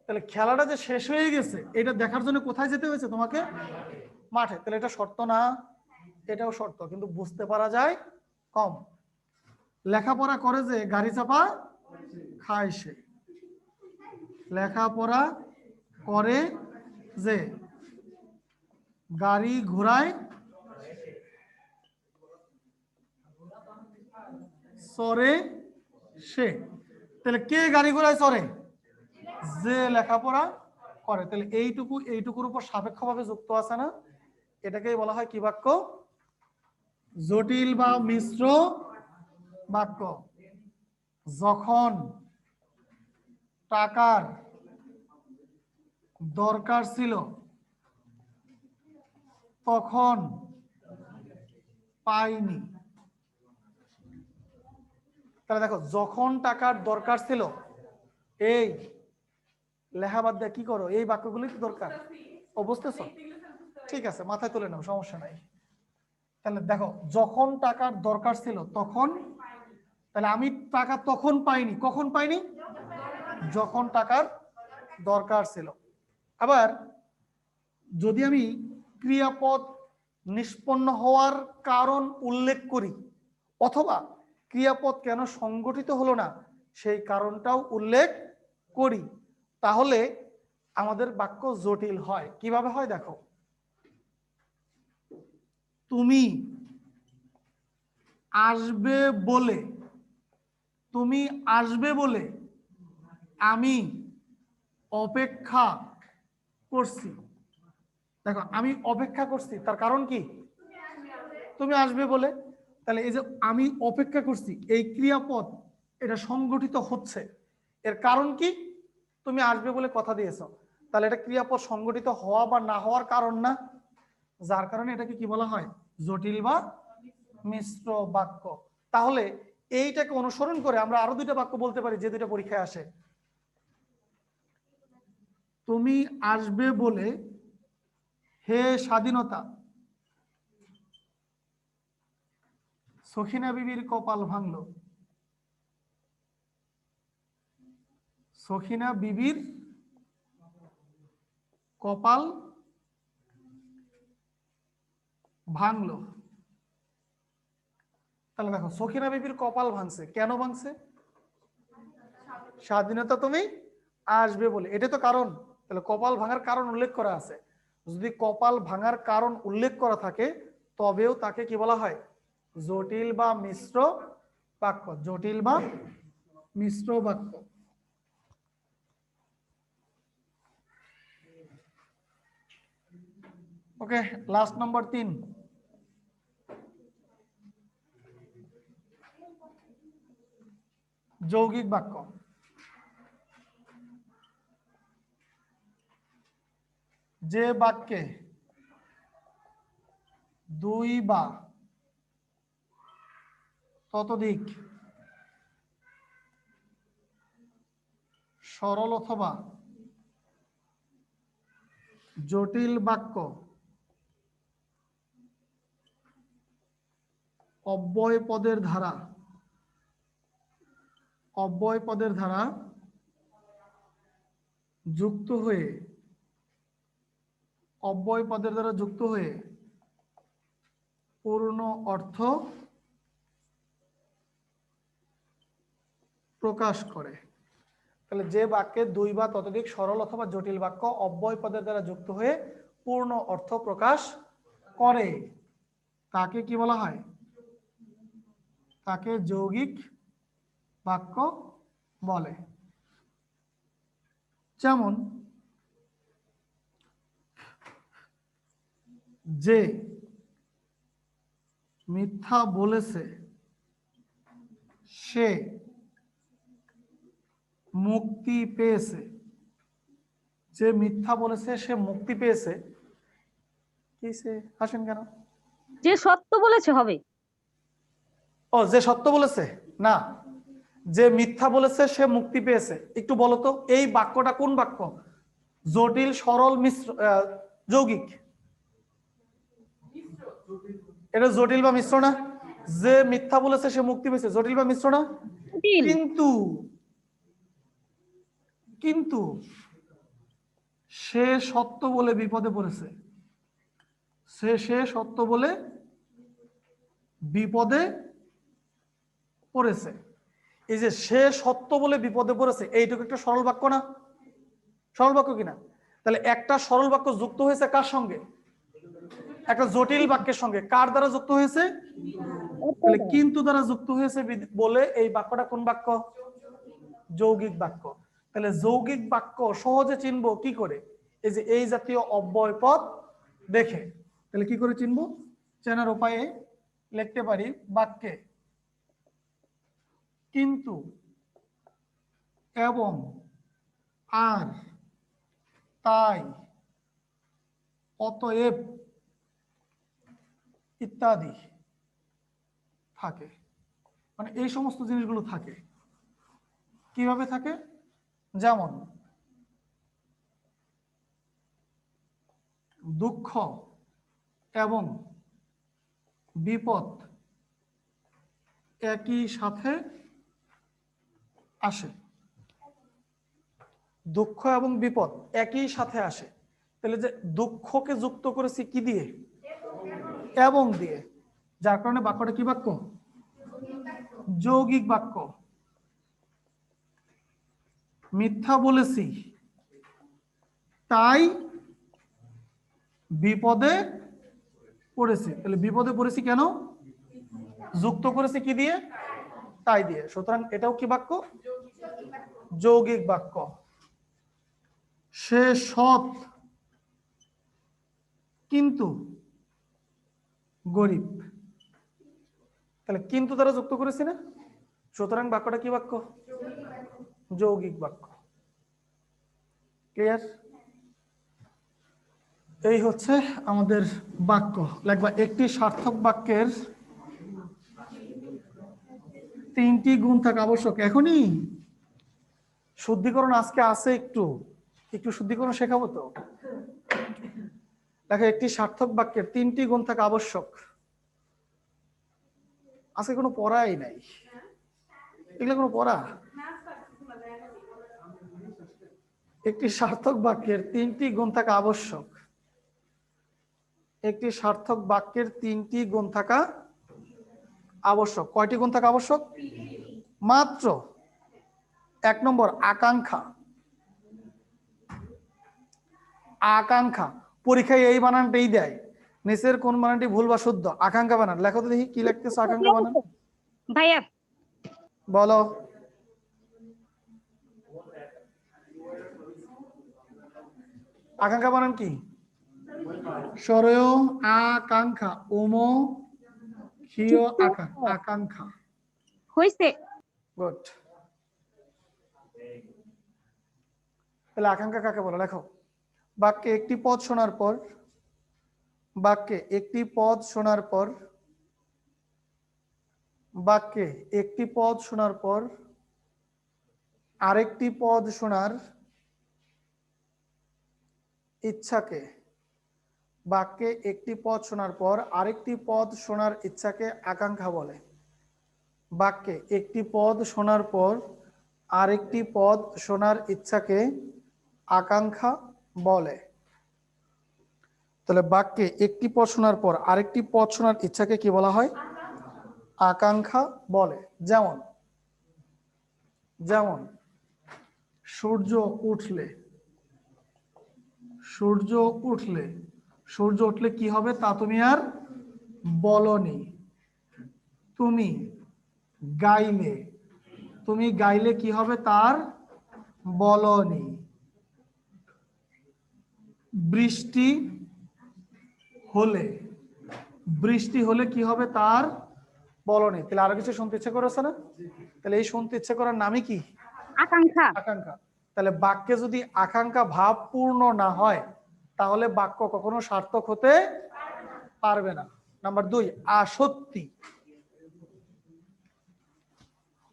তাহলে খেলাটা যে শেষ হয়ে গেছে এটা দেখার জন্য কোথায় যেতে হয়েছে তোমাকে? মাঠে। তাহলে এটা শর্ত না? এটাও শর্ত, কিন্তু বুঝতে পারা যায় কম। লেখাপড়া করে যে গাড়ি চাপা খায় সে, লেখাপড়া করে যে গাড়ি ঘোড়ায় চড়ে সে। তাহলে কে গাড়ি ঘোড়ায় চড়ে? যে লেখাপড়া করে। তাহলে এইটুকু এইটুকুর উপর সাপেক্ষভাবে যুক্ত আছে না? এটাকেই বলা হয় কি বাক্য? জটিল বা মিশ্র বাক্য। যখন টাকার দরকার ছিল তখন পাইনি। তাহলে দেখো, যখন টাকার দরকার ছিল, এই লেখাবাদ দিয়ে কি করো? এই বাক্যগুলি তো দরকার। ও বুঝতেছ? ঠিক আছে, মাথায় তুলে নাও, সমস্যা নাই। তাহলে দেখো, যখন টাকার দরকার ছিল তখন, তাহলে আমি টাকা তখন পাইনি। কখন পাইনি? যখন টাকার দরকার ছিল। আবার যদি আমি ক্রিয়াপদ নিষ্পন্ন হওয়ার কারণ উল্লেখ করি, অথবা ক্রিয়াপদ কেন সংগঠিত হলো না সেই কারণটাও উল্লেখ করি, তাহলে আমাদের বাক্য জটিল হয়। কিভাবে হয় দেখো, তুমি আসবে বলে, তুমি আসবে বলে আমি অপেক্ষা করছি। দেখো, আমি অপেক্ষা করছি, তার কারণ কি? তুমি আসবে বলে। তাহলে এই যে আমি অপেক্ষা করছি, এই ক্রিয়াপদ এটা সংগঠিত হচ্ছে, এর কারণ কি? তুমি আসবে বলে কথা দিয়েছো, তাহলে এটা ক্রিয়াপদ সংগঠিত হওয়া বা না হওয়ার কারণ না, যার কারণে এটাকে কি বলা হয়? জটিল বা মিশ্র বাক্য। তাহলে এইটাকে অনুসরণ করে আমরা আরো দুইটা বাক্য বলতে পারি যে দুইটা পরীক্ষায় আসে। তুমি আসবে বলে হে স্বাধীনতা, সখিনা বিবির কপাল ভাঙলো। সখিনা বিবির কপাল ভাঙলো। তাহলে দেখো, সখিনা বিবির কপাল ভাঙছে, কেন ভাঙছে? স্বাধীনতা তুমি আসবে বলে, এটা তো কারণ। তাহলে কপাল ভাঙার কারণ উল্লেখ করা আছে। যদি কপাল ভাঙার কারণ উল্লেখ করা থাকে, তবেও তাকে কি বলা হয়? জটিল বা মিশ্র বাক্য। জটিল বা মিশ্র বাক্য। ওকে, লাস্ট নাম্বার 3, যৌগিক বাক্য। যে বাক্যে দুই বা ততোধিক সরল অথবা জটিল বাক্য অব্যয় পদের ধারা যুক্ত হয়ে পূর্ণ অর্থ প্রকাশ করে। তাহলে যে বাক্যে দুই বা ততোধিক সরল অথবা জটিল বাক্য অব্যয় পদের দ্বারা যুক্ত হয়ে পূর্ণ অর্থ প্রকাশ করে, তাকে কি বলা হয়? তাকে যৌগিক বাক্য বলে। যেমন, যে মিথ্যা বলেছে সে মুক্তি পেয়েছে। যে মিথ্যা বলেছে সে মুক্তি পেয়েছে। কিসে হাসেন কেন? যে সত্য বলেছে হবে। ও, যে সত্য বলেছে না, যে মিথ্যা বলেছে সে মুক্তি পেয়েছে। একটু বলো তো, এই বাক্যটা কোন বাক্য? জটিল, সরল, মিশ্র, যৌগিক? এটা জটিল বা মিশ্র না? যে মিথ্যা বলেছে সে মুক্তি পেয়েছে, জটিল বা মিশ্র না? জটিল। কিন্তু কিন্তু সে সত্য বলে বিপদে পড়েছে। সে সত্য বলে বিপদে পড়েছে। এই যে সে সত্য বলে বিপদে পড়েছে, এইটুকু একটা সরল বাক্য না? সরল বাক্য কিনা? তাহলে একটা সরল বাক্য যুক্ত হয়েছে কার সঙ্গে? একটা জটিল বাক্যের সঙ্গে। কার দ্বারা যুক্ত হয়েছে? তাহলে কিন্তু দ্বারা যুক্ত হয়েছে বলে এই বাক্যটা কোন বাক্য? যৌগিক বাক্য। তাহলে যৌগিক বাক্য সহজে চিনবো কি করে? এই যে এই জাতীয় অব্যয় পদ দেখে। তাহলে কি করে চিনবো? চেনার উপায়ে লিখতে পারি, বাক্যে কিন্তু, এবং, আর, তাই, অতএব ইত্যাদি থাকে। মানে এই সমস্ত জিনিসগুলো থাকে। কিভাবে থাকে? যেমন, দুঃখ এবং বিপদ একই সাথে আসে। দুঃখ এবং বিপদ একই সাথে আসে। তাহলে যে দুঃখকে যুক্ত করেছি কি দিয়ে? এবং দিয়ে। যার কারণে বাক্যটা কি বাক্য? যৌগিক বাক্য। মিথ্যা বলেছি তাই বিপদে পড়েছি। তাহলে বিপদে পড়েছি কেন? যুক্ত করেছি কি দিয়ে? তাই দিয়ে। সুতরাং এটাও কি বাক্য? যৌগিক বাক্য। সে সৎ কিন্তু গরিব। তাহলে কিন্তু দ্বারা যুক্ত করেছি না, সুতরাং বাক্যটা কি বাক্য? যৌগিক বাক্য। ক্লিয়ার? এই হচ্ছে আমাদের বাক্য। লাগবা একটি সার্থক বাক্যের 3টি গুণ থাকা আবশ্যক। এখনই শুদ্ধিকরণ আজকে আছে, একটু একটু শুদ্ধিকরণ শেখাবো তো। দেখো একটি সার্থক বাক্যের 3টি গুণ থাকা আবশ্যক। আজকে কোনো পড়াই নাই, এগুলো কোনো পড়া? একটি সার্থক বাক্যের 3টি গুণ থাকা আবশ্যক। একটি সার্থক বাক্যের 3টি গুণ থাকা আবশ্যক। কয়টি গুণ থাকা আবশ্যক? মাত্র। 1 নম্বর আকাঙ্ক্ষা। আকাঙ্ক্ষা পরীক্ষায় এই বানানটাই দেয়, নিচের কোন বানানটি ভুল বা শুদ্ধ? আকাঙ্ক্ষা বানান। লেখো তো দেখি কি লিখতেছ আকাঙ্ক্ষা বানান। ভাইয়া বলো। আকাঙ্ক্ষা বানান কি? সরয় আকাঙ্ক্ষা, ওমো ক্ষীয় আকাঙ্ক্ষা। হইছে। গুড। তাহলে আকাঙ্ক্ষা কাকে বলে? লেখো। বাক্যে একটি পদ শোনার পর, বাক্যে একটি পদ শোনার পর, বাক্যে একটি পদ শোনার পর আরেকটি পদ শোনার ইচ্ছাকে, বাক্যে একটি পদ শোনার পর আরেকটি পদ শোনার ইচ্ছাকে আকাঙ্ক্ষা বলে। বাক্যে একটি পদ শোনার পর আরেকটি পদ শোনার ইচ্ছাকে আকাঙ্ক্ষা বলে। তাহলে বাক্যে একটি পদ শোনার পর আরেকটি পদ শোনার ইচ্ছাকে কি বলা হয়? আকাঙ্ক্ষা বলে। যেমন যেমন সূর্য উঠলে, সূর্য উঠলে, সূর্য উঠলে কি হবে তা তুমি আর বলনি। তুমি গাইলে, তুমি গাইলে কি হবে তার বলনি। বৃষ্টি হলে, বৃষ্টি হলে কি হবে তার বলনি। তাহলে আরো কিছু শুনতে ইচ্ছে করেছে না? তাহলে এই শুনতে ইচ্ছে করার নামই কি? আকাঙ্ক্ষা। আকাঙ্ক্ষা। তাহলে বাক্যে যদি আকাঙ্ক্ষা ভাব পূর্ণ না হয় তাহলে বাক্য কখনো সার্থক হতে পারবে না। নাম্বার 2 আসক্তি।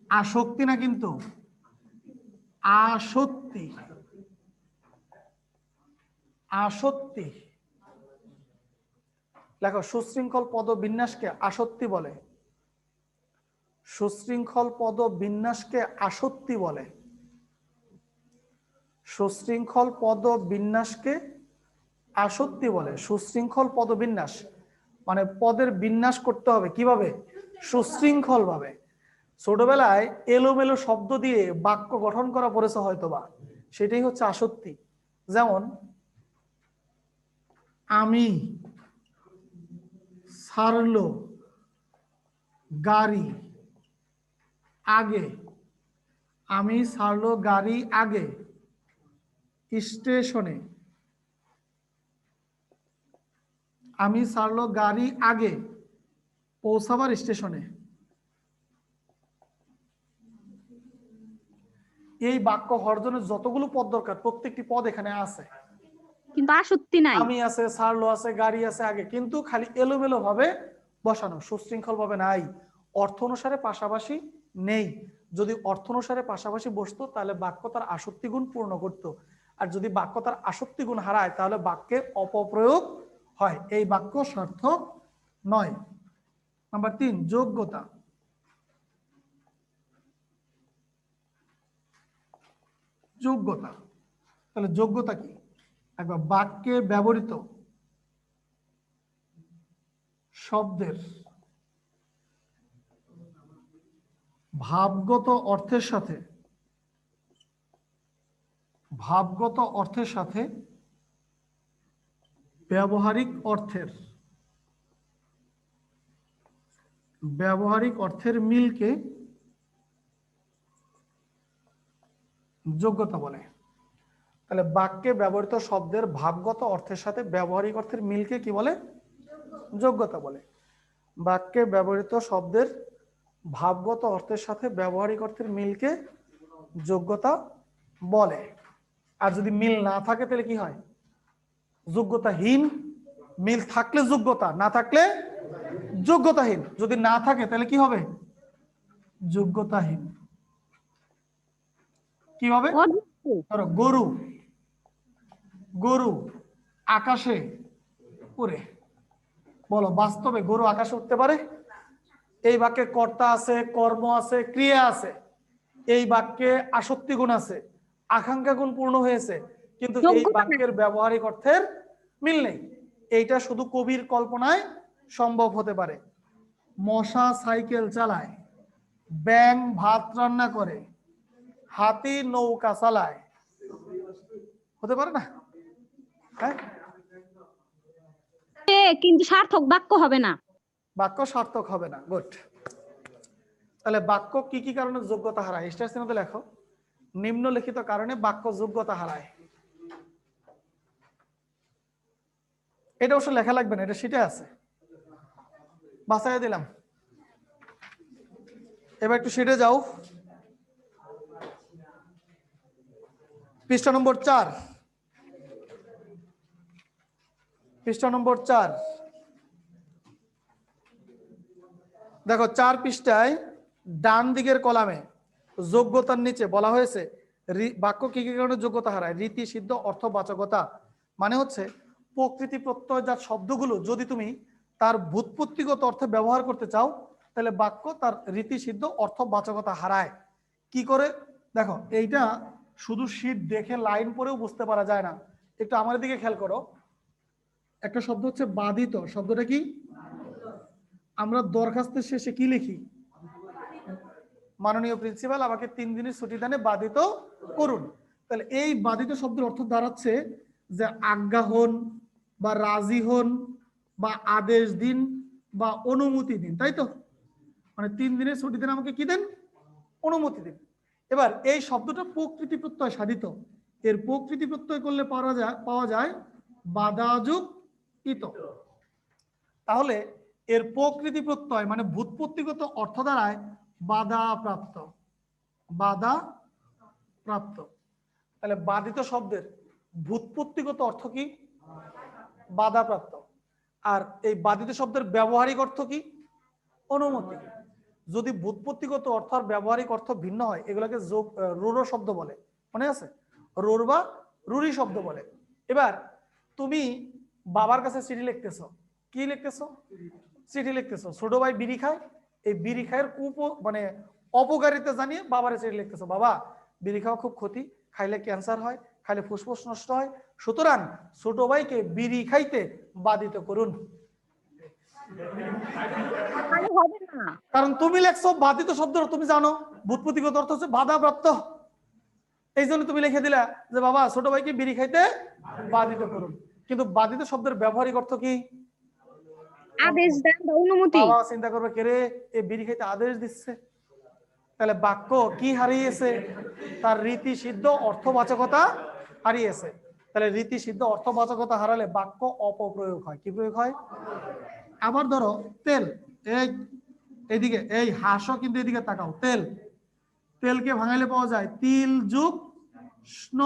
আসক্তি না কিন্তু, আসক্তি। আসক্তি। লেখো সুশৃঙ্খল পদ বিন্যাসকে আসক্তি বলে। সুশৃঙ্খল পদ বিন্যাসকে আসক্তি বলে। সুশৃঙ্খল পদ বিন্যাসকে আসক্তি বলে। সুশৃঙ্খল পদ বিন্যাস মানে পদের বিন্যাস করতে হবে কিভাবে? সুশৃঙ্খল ভাবে। ছোটবেলায় এলোমেলো শব্দ দিয়ে বাক্য গঠন করা পড়েছে হয়তোবা, সেটাই হচ্ছে আসক্তি। যেমন আমি ছাড়লো গাড়ি আগে, আমি ছাড়লো গাড়ি আগে স্টেশনে, আমি ছাড়লো গাড়ি আগে পৌঁছাবার স্টেশনে। এই বাক্য হওয়ার জন্য যতগুলো পদ দরকার প্রত্যেকটি পদ এখানে আছে, কিন্তু আসক্তি নাই। আমি আছে, ছাড়লো আছে, গাড়ি আছে আগে, কিন্তু খালি এলোমেলো ভাবে বসানো, সুশৃঙ্খল ভাবে নাই, অর্থ অনুসারে পাশাপাশি নেই। যদি অর্থ অনুসারে পাশাপাশি বসতো তাহলে বাক্য তার আসক্তি গুণ পূর্ণ করত। আর যদি বাক্য তার আসক্তি গুণ হারায় তাহলে বাক্যের অপপ্রয়োগ হয়, এই বাক্য সার্থক নয়। নাম্বার 3 যোগ্যতা। যোগ্যতা। তাহলে যোগ্যতা কি? একবার বাক্যে ব্যবহৃত শব্দের ভাবগত অর্থের সাথে, ভাবগত অর্থের সাথে ব্যবহারিক অর্থের, ব্যবহারিক অর্থের মিলকে যোগ্যতা বলে। তাহলে বাক্যে ব্যবহৃত শব্দের ভাবগত অর্থের সাথে ব্যবহারিক অর্থের মিলকে কি বলে? যোগ্যতা বলে। বাক্যে ব্যবহৃত শব্দের ভাবগত অর্থের সাথে ব্যবহারিক অর্থের মিলকে যোগ্যতা বলে। আর যদি মিল না থাকে তাহলে কি হয়? যোগ্যতাহীন। মিল থাকলে যোগ্যতা, না থাকলে যোগ্যতাহীন। যদি না থাকে তাহলে কি হবে? যোগ্যতাহীন। কি হবে? ধরো গরু, গরু আকাশে উড়ে। বলো বাস্তবে গরু আকাশে উঠতে পারে? এই বাক্যে কর্তা আছে, কর্ম আছে, ক্রিয়া আছে। এই বাক্যে আসক্তি গুণ আছে, আকাঙ্ক্ষা গুণ পূর্ণ হয়েছে, কিন্তু এই বাক্যের ব্যবহারিক অর্থের মিল নেই। এইটা শুধু কবির কল্পনায় সম্ভব হতে পারে। মশা সাইকেল চালায়, ব্যাঙ ভাত রান্না করে, হাতি নৌকা চালায়। হতে পারে না? হ্যাঁ, কিন্তু সার্থক বাক্য হবে না। বাক্য সার্থক হবে না। গুড। তাহলে বাক্য কি কি কারণে যোগ্যতা হারায়? স্টার চিহ্ন দিয়ে লেখো। নিম্নলিখিত কারণে বাক্য যোগ্যতা হারায়। এটা অবশ্য লেখা লাগবে না, এটা শীটে আছে, বাছাই দিলাম। এবার একটু শীটে যাও, পৃষ্ঠা নম্বর 4। পৃষ্ঠা নম্বর 4 দেখো, 4 পৃষ্ঠায় ডান দিকের কলামে যোগ্যতার নিচে বলা হয়েছে বাক্য কি কি কারণে যোগ্যতা হারায়। রীতি, সিদ্ধ, অর্থবাচকতা। মানে হচ্ছে প্রকৃতি প্রত্যয়জাত শব্দগুলো যদি তুমি তার ভূতপত্তিগত অর্থে ব্যবহার করতে চাও তাহলে বাক্য তার রীতি, সিদ্ধ, অর্থবাচকতা হারায়। কি করে? দেখো, এইটা শুধু শীট দেখে লাইন পড়েও বুঝতে পারা যায় না। একটু আমার দিকে খেয়াল করো। একটা শব্দ হচ্ছে বাধিত। শব্দটা কি? আমরা দরখাস্তের শেষে কি লিখি? মাননীয় প্রিন্সিপাল আমাকে 3 দিনের ছুটি দানে বাধিত করুন। তাহলে এই বাধিত শব্দের অর্থ দাঁড়াচ্ছে যে আজ্ঞা হন বা রাজি হন বা আদেশ দিন বা অনুমতি দিন, তাই তো? মানে 3 দিনের ছুটি দেন, আমাকে কি দেন? অনুমতি দিন। এবার এই শব্দটা প্রকৃতি প্রত্যয় সাধিত। এর প্রকৃতি প্রত্যয় করলে পাওয়া যায় বাধাযুক্ত। তাহলে এর প্রকৃতি প্রত্যয় মানে ভূতপত্তিগত অর্থ দ্বারায় বাধা প্রাপ্ত। বাধা প্রাপ্ত। তাহলে বাধিত শব্দের ভূতপত্তিগত অর্থ কি? বাধা প্রাপ্ত। আর এই বাধিত শব্দের ব্যবহারিক অর্থ কি? অনুমতি। যদি ভূতপত্তিগত অর্থ আর ব্যবহারিক অর্থ ভিন্ন হয় এগুলোকে রুড়ো শব্দ বলে। মনে আছে? রুর বা রুরি শব্দ বলে। এবার তুমি বাবার কাছে চিঠি লিখতেছো। কি লিখতেছো? চিঠি লিখতেছো। ছোট ভাই বিড়ি খায়, এই বিড়ি খায়ের মানে অপকারিতা জানিয়ে বাবারে চিঠি লিখতেছো। বাবা, বিড়ি খাওয়া খুব ক্ষতি, খাইলে ক্যান্সার হয়, খাইলে ফুসফুস নষ্ট হয়, সুতরাং ছোট ভাইকে বিড়ি খাইতে বাধিত করুন। কারণ তুমি লেখছো বাধিত শব্দ, তুমি জানো ভূতপত্তিগত অর্থ হচ্ছে বাধাপ্রাপ্ত। এই জন্য তুমি লিখে দিলা যে বাবা ছোট ভাইকে বিড়ি খাইতে বাধিত করুন। কিন্তু বাধিত শব্দের ব্যবহারিক অর্থ কি? আদেশ দেন বা অনুমতি। বাবা চিন্তা করবে, কে রে এই বিড়ি খাইতে আদেশ দিচ্ছে। তাহলে বাক্য কি হারিয়েছে? তার রীতি, সিদ্ধ, অর্থবাচকতা হারিয়েছে। তাহলে রীতি, সিদ্ধ, অর্থবাচকতা হারালে বাক্য অপপ্রয়োগ হয়। কি প্রয়োগ হয়? আবার ধরো তেল, এইদিকে এই হাসো, কিন্তু এদিকে তাকাও। তেল, তেলকে ভাঙাইলে পাওয়া যায় তিল যুগ স্ন।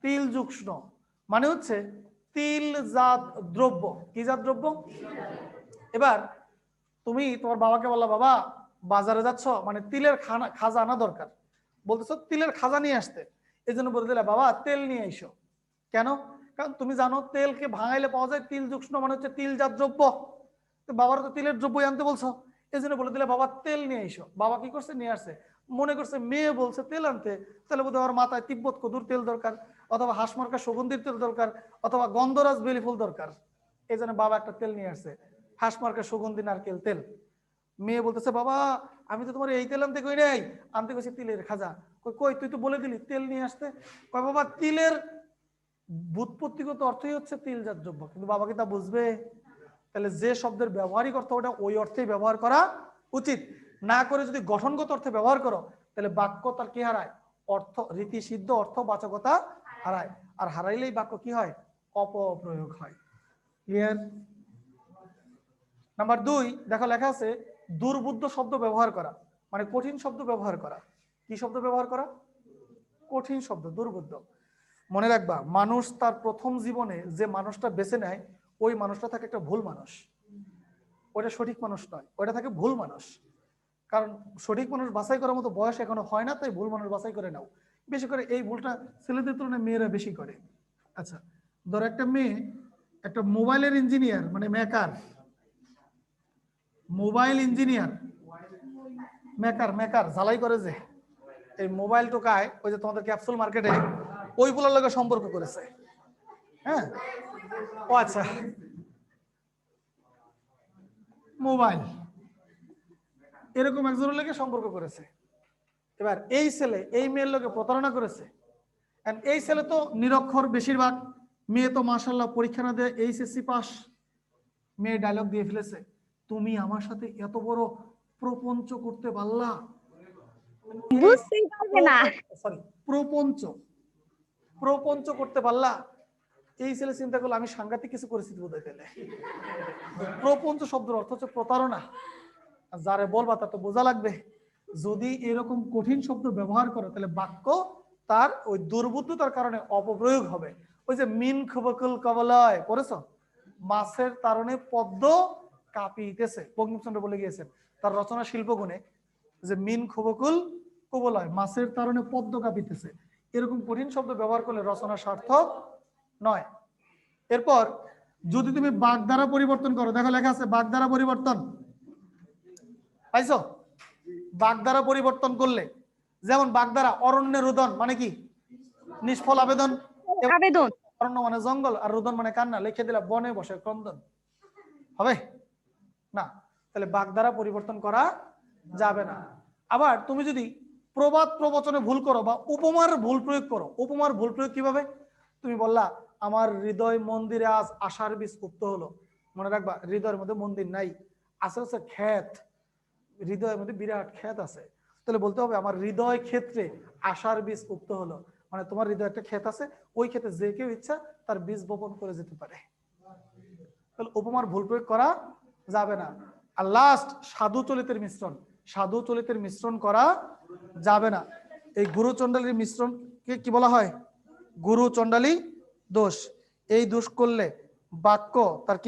তিল যুগ স্ন মানে হচ্ছে তিলজাত দ্রব্য। কি জাত দ্রব্য? এবার তুমি তোমার বাবাকে বললা, বাবা বাজারে যাচ্ছ, মানে তিলের খাজা আনা দরকার, বলতেছো তিলের খাজা নিয়ে আসতে। এই জন্য বলে দিলে বাবা তেল নিয়ে এসো। কেন? কারণ তুমি জানো তেলকে ভাঙাইলে পাওয়া যায় তিল যুগ স্ন মানে হচ্ছে তিলজাত দ্রব্য। তো বাবার তো তিলের দ্রব্যই আনতে বলছো, এই জন্য বলে দিলে বাবা তেল নিয়ে এসো। বাবা কি করছে? নিয়ে আসছে। মনে করছে মেয়ে বলছে তেল আনতে, তাহলে বোধহয় আমার মাথায় তিব্বত কদুর তেল দরকার, অথবা হাঁসমার্কা সুগন্ধির তেল দরকার, অথবা গন্ধরাজ বেলি ফুল দরকার। এই জন্য বাবা একটা তেল নিয়ে আসছে, হাঁসমার্কা সুগন্ধি নারকেল তেল। মেয়ে বলতেছে বাবা আমি তো তোমার এই তেল আনতে কই নাই, আনতে কইছি তিলের খাজা। কই তুই তো বলে দিলি তেল নিয়ে আসতে। কয় বাবা তিলের ভূতপত্তিগত অর্থই হচ্ছে তিলজাত দ্রব্য, কিন্তু বাবা কি তা বুঝবে? তাহলে যে শব্দের ব্যবহারিক অর্থ ওটা ওই অর্থেই ব্যবহার করা উচিত। না করে যদি গঠনগত অর্থে ব্যবহার করো তাহলে বাক্য তার কি হারায়? অর্থ, রীতি, সিদ্ধ, অর্থবাচকতা হারায়। আর হারাইলেই বাক্য কি হয়? অপপ্রয়োগ হয়। ক্লিয়ার? নাম্বার 2 দেখো লেখা আছে দুর্বুদ্ধ শব্দ ব্যবহার করা, মানে কঠিন শব্দ ব্যবহার করা। কি শব্দ ব্যবহার করা? কঠিন শব্দ, দুর্বুদ্ধ। মনে রাখবা, মানুষ তার প্রথম জীবনে যে মানুষটা বেছে নেয় ওই মানুষটা থাকে একটা ভুল মানুষ, ওটা সঠিক মানুষ নয়, ওটা থাকে ভুল মানুষ। কারণ সঠিক মানুষ বাছাই করার মতো বয়স এখনো হয় না, তাই ভুল মানুষ বাছাই করে নাও। বেশি করে এই ভুলটা ছেলেদের তুলনায় মেয়েরা বেশি করে। আচ্ছা, ধরো একটা মেয়ে একটা মোবাইলের ইঞ্জিনিয়ার, মানে মেকার, মোবাইল ইঞ্জিনিয়ার, মেকার ঝালাই করে, যে এই মোবাইল টোকায়, ওই যে তোমাদের ক্যাপসুল মার্কেটে ওইগুলোর লগে সম্পর্ক করেছে। হ্যাঁ, ও আচ্ছা, মোবাইল এরকম একজনের লগে সম্পর্ক করেছে। এবার এই ছেলে এই মেয়ের লগে প্রতারণা করেছে। এই ছেলে তো নিরক্ষর বেশিরভাগ, মেয়ে তো মাশাআল্লাহ পরীক্ষা না দিয়ে এইচএসসি পাস। মেয়ে ডায়লগ দিয়ে ফেলেছে, তুমি আমার সাথে এত বড় প্রপঞ্চ করতে পারলা। বুঝতেই পারবে না। সরি, প্রপঞ্চ করতে পারলা। এই ছেলে চিন্তা করলো আমি সাংঘাতিক কিছু পরিস্থিতি বোধহয় পেলে। প্রপঞ্চ শব্দের অর্থ হচ্ছে প্রতারণা। যারে বলবা তা তো বোঝা লাগবে। যদি এরকম কঠিন শব্দ ব্যবহার করো তাহলে বাক্য তার ওই দুর্বুদ্ধতার কারণে অপপ্রয়োগ হবে। ওই যে মিন খুবকুল কবলয় পড়েছো, মাছের তারণে পদ্ম কাঁপিতেছে, বঙ্কিমচন্দ্র বলে গিয়েছেন তার রচনা শিল্পগুণে, যে মিন খুবকুল কবলয়, মাছের তারণে পদ্ম কাঁপিতেছে। এরকম কঠিন শব্দ ব্যবহার করলে রচনা সার্থক নয়। এরপর যদি তুমি বাগধারা পরিবর্তন করো, দেখো লেখা আছে বাগধারা পরিবর্তন, পাইছো? বাগধারা পরিবর্তন করলে, যেমন বাগধারা অরণ্যে রুদন মানে কি? নিষ্ফল আবেদন। আবেদন। অরণ্য মানে জঙ্গল, আর রুদন মানে কান্না। লিখে দিলা বনে বসে ক্রন্দন, হবে না। তাহলে বাগধারা পরিবর্তন করা যাবে না। আবার তুমি যদি প্রবাদ প্রবচনে ভুল করো বা উপমার ভুল প্রয়োগ করো, উপমার ভুল প্রয়োগ কিভাবে? তুমি বললা আমার হৃদয় মন্দিরে আজ আশার বীজ উক্ত হলো। মনে রাখবা, হৃদয়ের মধ্যে মন্দির নাই, আছে হচ্ছে ক্ষেত। হৃদয়ের মধ্যে বিরাট ক্ষেত আছে। তাহলে বলতে হবে আমার হৃদয় ক্ষেত্রে আশার বীজ উক্ত হলো, মানে তোমার হৃদয় একটা ক্ষেত আছে, ওই ক্ষেতে যে কেউ ইচ্ছা তার বীজ বপন করে যেতে পারে। তাহলে উপমার ভুল প্রয়োগ করা যাবে না। আর লাস্ট সাধু চলিতের মিশ্রণ, সাধু চলিতের মিশ্রণ করা যাবে না। এই গুরু চণ্ডালীর মিশ্রণকে কি বলা হয়? গুরু চণ্ডালী দোষ। এই দোষ করলে বাক্য তার কি